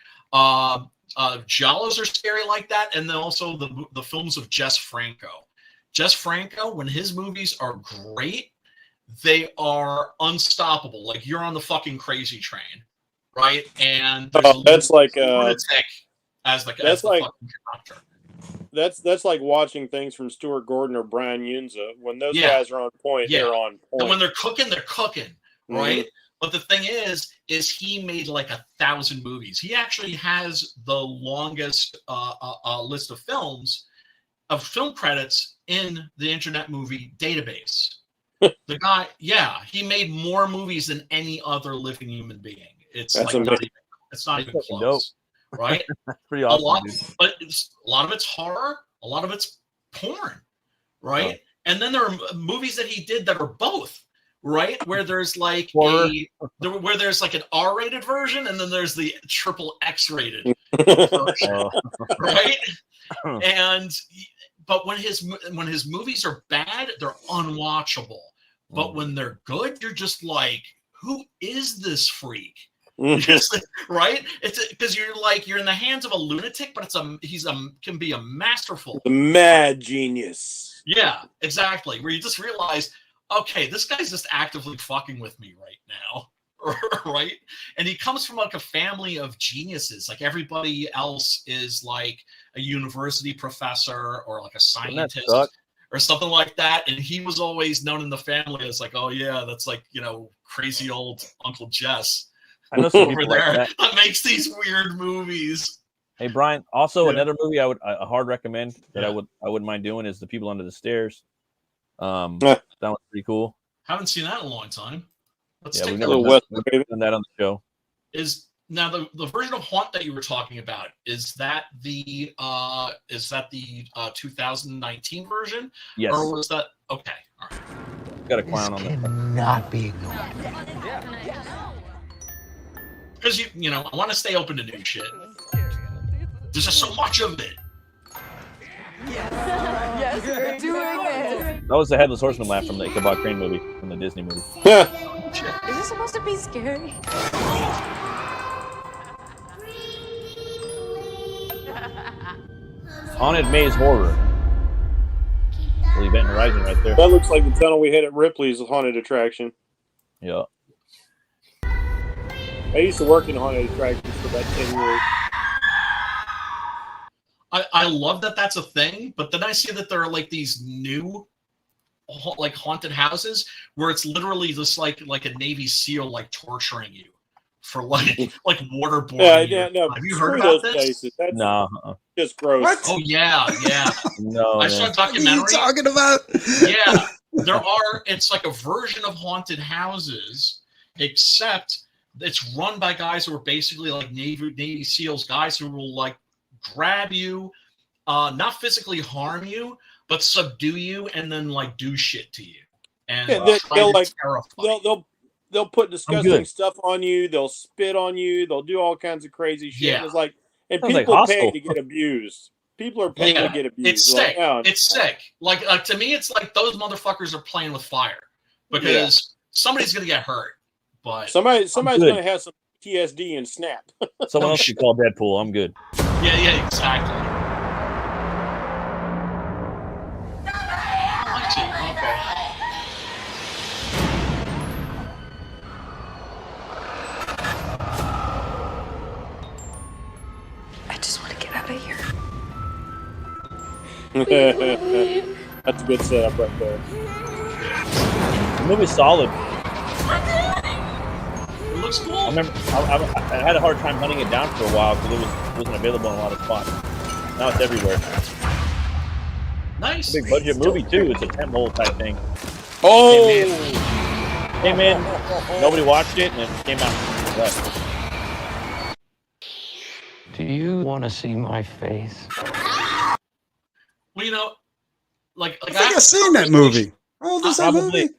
Giallos are scary like that. And then also the films of Jess Franco. Jess Franco, when his movies are great, they are unstoppable. Like, you're on the fucking crazy train, right? And that's like lunatic as the fucking conductor. That's like watching things from Stuart Gordon or Brian Yunza. When those guys are on point, they're on point. And when they're cooking, right? But the thing is he made like 1,000 movies. He actually has the longest list of film credits in the Internet Movie Database. The guy, he made more movies than any other living human being. It's not even close, right? Pretty awesome. But a lot of it's horror, a lot of it's porn, right? And then there are movies that he did that are both, right? Where there's like where there's like an R-rated version, and then there's the triple X-rated version, right? But when his movies are bad, they're unwatchable. But when they're good, you're just like, who is this freak? Right? It's because you're in the hands of a lunatic, but can be a masterful, mad genius. Yeah, exactly. Where you just realize, okay, this guy's just actively fucking with me right now. Right? And he comes from like a family of geniuses. Like, everybody else is like a university professor or like a scientist or something like that. And he was always known in the family as like, oh yeah, that's like, you know, crazy old Uncle Jess. I know some over there that makes these weird movies. Hey Brian, also another movie I would hard recommend that I wouldn't mind doing is The People Under the Stairs. That was pretty cool. Haven't seen that in a long time. Let's take we've never done that on the show. Now the version of Haunt that you were talking about, is that the 2019 version? Yes. Or was that okay? All right. Got a clown on that. Cannot be ignored. Because you know, I want to stay open to new shit. There's just so much of it. Yes, we're doing it. That was the Headless Horseman laugh from the Ichabod Crane movie, from the Disney movie. Is this supposed to be scary? Haunted Maze Horror. Well, Event Horizon right there. That looks like the tunnel we hit at Ripley's haunted attraction. Yeah. I used to work in haunted attractions for about 10 years. I love that that's a thing, but then I see that there are like these new like haunted houses where it's literally just like a Navy SEAL like torturing you for like waterboarding. Yeah, no. Have you heard about this? Places. That's no, just gross. What? Oh yeah. No, I saw a documentary. What are you talking about? Yeah, it's like a version of haunted houses, except it's run by guys who are basically like Navy SEALs, guys who will like grab you, not physically harm you, but subdue you and then like do shit to you. And they'll put disgusting stuff on you. They'll spit on you. They'll do all kinds of crazy shit. Yeah. It's like, and Sounds people like pay hostile. to get abused. People are paying to get abused. It's sick. Like, it's sick. Like to me, it's like those motherfuckers are playing with fire because somebody's gonna get hurt. But somebody's gonna have some PTSD and snap. Someone else should call Deadpool. I'm good. Yeah, exactly. I see. Okay. I just want to get out of here. That's a good setup right there. The movie's solid. It looks cool. I remember I had a hard time hunting it down for a while because it wasn't available in a lot of spots. Now it's everywhere. Nice. Big budget movie too. It's a tentpole type thing. Oh, Came in, nobody watched it, and it came out. Do you want to see my face? Well, you know, like I think I've seen that movie. How old is that Probably. movie?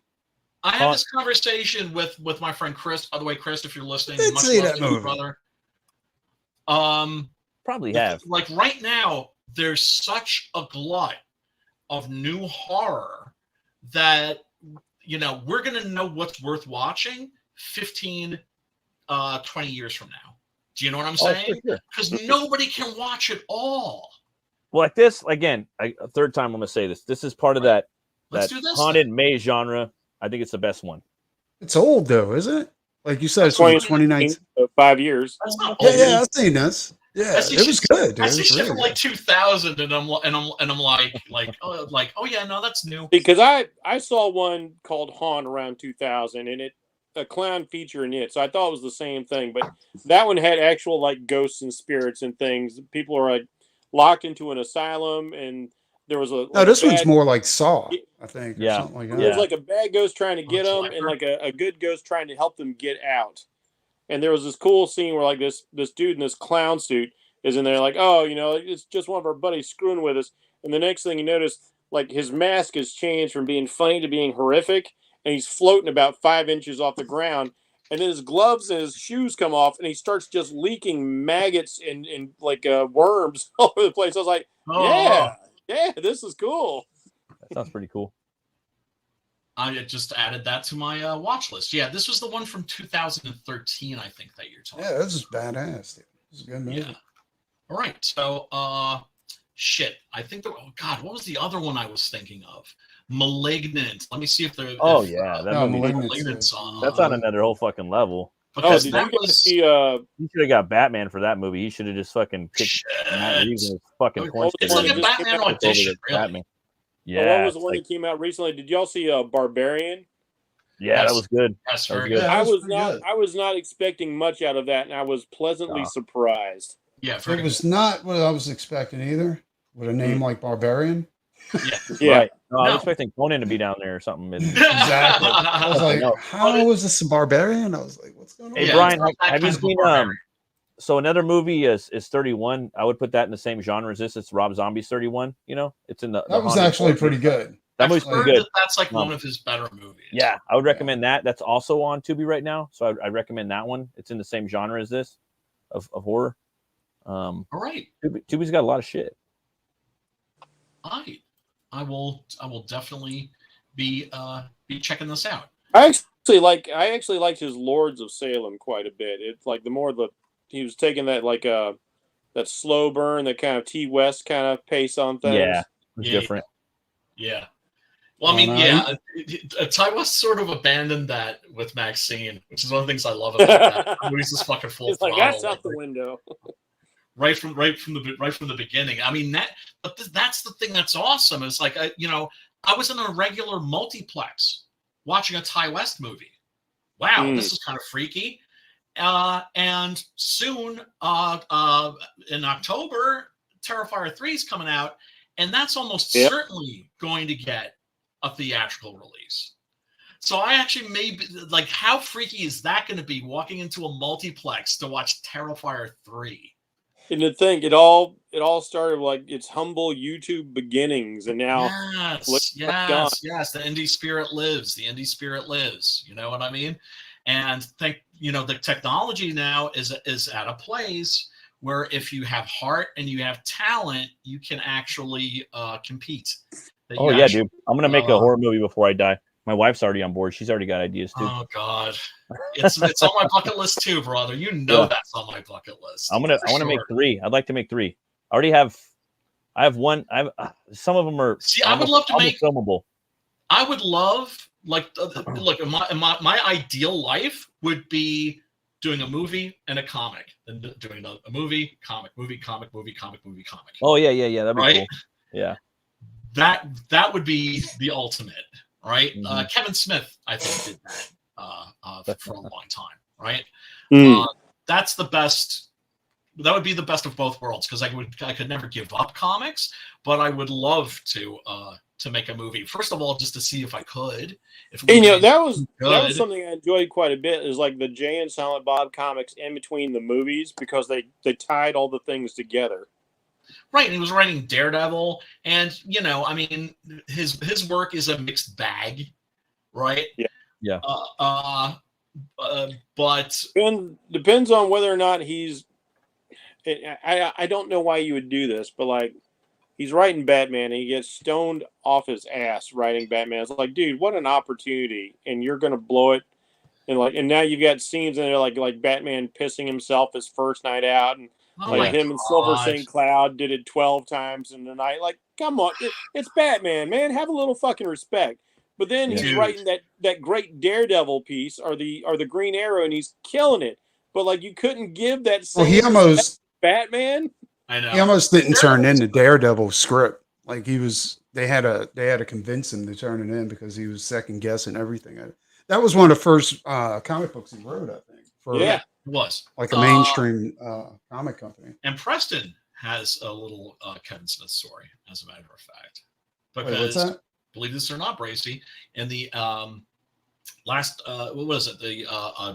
I had this conversation with my friend Chris. By the way, Chris, if you're listening, Let's see that movie, brother. Probably have. Like right now, there's such a glut of new horror that we're gonna know what's worth watching 15, 20 years from now. Do you know what I'm saying? Because nobody can watch it all. Well, like this again, a third time I'm gonna say this. This is part of that haunted maze genre. I think it's the best one. It's old though, isn't it? Like you said, it's 2019. 5 years. That's not old. Yeah, I've seen this. Yeah, it was good. I see shit from like 2000, and I'm like, oh yeah, no, that's new. Because I saw one called Haunt around 2000, and a clown feature in it, so I thought it was the same thing. But that one had actual like ghosts and spirits and things. People are like locked into an asylum, and there was this one's more like Saw, I think. Yeah, or something like that. There was like a bad ghost trying to get them, and like a good ghost trying to help them get out. And there was this cool scene where like this dude in this clown suit is in there like, oh, it's just one of our buddies screwing with us. And the next thing you notice, like his mask has changed from being funny to being horrific, and he's floating about 5 inches off the ground. And then his gloves and his shoes come off, and he starts just leaking maggots and like worms all over the place. I was like, yeah, this is cool. That sounds pretty cool. I just added that to my watch list. Yeah, this was the one from 2013, I think, that you're talking about. Yeah, this is badass. This is a good movie. Yeah. All right. So, shit. I think what was the other one I was thinking of? Malignant. Let me see if there. Oh, yeah. That Malignant's on. That's on another whole fucking level. Because did you guys see? He should have got Batman for that movie. He should have just fucking picked Matt Reeves and his fucking corn. It's like a Batman audition, really. Batman. Yeah. What was the one that came out recently? Did y'all see Barbarian? Yeah, that was good. That's very good. I was not expecting much out of that, and I was pleasantly surprised. Yeah, it was not what I was expecting either. With a name like Barbarian. Yeah. Right. No, I was expecting Conan to be down there or something. Exactly. I was like, how was this a Barbarian? I was like, what's going on? Hey, Brian, have you seen so another movie is 31. I would put that in the same genre as this. It's Rob Zombie's 31. It's in the that was actually pretty good. That movie's pretty good. That's like one of his better movies. Yeah, I would recommend that. That's also on Tubi right now, so I recommend that one. It's in the same genre as this of horror. All right. Tubi's got a lot of shit. I will definitely be checking this out. I actually liked his Lords of Salem quite a bit. It's like he was taking that like that slow burn, that kind of T West kind of pace on things. Yeah, it's different. Yeah. Well, I mean, Ty West sort of abandoned that with Maxine, which is one of the things I love about that. He's just fucking full throttle. That's out the window. Right from the beginning. I mean that's the thing that's awesome. It's like I was in a regular multiplex watching a Ty West movie. Wow, this is kind of freaky. And soon, in October, Terrifier 3 is coming out, and that's almost certainly going to get a theatrical release. So I actually like, how freaky is that going to be? Walking into a multiplex to watch Terrifier 3. And to think, it all started like its humble YouTube beginnings, and now yes, the indie spirit lives. The indie spirit lives. You know what I mean? And the technology now is at a place where if you have heart and you have talent, you can actually compete. Dude, I'm gonna make a horror movie before I die. My wife's already on board. She's already got ideas too. Oh God, it's on my bucket list too, brother. That's on my bucket list. I want to make 3. I'd like to make 3. I have one. Some of them are. See, I would love to make filmable. I would love like my ideal life would be doing a movie and a comic, then doing a movie, comic, movie, comic, movie, comic, movie, comic. Oh yeah. That'd be cool. Yeah. That would be the ultimate. Right, Kevin Smith, I think, did that for a long time. Right, that's the best. That would be the best of both worlds, because I could never give up comics, but I would love to make a movie. First of all, just to see if I could. That was something I enjoyed quite a bit. Is like the Jay and Silent Bob comics in between the movies, because they tied all the things together. Right, and he was writing Daredevil, and I mean, his work is a mixed bag, right? Yeah. Yeah. But depends on whether or not he's. I don't know why you would do this, but like he's writing Batman and he gets stoned off his ass writing Batman. It's like, dude, what an opportunity, and you're gonna blow it. And now you've got scenes in there like Batman pissing himself his first night out, and him and Silver St. Cloud did it 12 times in the night. Like, come on, it's Batman, man. Have a little fucking respect. But then he's writing that great Daredevil piece or the Green Arrow, and he's killing it. But like, you couldn't give that same he almost Batman. I know he almost didn't turn in the Daredevil script. Like they had to convince him to turn it in because he was second guessing everything. That was one of the first comic books he wrote, I think. It was like a mainstream comic company. And Preston has a little Kevin Smith story, as a matter of fact. Because, what's that? Believe this or not, Bracey, in the last, what was it? The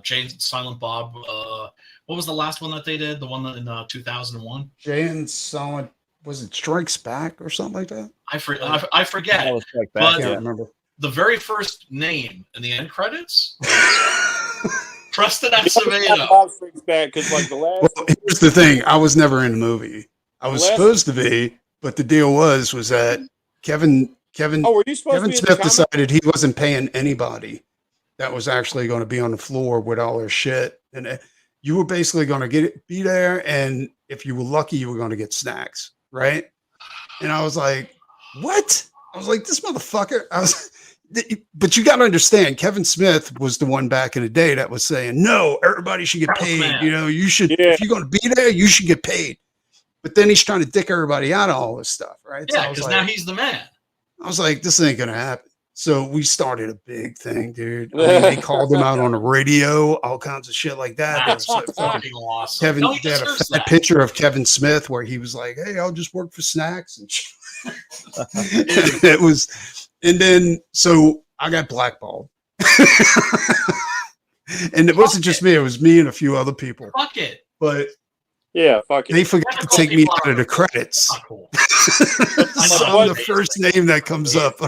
Jay and Silent Bob. What was the last one that they did? The one in 2001? Jay and Silent, was it Strikes Back or something like that? I forget. That was Strike Back, but I can't remember. The very first name in the end credits, Preston Acevedo. Bob Strikes Back, because like the last. Well, here's the thing: I was never in the movie. I was supposed to be, but the deal was that Kevin were you supposed to be Smith decided he wasn't paying anybody that was actually going to be on the floor with all their shit, and you were basically going to be there, and if you were lucky, you were going to get snacks, right? And I was like, "What?" I was like, "This motherfucker!" But you got to understand, Kevin Smith was the one back in the day that was saying, "No, everybody should get paid. You know, you should. If you're going to be there, you should get paid." But then he's trying to dick everybody out of all this stuff, right? Yeah, because now he's the man. I was like, this ain't gonna happen. So we started a big thing, dude. I mean, they called him out on the radio, all kinds of shit like that. That's fucking awesome. Kevin, they had a fat picture of Kevin Smith where he was like, "Hey, I'll just work for snacks," and it was. And then so I got blackballed, and it wasn't just me; it was me and a few other people. Fuck it. But yeah, fuck it. They forgot to take me out of the credits. Cool. So I'm the first name that comes up.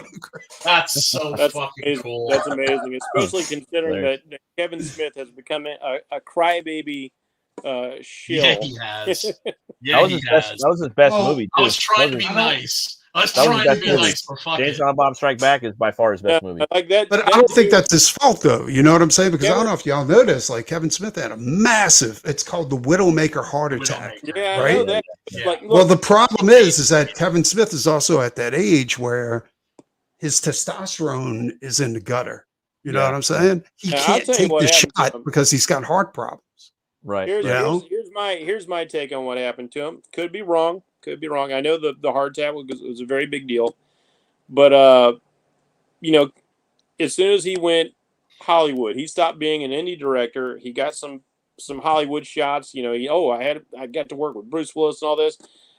That's fucking amazing. cool. That's amazing, especially considering that Kevin Smith has become a crybaby shill. Yeah, he has. That was his best movie, too. I was trying to be nice. James and Bob Strike Back is by far his best movie. Like that, but I don't think that's his fault, though. You know what I'm saying? Because I don't know if y'all noticed, like Kevin Smith had a massive. It's called the Widowmaker heart attack, yeah, right? I know that. Like, look, well, the problem is that Kevin Smith is also at that age where his testosterone is in the gutter. You know what I'm saying? He can't take the shot because he's got heart problems. Right. Here's my take on what happened to him. Could be wrong. I know the heart attack was a very big deal, but you know, as soon as he went Hollywood, he stopped being an indie director. He got some Hollywood shots. You know, I got to work with Bruce Willis and all this,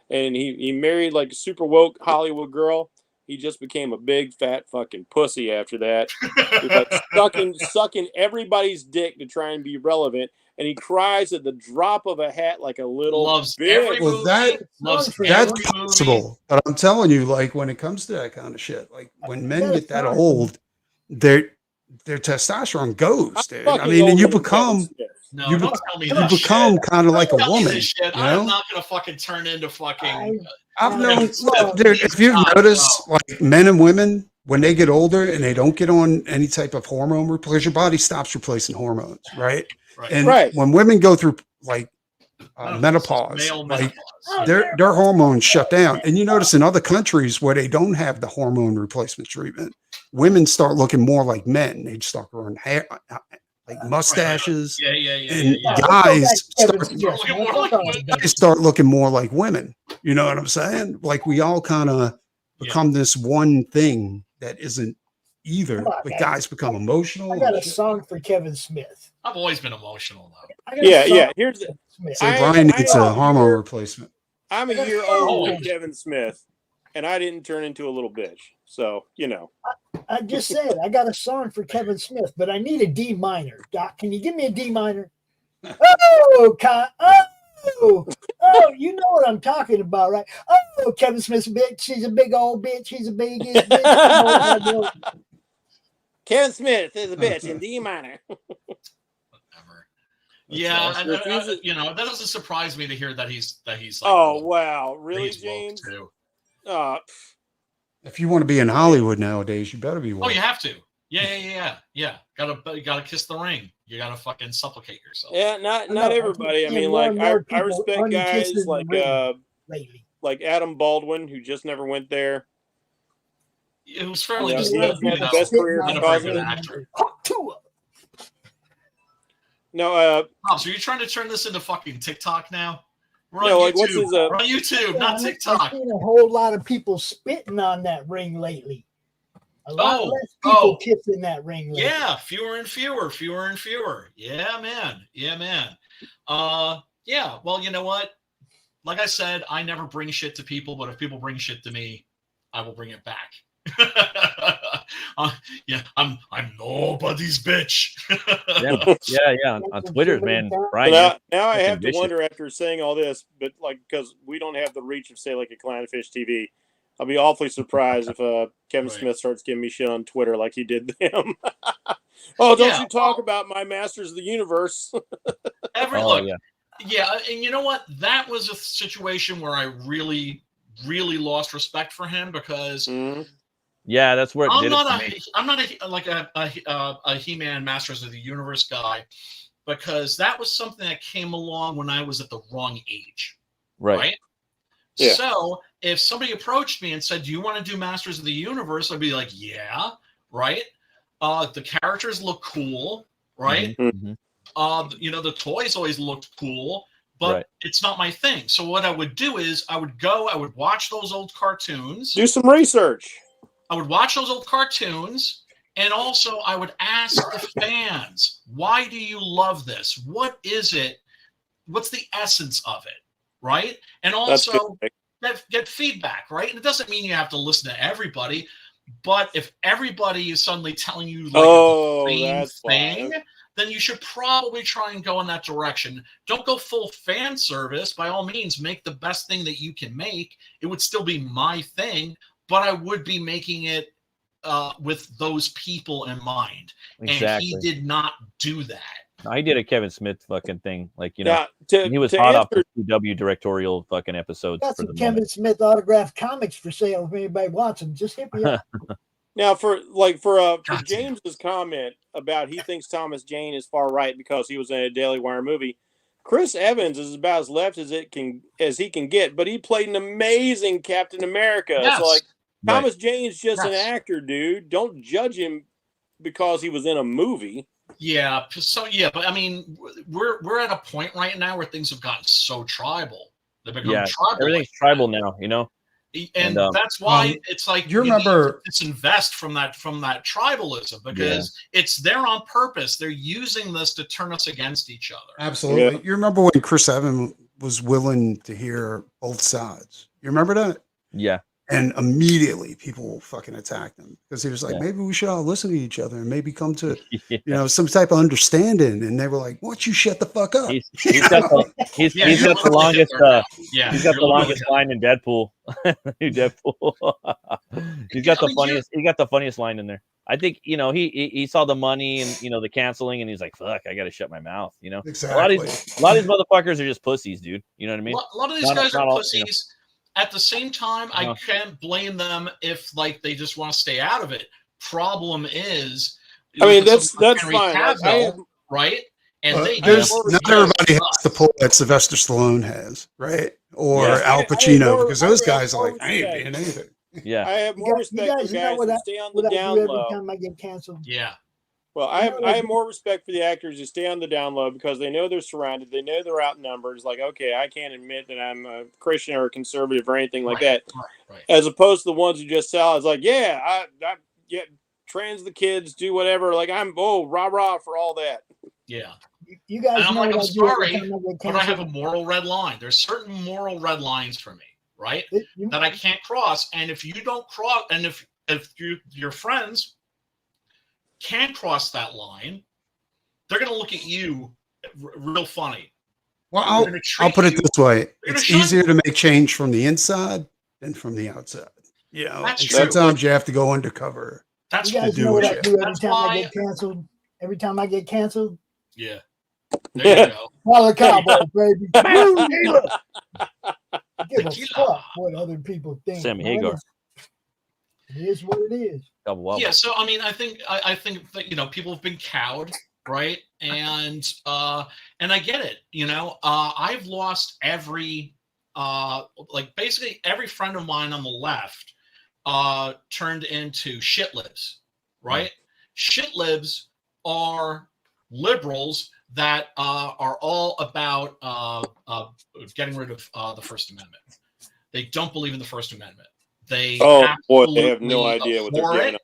and he married like a super woke Hollywood girl. He just became a big fat fucking pussy after that. He was like sucking everybody's dick to try and be relevant. And he cries at the drop of a hat like a little bitch. Well, that's possible. But I'm telling you, like when it comes to that kind of shit, like when men get that old, their testosterone goes, dude. I mean, and you become kind of like a woman. You know? I'm not gonna fucking turn into fucking. I've known, dude. If you've noticed, like men and women, when they get older and they don't get on any type of hormone, because your body stops replacing hormones, right? And when women go through like menopause, like their hormones shut down. And you notice in other countries where they don't have the hormone replacement treatment, women start looking more like men. They start growing hair, like mustaches, and guys start looking more like women. You know what I'm saying? Like we all kind of become this one thing that isn't either, but guys become emotional. I got a song for Kevin Smith. I've always been emotional though. Yeah. Here's the. So Brian needs a hormone replacement. I'm a year older than Kevin Smith, and I didn't turn into a little bitch. So you know. I just said I got a song for Kevin Smith, but I need a D minor. Doc, can you give me a D minor? Oh, you know what I'm talking about, right? Oh, Kevin Smith's a bitch. She's a big old bitch. He's a biggest bitch. Kevin Smith is a bitch in D minor. Whatever. Yeah, you know, that doesn't surprise me to hear that he's like. Oh wow, really, James? Too. If you want to be in Hollywood nowadays, you better be woke. Oh, you have to. Yeah. Gotta kiss the ring. You gotta fucking supplicate yourself. Yeah, not everybody. I mean, like I respect guys like Adam Baldwin, who just never went there. It was fairly just the best career because of actor. No, so you're trying to turn this into fucking TikTok now? We're no, on like YouTube. what's his? We're on YouTube, not TikTok. I've seen a whole lot of people spitting on that ring lately. A lot less people kissing that ring lately. Yeah, fewer and fewer. Yeah, man. Yeah, well, you know what? Like I said, I never bring shit to people, but if people bring shit to me, I will bring it back. Yeah, I'm nobody's bitch. yeah. On Twitter, man. Right now I have to wonder after saying all this, but like because we don't have the reach of say like a Clownfish TV, I'll be awfully surprised if Kevin Smith starts giving me shit on Twitter like he did them. Oh, don't you talk about my Masters of the Universe? Yeah, and you know what? That was a situation where I really lost respect for him because. Yeah, that's where I'm not a He-Man Masters of the Universe guy because that was something that came along when I was at the wrong age. Right? Yeah. So if somebody approached me and said, "Do you want to do Masters of the Universe?" I'd be like, "Yeah." Right? The characters look cool, right? Mm-hmm. You know, the toys always looked cool, but it's not my thing. So what I would do is I would watch those old cartoons. Do some research. I would watch those old cartoons, and also I would ask the fans, why do you love this? What is it? What's the essence of it? Right? And also get feedback, right? And it doesn't mean you have to listen to everybody, but if everybody is suddenly telling you like the same thing, then you should probably try and go in that direction. Don't go full fan service. By all means, make the best thing that you can make. It would still be my thing, but I would be making it with those people in mind. Exactly. And he did not do that. I did a Kevin Smith fucking thing. Like, you know, he was hot off the CW directorial fucking episodes. Got some Kevin Smith autographed comics for sale if anybody wants them. Just hit me up. Now, for James's comment about he thinks Thomas Jane is far right because he was in a Daily Wire movie, Chris Evans is about as left as he can get, but he played an amazing Captain America. Yes. So, like, Thomas Jane's just an actor, dude. Don't judge him because he was in a movie. Yeah. So but I mean, we're at a point right now where things have gotten so tribal. They've become tribal. Everything's tribal now, you know. And that's why it's like you remember disinvest from that tribalism because it's there on purpose. They're using this to turn us against each other. Absolutely. Yeah. You remember when Chris Evans was willing to hear both sides? You remember that? Yeah. And immediately people fucking attacked him because he was like, maybe we should all listen to each other and maybe come to, you know, some type of understanding. And they were like, why don't you shut the fuck up? He's got the longest, he's got the longest line in Deadpool. He's got the funniest line in there. I think, you know, he saw the money and, you know, the canceling and he's like, fuck, I got to shut my mouth. You know, exactly. A lot of these motherfuckers are just pussies, dude. You know what I mean? A lot of these guys are pussies. You know. At the same time, I can't blame them if like they just want to stay out of it. Problem is, I mean, that's fine, right? And not everybody has the pull that Sylvester Stallone has, right? Or Al Pacino, because those guys are like, I ain't being anything. Yeah, I have more respect for guys that stay on the down low. Every time I get canceled. Yeah. Well, I have more respect for the actors who stay on the down low because they know they're surrounded. They know they're outnumbered. It's like, okay, I can't admit that I'm a Christian or a conservative or anything like that. Right. As opposed to the ones who just sell. It's like, I trans the kids, do whatever. Like, I'm, rah-rah for all that. Yeah. You guys and know I'm sorry, but I have a moral red line. There's certain moral red lines for me, right? That I can't cross. And if you don't cross, and if your friends can't cross that line, they're going to look at you real funny. Well, I'll put it this way. It's easier to make change from the inside than from the outside. You know, sometimes you have to go undercover That's you guys know what I do every time I get canceled. Every time I get canceled. Yeah. There you go. Follow cowboy, baby. Give a fuck what other people think. Sammy Hagar. It is what it is. Yeah, so I mean, I think that people have been cowed, right? And I get it. I've lost every basically every friend of mine on the left turned into shit libs, right? Shit libs are liberals that are all about getting rid of the First Amendment. They don't believe in the First Amendment. They they have no idea what they're doing.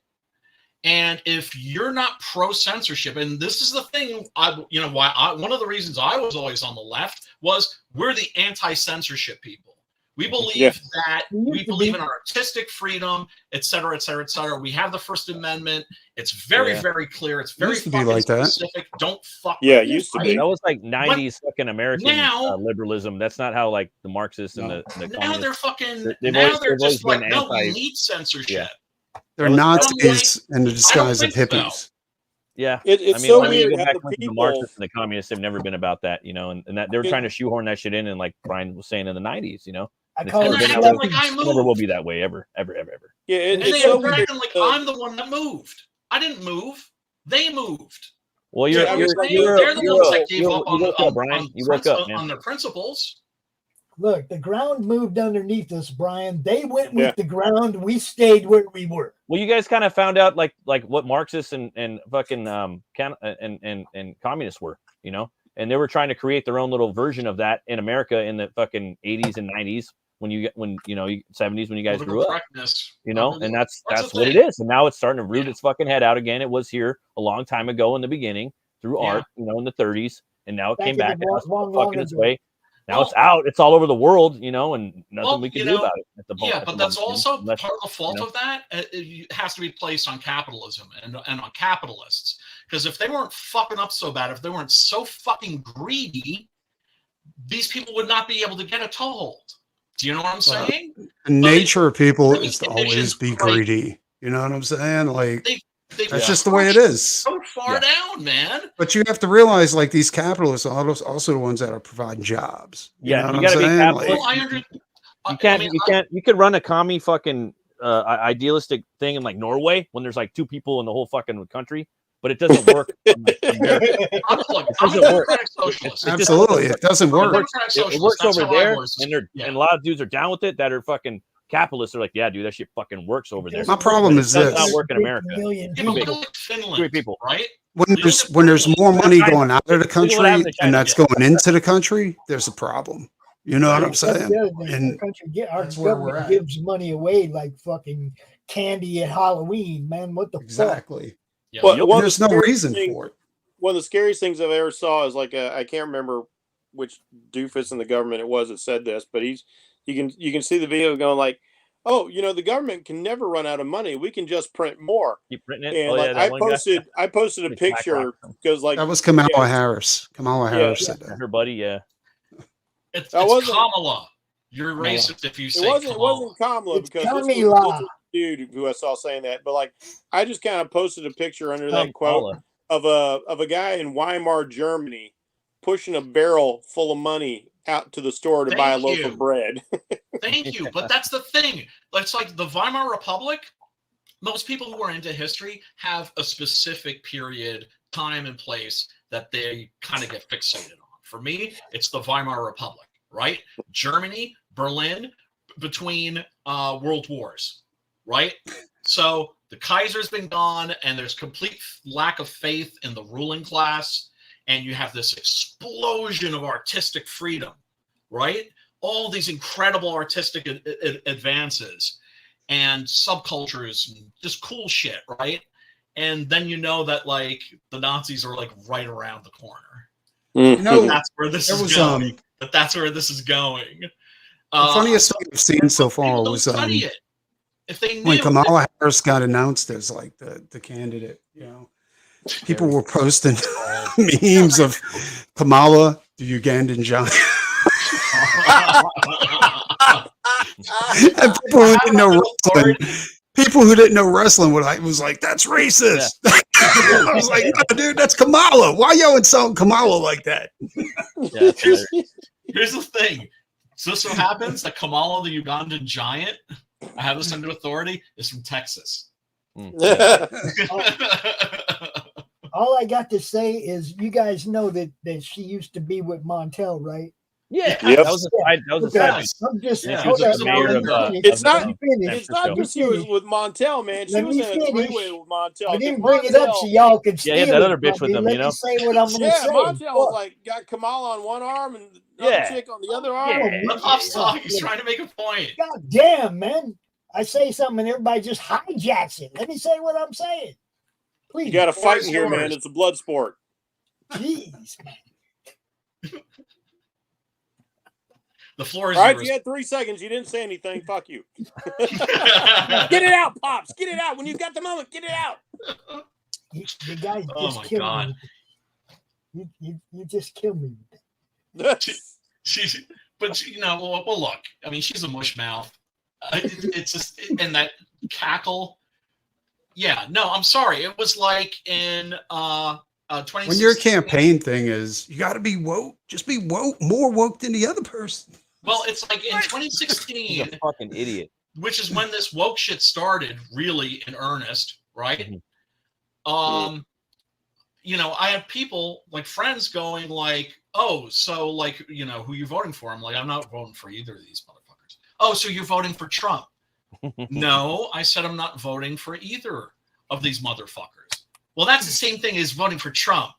And if you're not pro censorship, and this is the thing, one of the reasons I was always on the left was we're the anti-censorship people. We believe that we believe in our artistic freedom, et cetera, et cetera, et cetera. We have the First Amendment. It's very, very clear. It's very fucking specific. Don't fuck. Yeah, it used to be. That was like 90s fucking American liberalism. That's not how like the Marxists and the now they're fucking. Now they're just like, no, we need censorship. They're Nazis in the disguise of hippies. So. Yeah, it's so weird. The Marxists and the communists have never been about that, and that they were trying to shoehorn that shit in, and like Brian was saying in the 90s, I call it never will be that way ever. Yeah, and they so were acting like I'm the one that moved. I didn't move. They moved. Well, they're the ones that gave up on their principles. Look, the ground moved underneath us, Brian. They went with the ground. We stayed where we were. Well, you guys kind of found out like what Marxists and fucking and communists were, and they were trying to create their own little version of that in America in the fucking 80s and 90s when 70s when you guys grew up, and that's what it is. And now it's starting to root its fucking head out again. It was here a long time ago in the beginning through art, in the 30s, and now it came back. Fucking its way. Now it's out. It's all over the world, and nothing we can do about it. But that's also part of the fault of that. It has to be placed on capitalism and on capitalists. Because if they weren't fucking up so bad, if they weren't so fucking greedy, these people would not be able to get a toehold. Do you know what I'm saying? The nature of people is to always be greedy. You know what I'm saying? Like that's just the way it is. So far down, man. But you have to realize, like, these capitalists are also the ones that are providing jobs. You got to be capitalist. You could run a commie fucking idealistic thing in like Norway when there's like 2 people in the whole fucking country, but it doesn't work. I'm a democratic socialist. Absolutely, it doesn't work. It works over there, and a lot of dudes are down with it that are fucking capitalists. Are like, yeah, dude, that shit fucking works over there. My problem is this: not work in America. Finland, people, right? When there's more money going out of the country and that's going into the country, there's a problem. You know what I'm saying? And our government gives money away like fucking candy at Halloween, man. What the fuck? Yeah. Well, there's no reason for it. One of the scariest things I've ever saw is like I can't remember which doofus in the government it was that said this, but you can see the video going like, oh, the government can never run out of money. We can just print more. Keep printing it. And I posted a picture because like that was Kamala Harris. Kamala Harris said that. Her buddy, It's Kamala. You're racist if you say it wasn't Kamala because this was a dude who I saw saying that. But like, I just kind of posted a picture under that quote of a guy in Weimar, Germany, pushing a barrel full of money out to the store to buy a loaf of bread. Thank you. But that's the thing. It's like the Weimar Republic. Most people who are into history have a specific period, time, and place that they kind of get fixated on. For me, it's the Weimar Republic, right? Germany, Berlin, between world wars, right? So the Kaiser's been gone, and there's complete lack of faith in the ruling class. And you have this explosion of artistic freedom, right? All these incredible artistic advances and subcultures and just cool shit, right? And then that like the Nazis are like right around the corner. That's where this is going. But that's where this is going. The funniest thing I've seen so far was if they knew, when Kamala Harris got announced as like the candidate, people were posting memes of Kamala, the Ugandan giant. And people who didn't know wrestling, people who didn't know wrestling was like, that's racist. Yeah. I was like, no, dude, that's Kamala. Why y'all insulting Kamala like that? Yeah, here's the thing. So happens that Kamala, the Ugandan giant, I have this under authority, is from Texas. All I got to say is, you guys know that she used to be with Montel, right? Yeah, yep. that was a side. I'm just, it's not just she was with Montel, man. She was in a three-way with Montel. I didn't bring it up so y'all could steal that other bitch with them, Let me say what I'm gonna say. Montel was like, got Kamala on one arm and the other chick on the other arm. He's trying to make a point. God damn, man. I say something and everybody just hijacks it. Let me say what I'm saying. Please. You got to fight in here, man. It's a blood sport. Jeez, man. The floor is all right. yours. You had 3 seconds. You didn't say anything. Fuck you. Get it out, Pops. Get it out. When you've got the moment, get it out. You guys just my killed God. me. You just killed me. She's, but you know, well, look. I mean, she's a mush mouth. It's just, and that cackle. Yeah, no, I'm sorry. It was like in 2016. When your campaign thing is, you got to be woke. Just be woke, more woke than the other person. Well, it's like in 2016. He's a fucking idiot. Which is when this woke shit started, really in earnest, right? Mm-hmm. You know, I have people like friends going like, "Oh, so like, you know, who you voting for?" I'm like, "I'm not voting for either of these motherfuckers." "Oh, so you're voting for Trump?" No, I said I'm not voting for either of these motherfuckers. Well, that's the same thing as voting for Trump.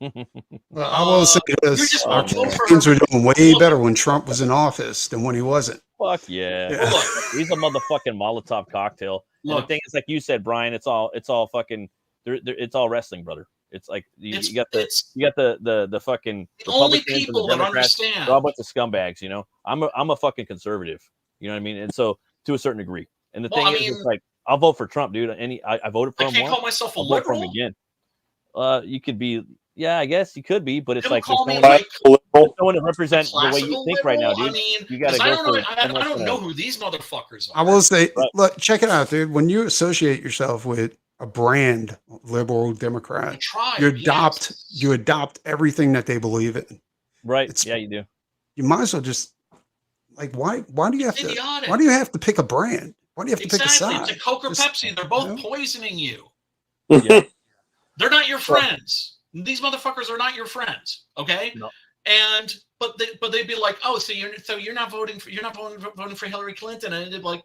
Well, I will say this: our campaigns were doing way better when Trump was in office than when he wasn't. Fuck yeah! Well, look, he's a motherfucking Molotov cocktail. And the thing is, like you said, Brian, it's all fucking. It's all wrestling, brother. It's like you got the fucking the only people that understand. They're all a bunch of scumbags, you know. I'm a fucking conservative, you know what I mean? And so to a certain degree. And the thing is, it's like I'll vote for Trump, dude. I voted for him. I can't call myself a liberal. Vote for him again. You could be. Yeah, I guess you could be, but it's like someone to represent the way you think right now, dude. I mean, you gotta I don't know who these motherfuckers are. I will say, look, check it out, dude. When you associate yourself with a brand, liberal, Democrat, you adopt everything that they believe in. Right? Yeah, you do. You might as well just why do you have to? Why do you have to pick a brand? Why do you have to pick a side? It's a Coke or Pepsi. They're both poisoning you. Yeah. They're not your friends. These motherfuckers are not your friends, okay? No. And but they'd be like, "Oh, so you're not voting for Hillary Clinton?" And they'd be like,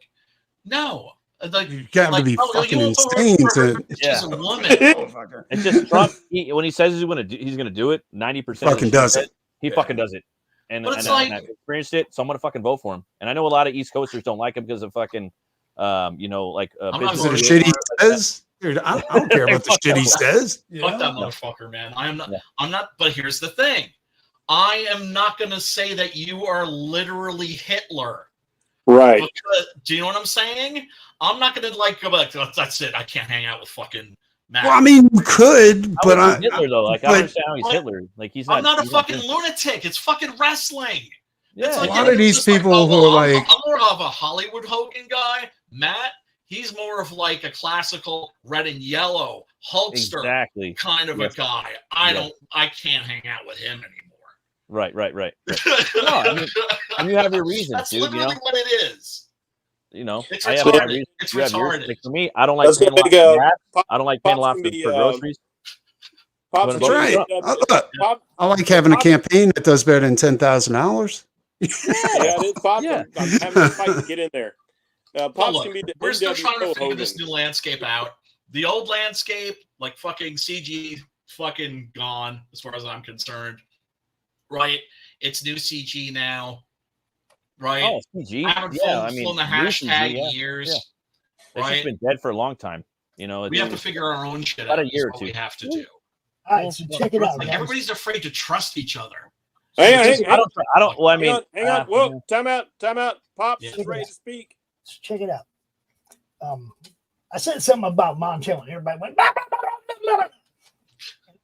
"No." Like, you got to be fucking insane to. She's a woman. It's just Trump. When he says he's gonna do it, 90% fucking does it. He fucking does it. And it's I've experienced it, so I'm gonna fucking vote for him. And I know a lot of East Coasters don't like him because of fucking, you know, like. Is it a shit he says? Dude, I don't care about the shit he says. Fuck that motherfucker, man. I'm not. But here's the thing: I am not going to say that you are literally Hitler. Right? Because, do you know what I'm saying? I'm not going to like go back. That's it. I can't hang out with fucking Matt. Well, I mean, you could, but I'm Hitler though. Like, I understand how he's Hitler. Like, he's not. I'm not a fucking lunatic. It's fucking wrestling. Yeah. It's like, a lot of these people who are like, I'm more of a Hollywood Hogan guy. Matt. He's more of like a classical red and yellow Hulkster kind of a guy. I can't hang out with him anymore. Right. No, I mean, you have your reasons, That's dude. Literally you know? what it is. You know, it's I have retarded. my reasons. It's retarded. Like, for me, I don't like paying a lot for gas. I don't like paying a lot for groceries. That's right. I like having a campaign that does better than $10,000. Yeah, it is Pop. I'm having a fight to get in there. Look, we're still trying to figure this new landscape out. The old landscape, like fucking CG, fucking gone as far as I'm concerned. Right? It's new CG now. Right? Oh, CG. I haven't flown the hashtag in years. Yeah. It's just been dead for a long time. You know, we have to figure our own shit out. About a year or two. We have to do. All right, so check it out. Like, everybody's afraid to trust each other. Hang on. I don't. Well, I mean, hang on. Whoa, time out. Pops is ready to speak. So check it out. I said something about Montel, and everybody went. Blah, blah, blah, blah, blah.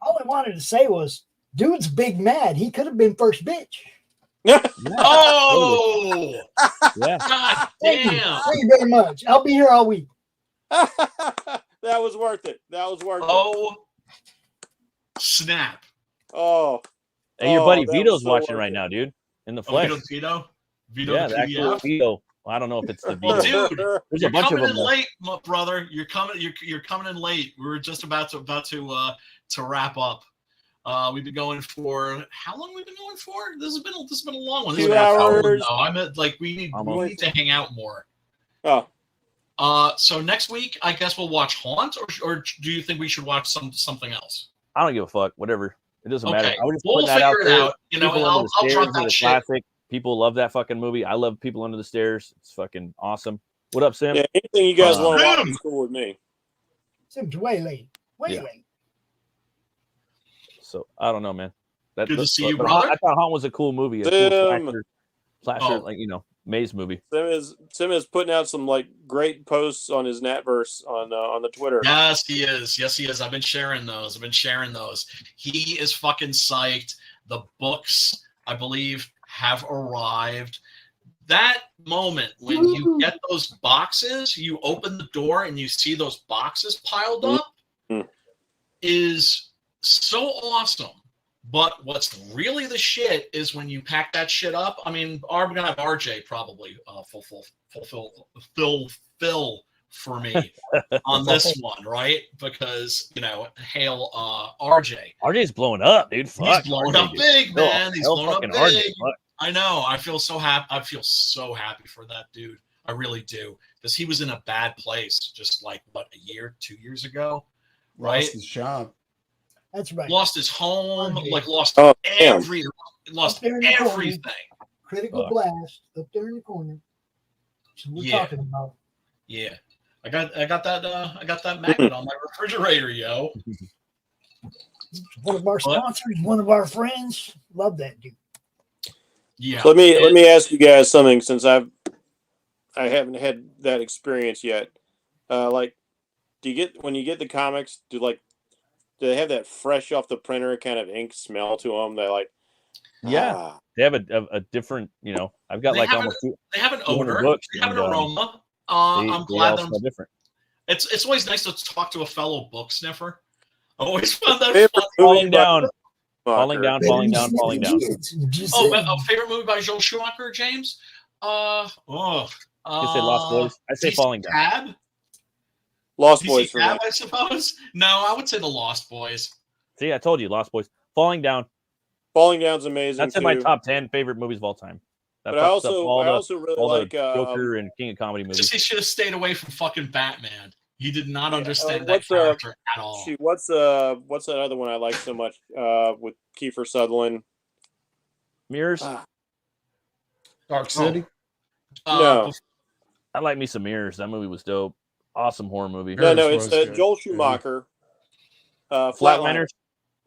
All I wanted to say was, dude's big mad. He could have been first bitch. Oh, yeah. God Thank you. damn. Thank you very much. I'll be here all week. That was worth it. That was worth it. Oh, snap. Oh. Hey, your buddy that Vito's was so watching worth right it. now, dude. In the Oh, flesh. Vito? Vito Yeah, the the actual PDF? Vito. Well, I don't know if it's the Vito. Well, dude, There's you're a bunch of coming them. in though. late, brother. You're coming in late. We were just about to wrap up. We've been going for how long? We've been going for? This has been a long one. This 2 has been a hours. no, I meant like we need to hang out more. Oh. So next week, I guess we'll watch Haunt, or do you think we should watch something else? I don't give a fuck. Whatever. It doesn't matter. I was just We'll putting that out figure it there. out. You know, People I'll Under the drop Stairs that is a shit. classic. People love that fucking movie. I love People Under the Stairs. It's fucking awesome. What up, Sim? Yeah, anything you guys want to watch Sim! is cool with me. Sim's way late. Way Yeah. late. So I don't know, man. Good to see you, but brother. I thought Haunt was a cool movie. A cool slasher, like maze movie. Sim is putting out some like great posts on his Natverse on the Twitter. Yes, he is. Yes, he is. I've been sharing those. He is fucking psyched. The books, I believe, have arrived. That moment when you get those boxes, you open the door and you see those boxes piled up is so awesome. But what's really the shit is when you pack that shit up. I mean, we're gonna have RJ probably fulfill for me on this one, right? Because hail RJ. RJ's blowing up, dude. Fuck, He's blowing RJ, up dude. big, man. He's blowing up fucking big. RJ. Fuck. I know. I feel so happy. I feel so happy for that dude. I really do, because he was in a bad place just like a year, 2 years ago, right? Lost his job. That's right. Lost his home, RJ. lost Up everything. there in the corner. Critical blast up there in the corner. So we're talking about. Yeah, I got that magnet on my refrigerator, yo. One of our sponsors, one of our friends. Love that dude. Yeah. So let me ask you guys something, since I haven't had that experience yet. Like, when you get the comics, do they have that fresh off the printer kind of ink smell to them? They they have a different. I've got they have an odor. Books, they have an aroma. I'm glad that different. It's always nice to talk to a fellow book sniffer. I always found that fun. Falling down. Oh, favorite movie by Joel Schumacher, James? You say Lost Boys. I say Falling Down. Cab? Lost Boys for Cab, I suppose. No, I would say the Lost Boys. See, I told you, Lost Boys. Falling Down. Falling Down's amazing. That's in my top 10 favorite movies of all time. But I also really like Joker and King of Comedy movies. Just he should have stayed away from fucking Batman. He did not understand that character at all. What's that other one I like so much with Kiefer Sutherland? Mirrors? Dark City? No. I like me some Mirrors. That movie was dope. Awesome horror movie. No, it's Joel Schumacher. Flatliners?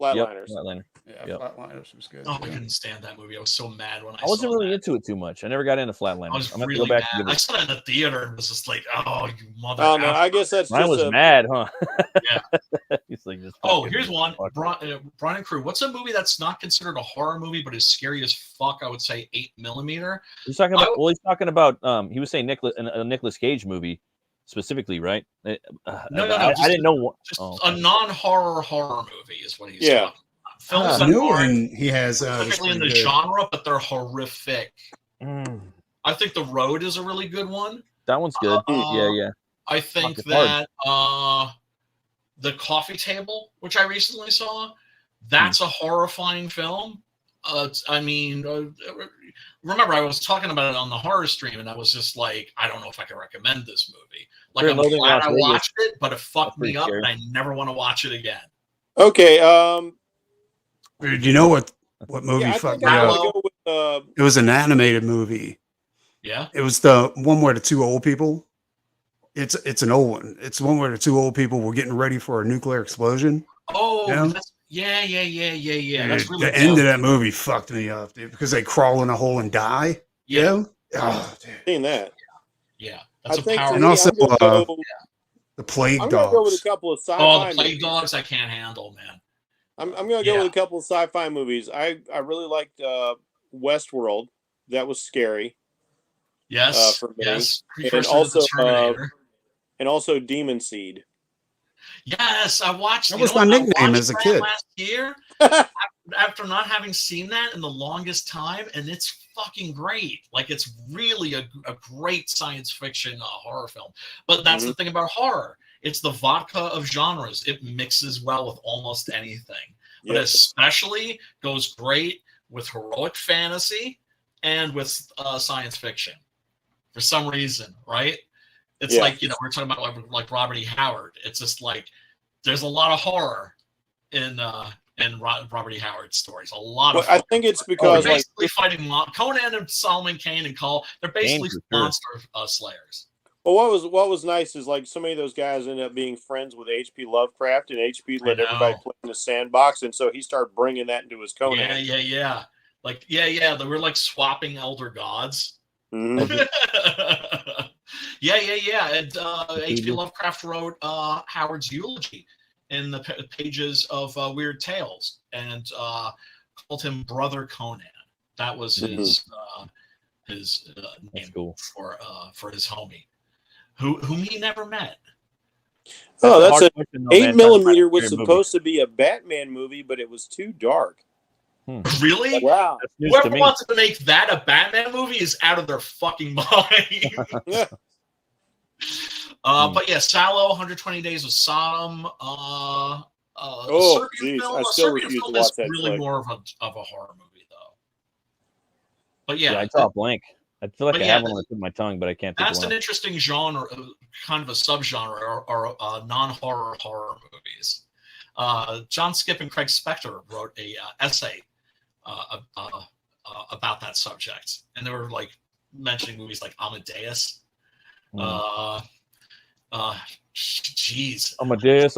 Flatliners. Yep, Flatliners. Yeah, Flatliners was good. Oh, I couldn't stand that movie. I was so mad when I wasn't really into it too much. I never got into Flatliners. I was I'm really go back mad. And I saw it in the theater and was just like, "Oh, you mother!" Oh no, I guess that's mine just was mad, huh? Yeah. He's like, here's one. Brian and Crew. What's a movie that's not considered a horror movie but is scary as fuck? I would say 8mm. He's talking about. He's talking about. He was saying a Nicolas Cage movie specifically, right? No. I didn't know. A non-horror movie is what he's talking about. Films that and he has specifically in the genre, but they're horrific. I think The Road is a really good one. That one's good. Yeah. I think that The Coffee Table, which I recently saw, that's a horrifying film. Remember, I was talking about it on the horror stream, and I was just like, I don't know if I can recommend this movie. Like, I'm glad I watched it, but it fucked me up, and I never want to watch it again. Okay. Do you know what movie fucked me up? It was an animated movie. Yeah. It was the one where the two old people. It's an old one. It's the one where the two old people were getting ready for a nuclear explosion. Oh, yeah. Dude, that's really the end of that movie fucked me up, dude, because they crawl in a hole and die. Yeah. Oh, dude. Seen that. Yeah. That's a powerful. And also the Plague Dogs. I'm gonna go with a couple of sci-fi. Oh, the Plague Dogs I can't handle, man. I'm gonna go with a couple of sci-fi movies. I really liked Westworld. That was scary. Yes, for me. yes. And also Demon Seed. Yes, I watched. That was my nickname as a kid. Last year, after not having seen that in the longest time, and it's fucking great. Like, it's really a great science fiction horror film. But that's the thing about horror. It's the vodka of genres. It mixes well with almost anything. But especially goes great with heroic fantasy and with science fiction. For some reason, right? It's like, we're talking about like Robert E. Howard. It's just like there's a lot of horror in Robert E. Howard stories. A lot of. I think it's because they're basically fighting Conan and Solomon Kane and Cole. They're basically monster slayers. Well, what was nice is like so many of those guys ended up being friends with H.P. Lovecraft, and H.P. let everybody play in the sandbox, and so he started bringing that into his Conan. Yeah. Like they were like swapping elder gods. Mm-hmm. Yeah. And H.P. Lovecraft wrote Howard's eulogy in the pages of Weird Tales and called him Brother Conan. That was his name for his homie, whom he never met. Oh, that's an 8mm was supposed to be a Batman movie, but it was too dark. Really? Wow. Whoever wants to make that a Batman movie is out of their fucking mind. But yeah, Sallow, 120 Days of Sodom. Geez, I still refuse to watch that. Really more of a horror movie, though. But yeah, I draw a blank. I feel like I have one on the tip of my tongue, but I can't. That's an interesting genre, kind of a subgenre, or non-horror horror movies. John Skipp and Craig Spector wrote a essay about that subject, and they were like mentioning movies like Amadeus. Jeez, Amadeus.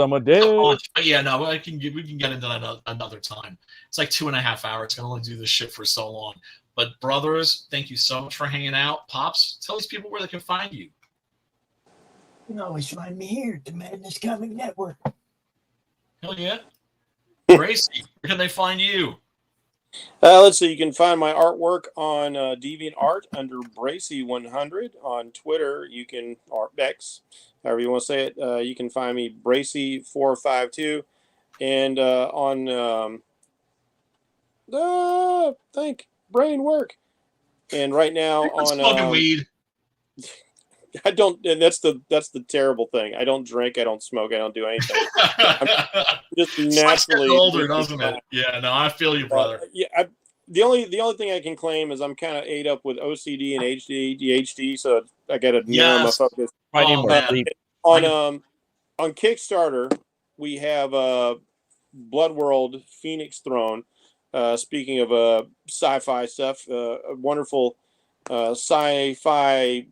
Yeah, no, we can get into that another time. It's like 2.5 hours. I can only do this shit for so long. But brothers, thank you so much for hanging out. Pops, tell these people where they can find you. You can always find me here at the Madness Comic Network. Hell yeah. Bracey, where can they find you? Let's see. You can find my artwork on DeviantArt under Bracey100 on Twitter. You can, or X, however you want to say it. You can find me Bracey452, and on brain work. And right now on smoking weed. I don't, and that's the terrible thing. I don't drink, I don't smoke, I don't do anything. I'm just naturally older, doesn't it? Yeah, no, I feel you, brother. The only thing I can claim is I'm kind of ate up with OCD and ADHD, so I got to narrow my focus. On Kickstarter, we have Blood World Phoenix Throne. Speaking of sci-fi stuff, a wonderful sci-fi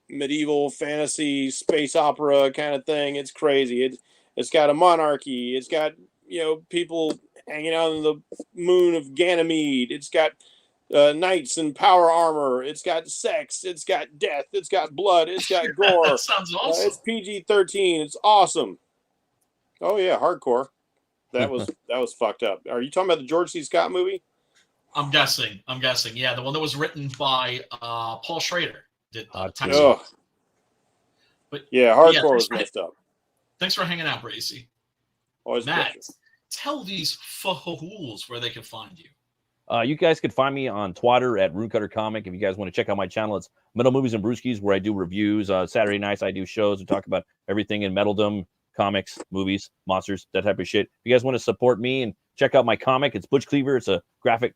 medieval fantasy space opera kind of thing. It's crazy. It's got a monarchy. It's got people hanging out on the moon of Ganymede. It's got knights in power armor. It's got sex. It's got death. It's got blood. It's got gore. That sounds awesome. It's PG-13. It's awesome. Oh yeah, hardcore. That was fucked up. Are you talking about the George C. Scott movie? I'm guessing. Yeah, the one that was written by Paul Schrader. But yeah, hardcore was messed up. Thanks for hanging out, Bracey. Always Matt, tell these fools where they can find you. You guys could find me on Twitter at RuneCutter Comic. If you guys want to check out my channel, it's Metal Movies and Brewskis, where I do reviews. Saturday nights I do shows and talk about everything in metalldom, comics, movies, monsters, that type of shit. If you guys want to support me and check out my comic, it's Butch Cleaver. It's a gothic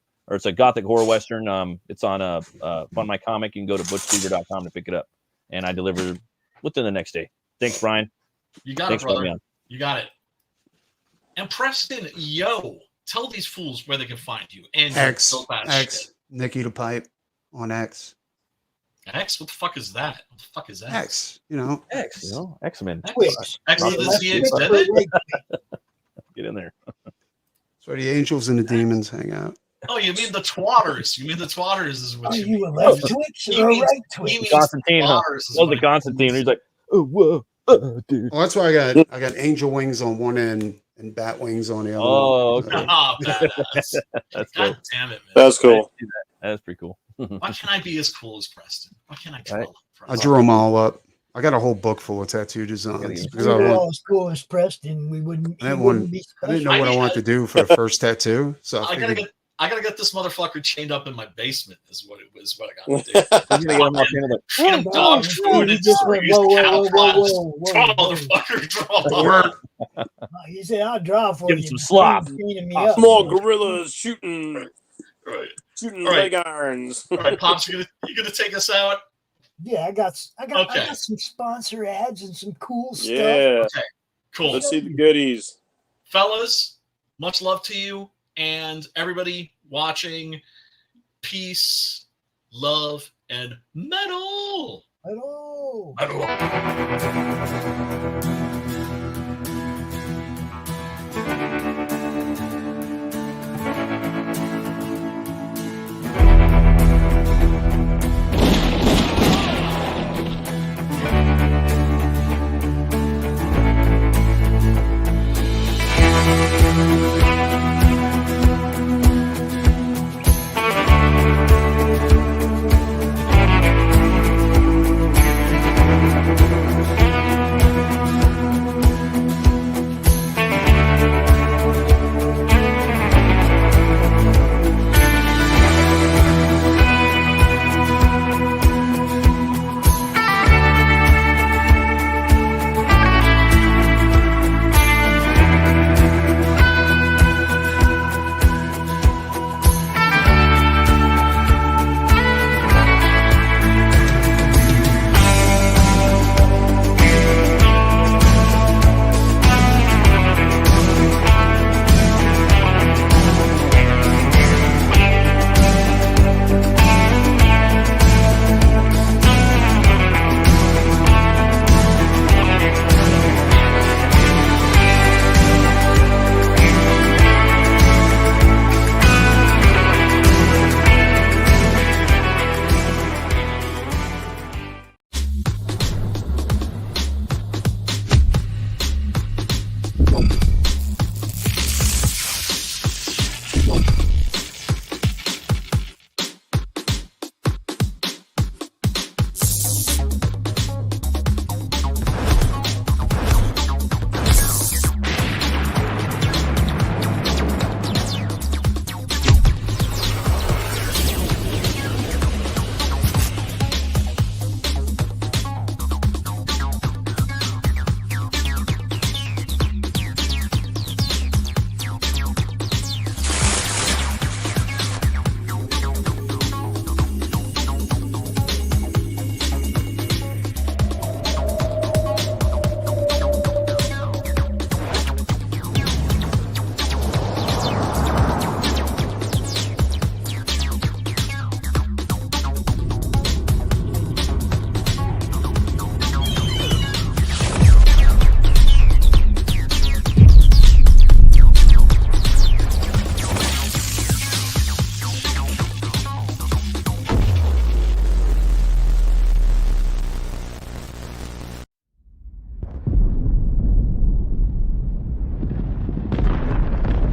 horror western. It's on Fund My Comic. You can go to butchcleaver.com to pick it up, and I deliver within the next day. Thanks, Brian. You got it, brother. You got it. And Preston, tell these fools where they can find you. And X, Nikki the Pipe on X. X? What the fuck is that? What the fuck is that? X, X-Men. X of the Get in there. That's where the angels and the demons hang out. Oh, you mean the twatters? Is what you mean? You a left twitch or a right twitch? Constantine. The Constantine. He's like, oh, whoa. Dude. Well, that's why I got angel wings on one end and bat wings on the other Oh, one. okay. Oh, badass. That's God cool. damn it, man. That's cool. That's pretty cool. Why can't I be as cool as Preston? Why can't I draw Right. like I Preston? drew them all up. I got a whole book full of tattoo designs If because we I were want. all as cool as Preston, we wouldn't. I He didn't, wouldn't be I didn't know special. what I wanted to do for the first tattoo, so I figured, gotta get this motherfucker chained up in my basement. Is what I gotta do. I'm gonna get him all painted up. Feed him dog food He and just went, use cow prods. Draw, whoa. motherfucker, draw. He said, "I'll draw for Give you." him some slop. Cleaning me up. Small gorillas shooting Right. shooting All right. leg irons. All right, Pops, you gonna take us out? Yeah, I got Okay. some sponsor ads and some cool stuff. Yeah. Okay, cool. Let's see the goodies. Fellas, much love to you and everybody watching. Peace, love, and metal. Hello.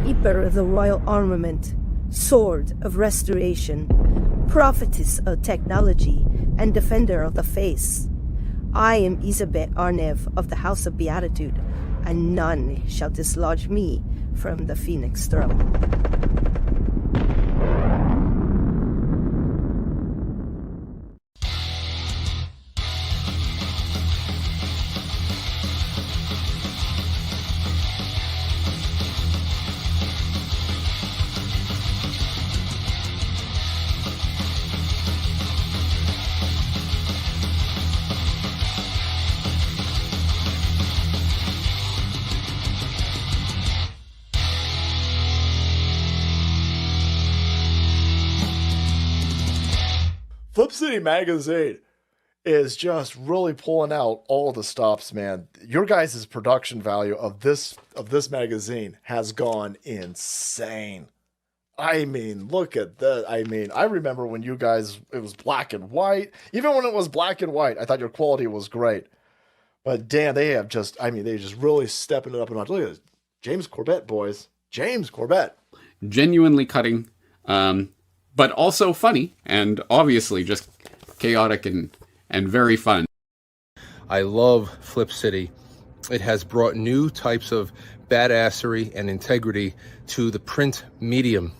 Keeper of the royal armament, sword of restoration, prophetess of technology, and defender of the faith. I am Isabet Arnev of the House of Beatitude, and none shall dislodge me from the Phoenix throne. Flip City Magazine is just really pulling out all the stops, man. Your guys' production value of this magazine has gone insane. I mean, look at that. I mean, I remember when you guys, it was black and white. Even when it was black and white, I thought your quality was great. But damn, they have just, I mean, they just really stepping it up a notch. Look at this. James Corbett, boys. James Corbett. Genuinely cutting, but also funny, and obviously just chaotic and very fun. I love Flip City. It has brought new types of badassery and integrity to the print medium.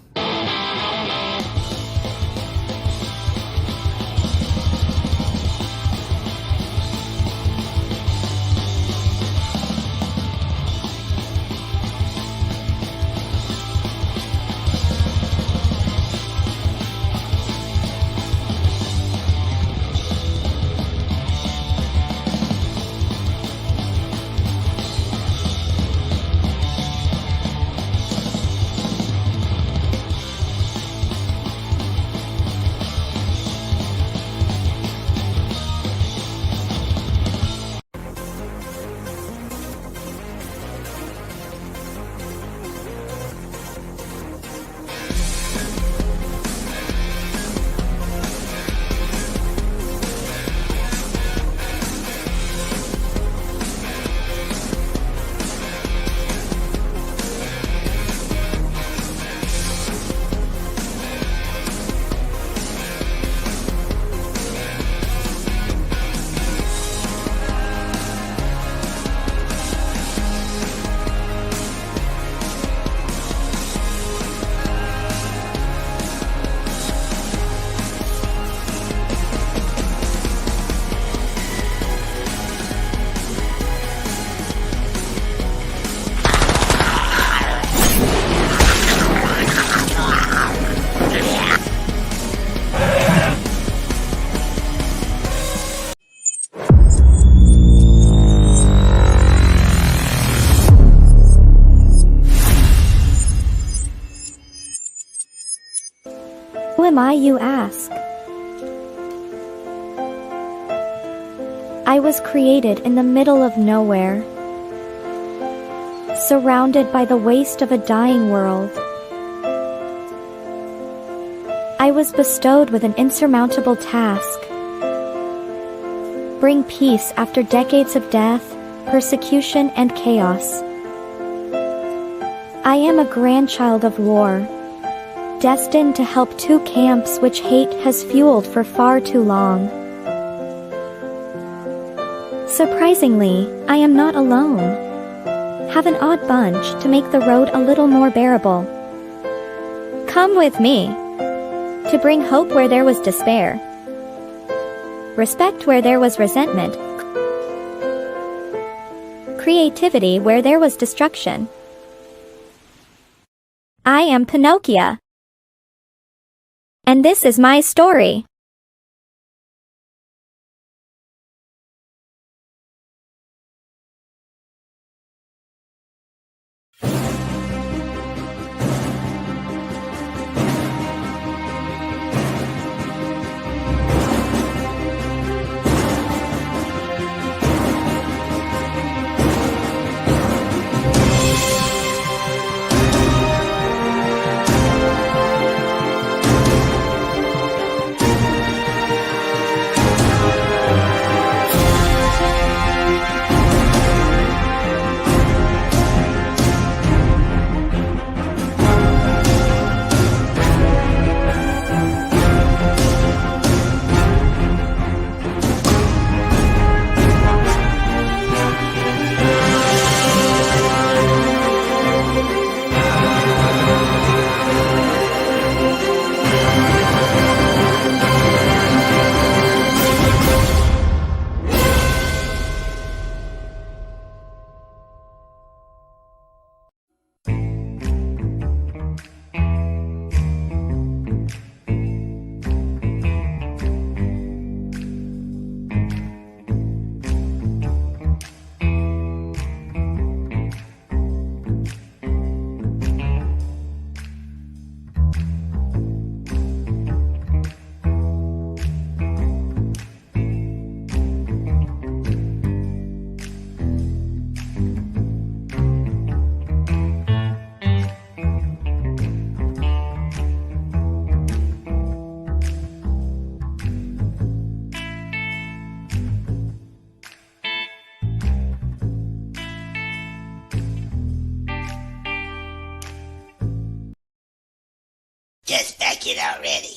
Who am I, you ask? I was created in the middle of nowhere, surrounded by the waste of a dying world. I was bestowed with an insurmountable task: bring peace after decades of death, persecution, and chaos. I am a grandchild of war, destined to help two camps which hate has fueled for far too long. Surprisingly, I am not alone. Have an odd bunch to make the road a little more bearable. Come with me, to bring hope where there was despair, respect where there was resentment, creativity where there was destruction. I am Pinocchio, and this is my story. Just back it already.